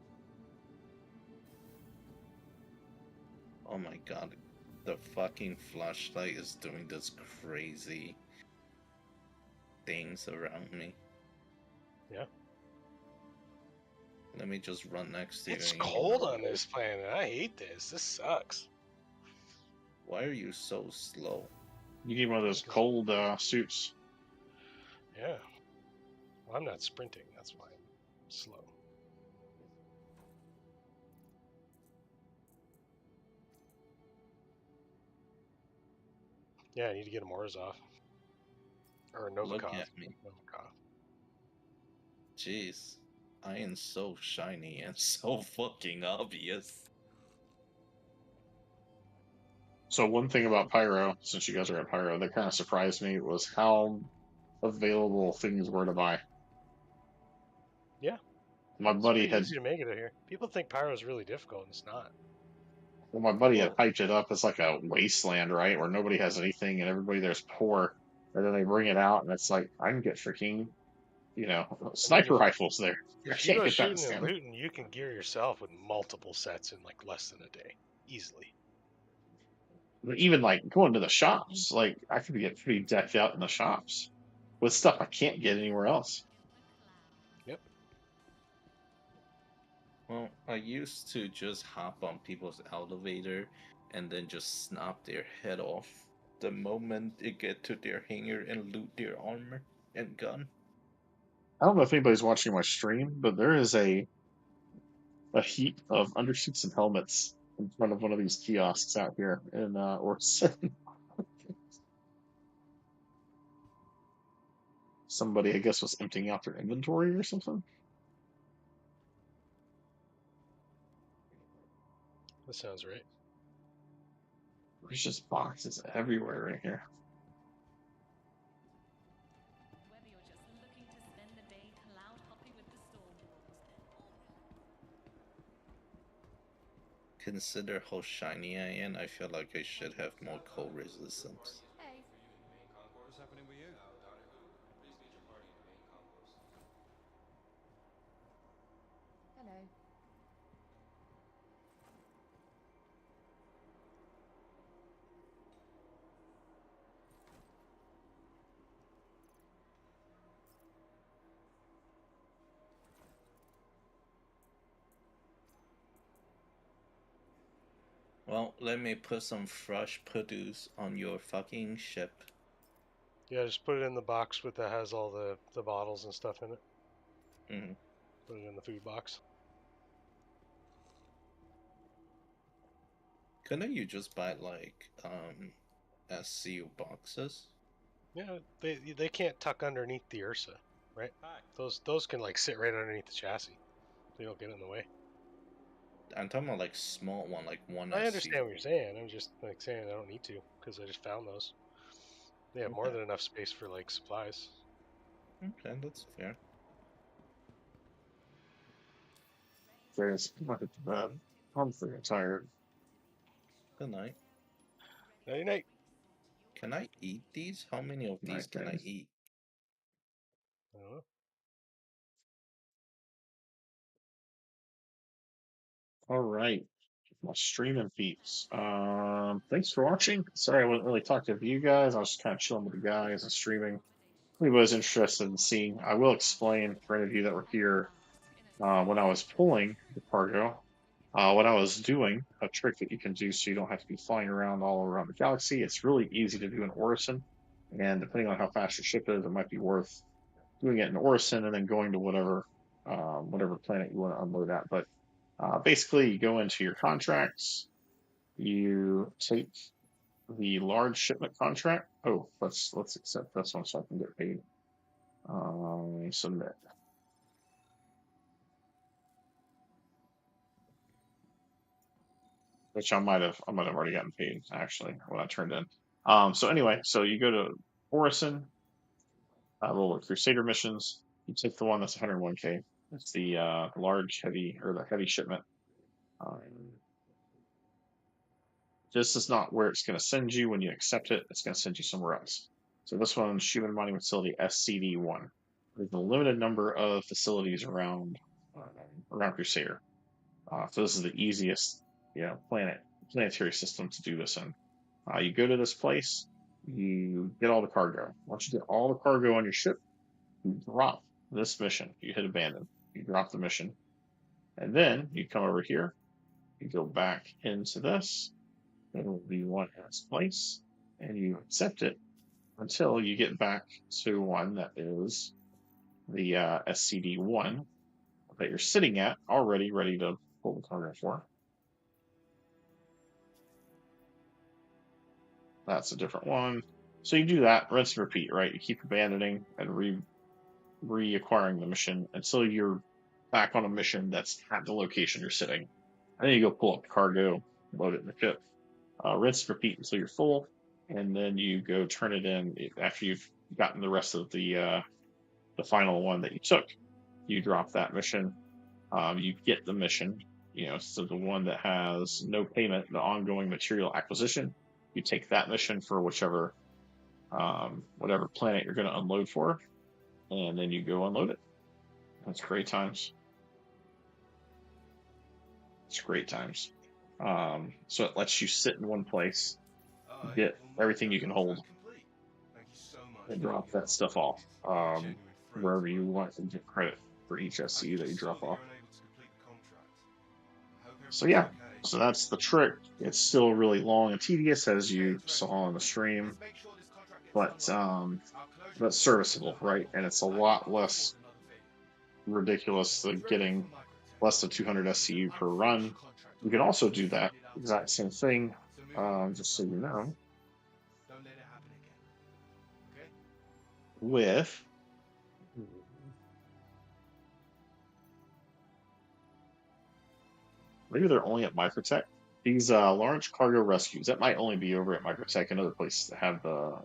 Oh my god. The fucking flashlight is doing this crazy things around me. Yeah. Let me just run next to you. It's and you cold know- on this planet. I hate this. This sucks. Why are you so slow? You need one of those cold suits. Yeah. Well, I'm not sprinting. That's why I'm slow. Yeah, I need to get a Morozov. Or a Novikov. Look at me. Novikov. Jeez. I am so shiny and so fucking obvious. So one thing about Pyro, since you guys are at Pyro, that kind of surprised me was how available things were to buy. Yeah, My it's buddy pretty had, easy to make it out here. People think Pyro is really difficult, and it's not. well, my buddy had Well, hyped it up as like a wasteland, right, where nobody has anything and everybody there's poor. And then they bring it out, and it's like I can get freaking, I mean, sniper rifles there. I if you can't go get that in shooting and standard. looting, you can gear yourself with multiple sets in like less than a day, easily. But even like going to the shops, like I could get pretty decked out in the shops with stuff I can't get anywhere else. Yep. well, I used to just hop on people's elevator and then just snap their head off the moment they get to their hangar and loot their armor and gun. I don't know if anybody's watching my stream, but there is a heap of undersuits and helmets in front of one of these kiosks out here in Orson. Somebody, I guess, was emptying out their inventory or something. That sounds right. There's just boxes everywhere right here. Whether you're just looking to spend the day cloud hopping with the storm wolves. Consider how shiny I am. I feel like I should have more cold resistance. Hey, What's happening with you? hello. Well, let me put some fresh produce on your fucking ship. Yeah, just put it in the box that has all the bottles and stuff in it. Mm. Put it in the food box. Couldn't you just buy like SCU boxes? Yeah, they can't tuck underneath the Ursa, right? Hi. Those can like sit right underneath the chassis. They don't get in the way. I'm talking about like small one, like one I SCU. understand what you're saying. I'm just like saying I don't need to because I just found those. They have more Okay. than enough space for like supplies. Okay, that's fair. There's look at the bed. I'm freaking tired. Good night. Night night. Can I eat these? How many of these Night, can I guys. eat? I don't know. All right. My streaming peeps. Thanks for watching. Sorry I wasn't really talking to you guys. I was just kind of chilling with the guys and streaming. If anybody was interested in seeing, I will explain for any of you that were here when I was pulling the cargo. What I was doing, a trick that you can do so you don't have to be flying around all around the galaxy. It's really easy to do in Orison, and depending on how fast your ship is, it might be worth doing it in Orison and then going to whatever planet you want to unload at. But basically, you go into your contracts, you take the large shipment contract. Oh, let's accept this one so I can get paid. Submit. Which I might have already gotten paid actually when I turned in. So anyway, so you go to Orison, little Crusader missions. You take the one that's 101k. It's the large heavy or the heavy shipment. Um, this is not where it's going to send you when you accept it. It's going to send you somewhere else. So this one's Human Mining Facility SCD-1. There's a limited number of facilities around Crusader. So this is the easiest, planetary system to do this in. You go to this place, you get all the cargo. Once you get all the cargo on your ship, you drop this mission. You hit abandon. You drop the mission. And then you come over here, you go back into this. It will be one in its place, and you accept it until you get back to one that is the SCD-1 that you're sitting at already ready to pull the cargo for. That's a different one. So you do that, rinse and repeat, right? You keep abandoning and reacquiring the mission until you're back on a mission that's at the location you're sitting. And then you go pull up cargo, load it in the ship. rinse, repeat until you're full, and then you go turn it in after you've gotten the rest of the final one that you took. You drop that mission. You get the mission. So the one that has no payment, the ongoing material acquisition. You take that mission for whatever planet you're going to unload for, and then you go unload it. That's great times. It's great times. So it lets you sit in one place, get everything you can hold, and drop that stuff off wherever you want, and get credit for each SCU that you drop off. So yeah, so that's the trick. It's still really long and tedious, as you saw on the stream, but serviceable, right? And it's a lot less ridiculous than getting less than 200 SCU per run. You can also do that exact same thing, just so you know, with maybe they're only at Microtech. These large cargo rescues, that might only be over at Microtech and other places that have the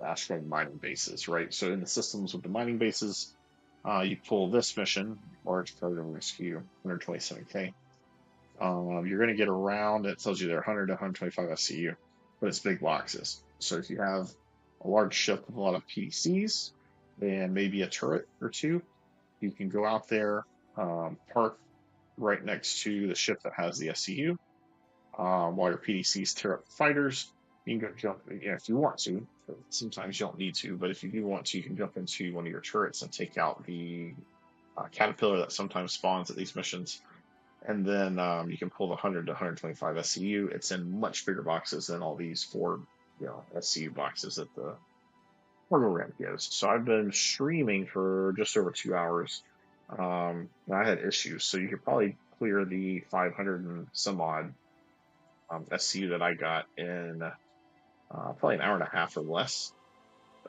asteroid mining bases, right? So in the systems with the mining bases, you pull this mission, large cargo rescue, 127k. You're going to get around, it tells you they're 100 to 125 SCU, but it's big boxes. So if you have a large ship with a lot of PDCs and maybe a turret or two, you can go out there, park right next to the ship that has the SCU, while your PDCs tear up the fighters. You can go jump, if you want to. Sometimes you don't need to, but if you do want to, you can jump into one of your turrets and take out the caterpillar that sometimes spawns at these missions. And then you can pull the 100 to 125 SCU. It's in much bigger boxes than all these 4 SCU boxes that the cargo ramp gives. So I've been streaming for just over 2 hours. I had issues, so you could probably clear the 500 and some odd SCU that I got in probably an hour and a half or less,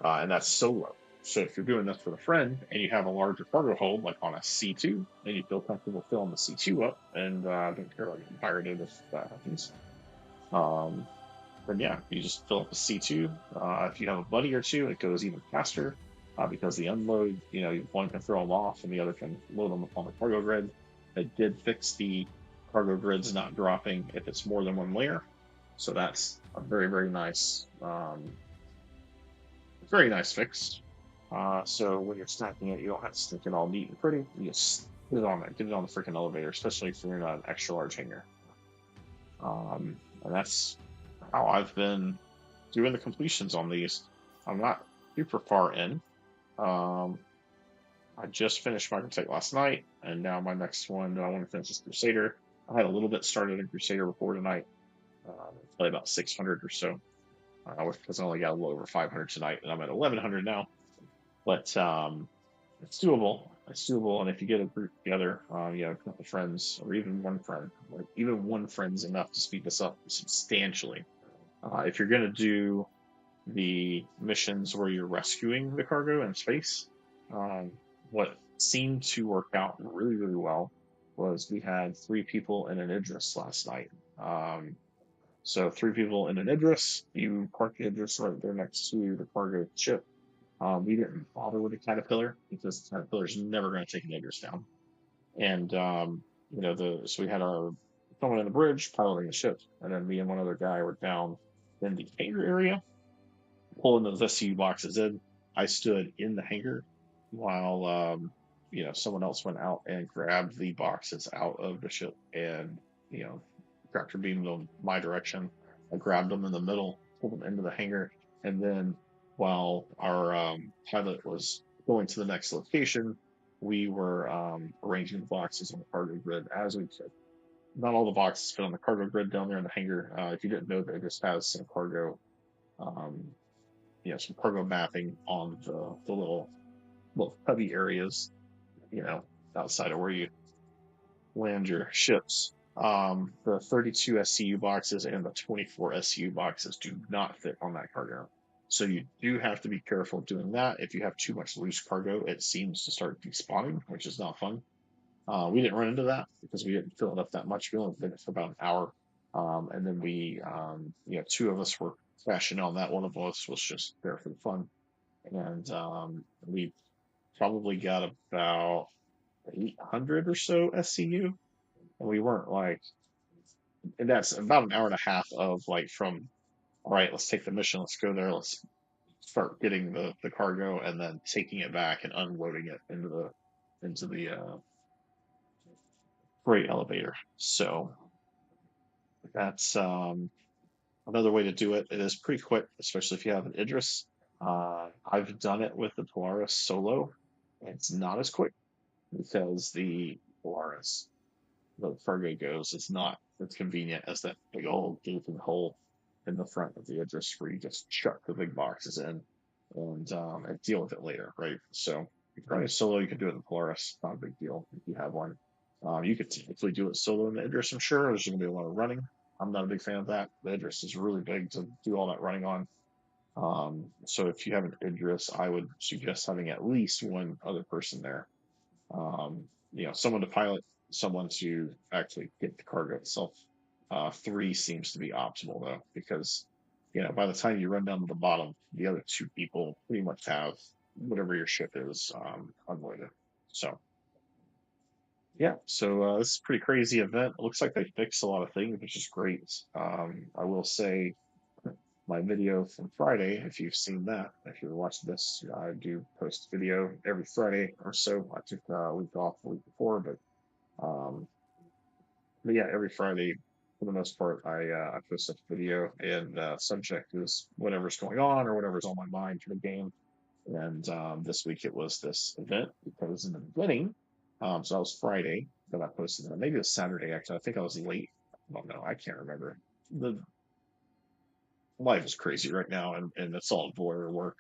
and that's solo. So if you're doing this with a friend and you have a larger cargo hold, like on a C2, then you feel comfortable filling the C2 up, and don't care like pirated if that happens. Then yeah, you just fill up the C2. If you have a buddy or two, it goes even faster because the unload, one can throw them off and the other can load them up on the cargo grid. It did fix the cargo grids not dropping if it's more than one layer, so that's a very, very nice fix. So when you're stacking it, you don't have to stick it all neat and pretty. You just put it on there, get it on the freaking elevator, especially if you're not an extra large hangar. And that's how I've been doing the completions on these. I'm not super far in. I just finished Microtech last night, and now my next one, I want to finish is Crusader. I had a little bit started in Crusader before tonight, probably about 600 or so, because I only got a little over 500 tonight, and I'm at 1100 now. But it's doable. It's doable, and if you get a group together, a couple of friends, or even one friend, even one friend's enough to speed this up substantially. If you're going to do the missions where you're rescuing the cargo in space, what seemed to work out really, really well was we had 3 people in an Idris last night. So 3 people in an Idris, you park the Idris right there next to the cargo ship. We didn't bother with the caterpillar because the caterpillar's never going to take an Idris down. And so we had someone in the bridge piloting the ship, and then me and one other guy were down in the hangar area pulling those SCU boxes in. I stood in the hangar while someone else went out and grabbed the boxes out of the ship and tractor beamed them my direction. I grabbed them in the middle, pulled them into the hangar, and then while our pilot was going to the next location, we were arranging the boxes on the cargo grid as we could. Not all the boxes fit on the cargo grid down there in the hangar. If you didn't know, that it just has some cargo, some cargo mapping on the little cubby areas, outside of where you land your ships. The 32 SCU boxes and the 24 SCU boxes do not fit on that cargo. So you do have to be careful doing that. If you have too much loose cargo, it seems to start despawning, which is not fun. We didn't run into that because we didn't fill it up that much. We only did it for about an hour. And then we, two of us were crashing on that. One of us was just there for the fun, and we probably got about 800 or so SCU, and we weren't like, and that's about an hour and a half of like from, all right, let's take the mission, let's go there, let's start getting the cargo, and then taking it back and unloading it into the freight elevator. So that's another way to do it. It is pretty quick, especially if you have an Idris. I've done it with the Polaris solo. It's not as quick because the Polaris, the cargo goes, it's not as convenient as that big old gaping hole in the front of the Idris where you just chuck the big boxes in and deal with it later, right? So if you're running solo, you can do it in the Polaris. Not a big deal if you have one. You could typically do it solo in the Idris, I'm sure. There's going to be a lot of running. I'm not a big fan of that. The Idris is really big to do all that running on. So if you have an Idris, I would suggest having at least one other person there. Someone to pilot, someone to actually get the cargo itself. Three seems to be optimal though, because by the time you run down to the bottom, the other two people pretty much have whatever your ship is unloaded. So yeah, so this is a pretty crazy event. It looks like they fixed a lot of things, which is great. I will say my video from Friday, if you've seen that, if you're watching this, I do post video every Friday or so. I took a week off the week before, um, but yeah, every Friday for the most part, I post a video, and subject is whatever's going on or whatever's on my mind for the game. And this week it was this event because in the beginning, so that was Friday that I posted it. Maybe it was Saturday actually. I think I was late. I don't know. I can't remember. The life is crazy right now, and it's all blur work,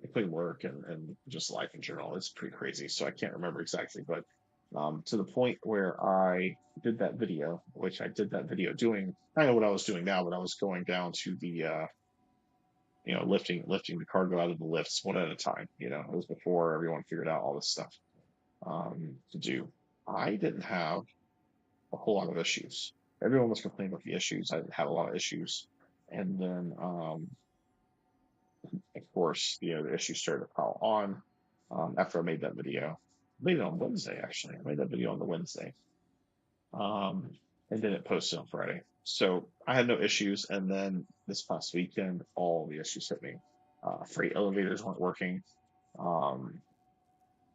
between work and just life in general. It's pretty crazy. So I can't remember exactly, but to the point where I did that video, which I did that video doing kind of what I was doing now, but I was going down to the lifting the cargo out of the lifts one at a time. It was before everyone figured out all this stuff to do. I didn't have a whole lot of issues. Everyone was complaining about the issues. I didn't have a lot of issues. And then, of course, the issues started to pile on after I made that video. I made it on Wednesday, actually. I made that video on the Wednesday. And then it posted on Friday. So I had no issues. And then this past weekend, all the issues hit me. Freight elevators weren't working.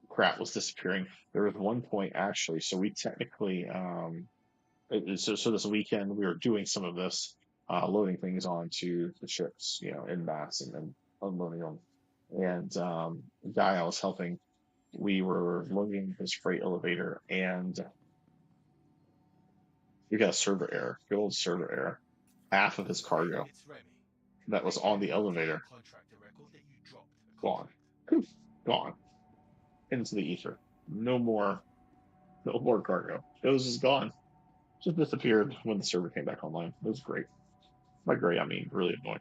Crap was disappearing. There was one point actually. So we technically, so this weekend we were doing some of this, loading things onto the ships, en masse, and then unloading them. And the guy I was helping, we were loading his freight elevator, and we got a server error, good old server error. Half of his cargo that was on the elevator gone, poof, gone into the ether. No more cargo. It was just gone. Just disappeared when the server came back online. It was great. By great, I mean really annoying.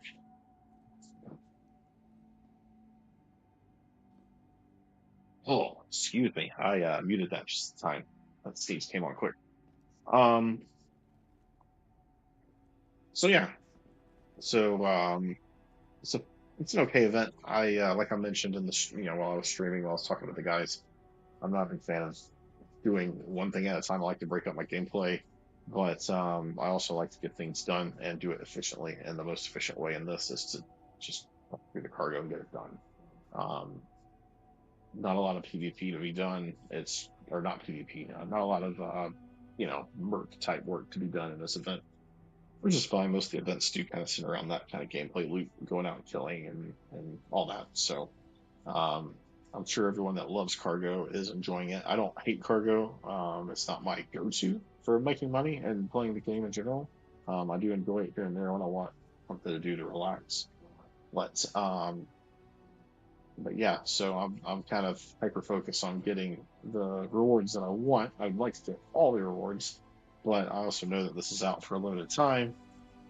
Oh, excuse me. I muted that just in time. That Steve's came on quick. So yeah. So it's an okay event. I like I mentioned in the while I was streaming, while I was talking with the guys, I'm not a big fan of doing one thing at a time. I like to break up my gameplay, but I also like to get things done and do it efficiently. And the most efficient way in this is to just do the cargo and get it done. Not a lot of PvP to be done. Or not PvP. Not a lot of merc type work to be done in this event, which is fine. Most of the events do kind of sit around that kind of gameplay loop, going out and killing and all that. So I'm sure everyone that loves cargo is enjoying it. I don't hate cargo. It's not my go-to for making money and playing the game in general. I do enjoy it here and there when I want something to do to relax. But yeah, so I'm kind of hyper focused on getting the rewards that I want. I'd like to get all the rewards, but I also know that this is out for a limited time,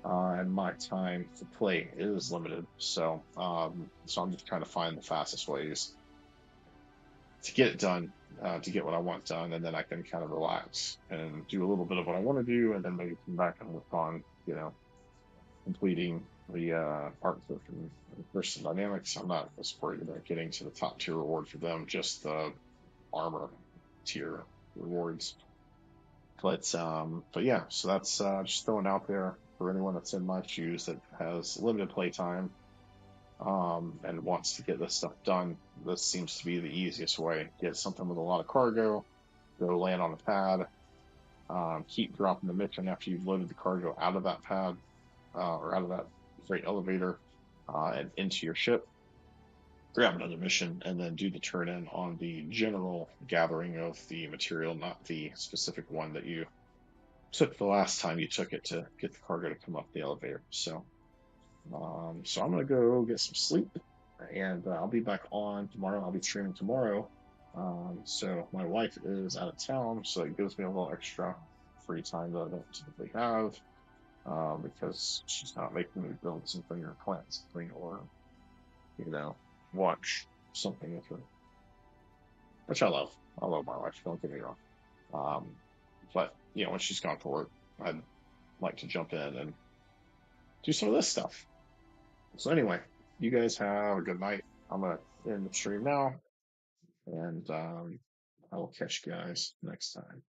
and my time to play is limited. So so I'm just trying to find the fastest ways to get it done, to get what I want done, and then I can kind of relax and do a little bit of what I want to do, and then maybe come back and work on completing the art book and person dynamics. I'm not as worried about getting to the top tier reward for them, just the armor tier rewards. But yeah, so that's just throwing out there for anyone that's in my shoes that has limited playtime and wants to get this stuff done. This seems to be the easiest way. Get something with a lot of cargo, go land on a pad, keep dropping the mission after you've loaded the cargo out of that pad or out of that freight elevator and into your ship. Grab another mission and then do the turn in on the general gathering of the material, not the specific one that you took the last time you took it to get the cargo to come up the elevator. So I'm gonna go get some sleep, and I'll be back on tomorrow. I'll be streaming tomorrow. So my wife is out of town, so it gives me a little extra free time that I don't typically have, because she's not making me build something or plant something or watch something with her, which I love. I love my wife. Don't get me wrong. But when she's gone for work, I'd like to jump in and do some of this stuff. So anyway, you guys have a good night. I'm gonna end the stream now, and I will catch you guys next time.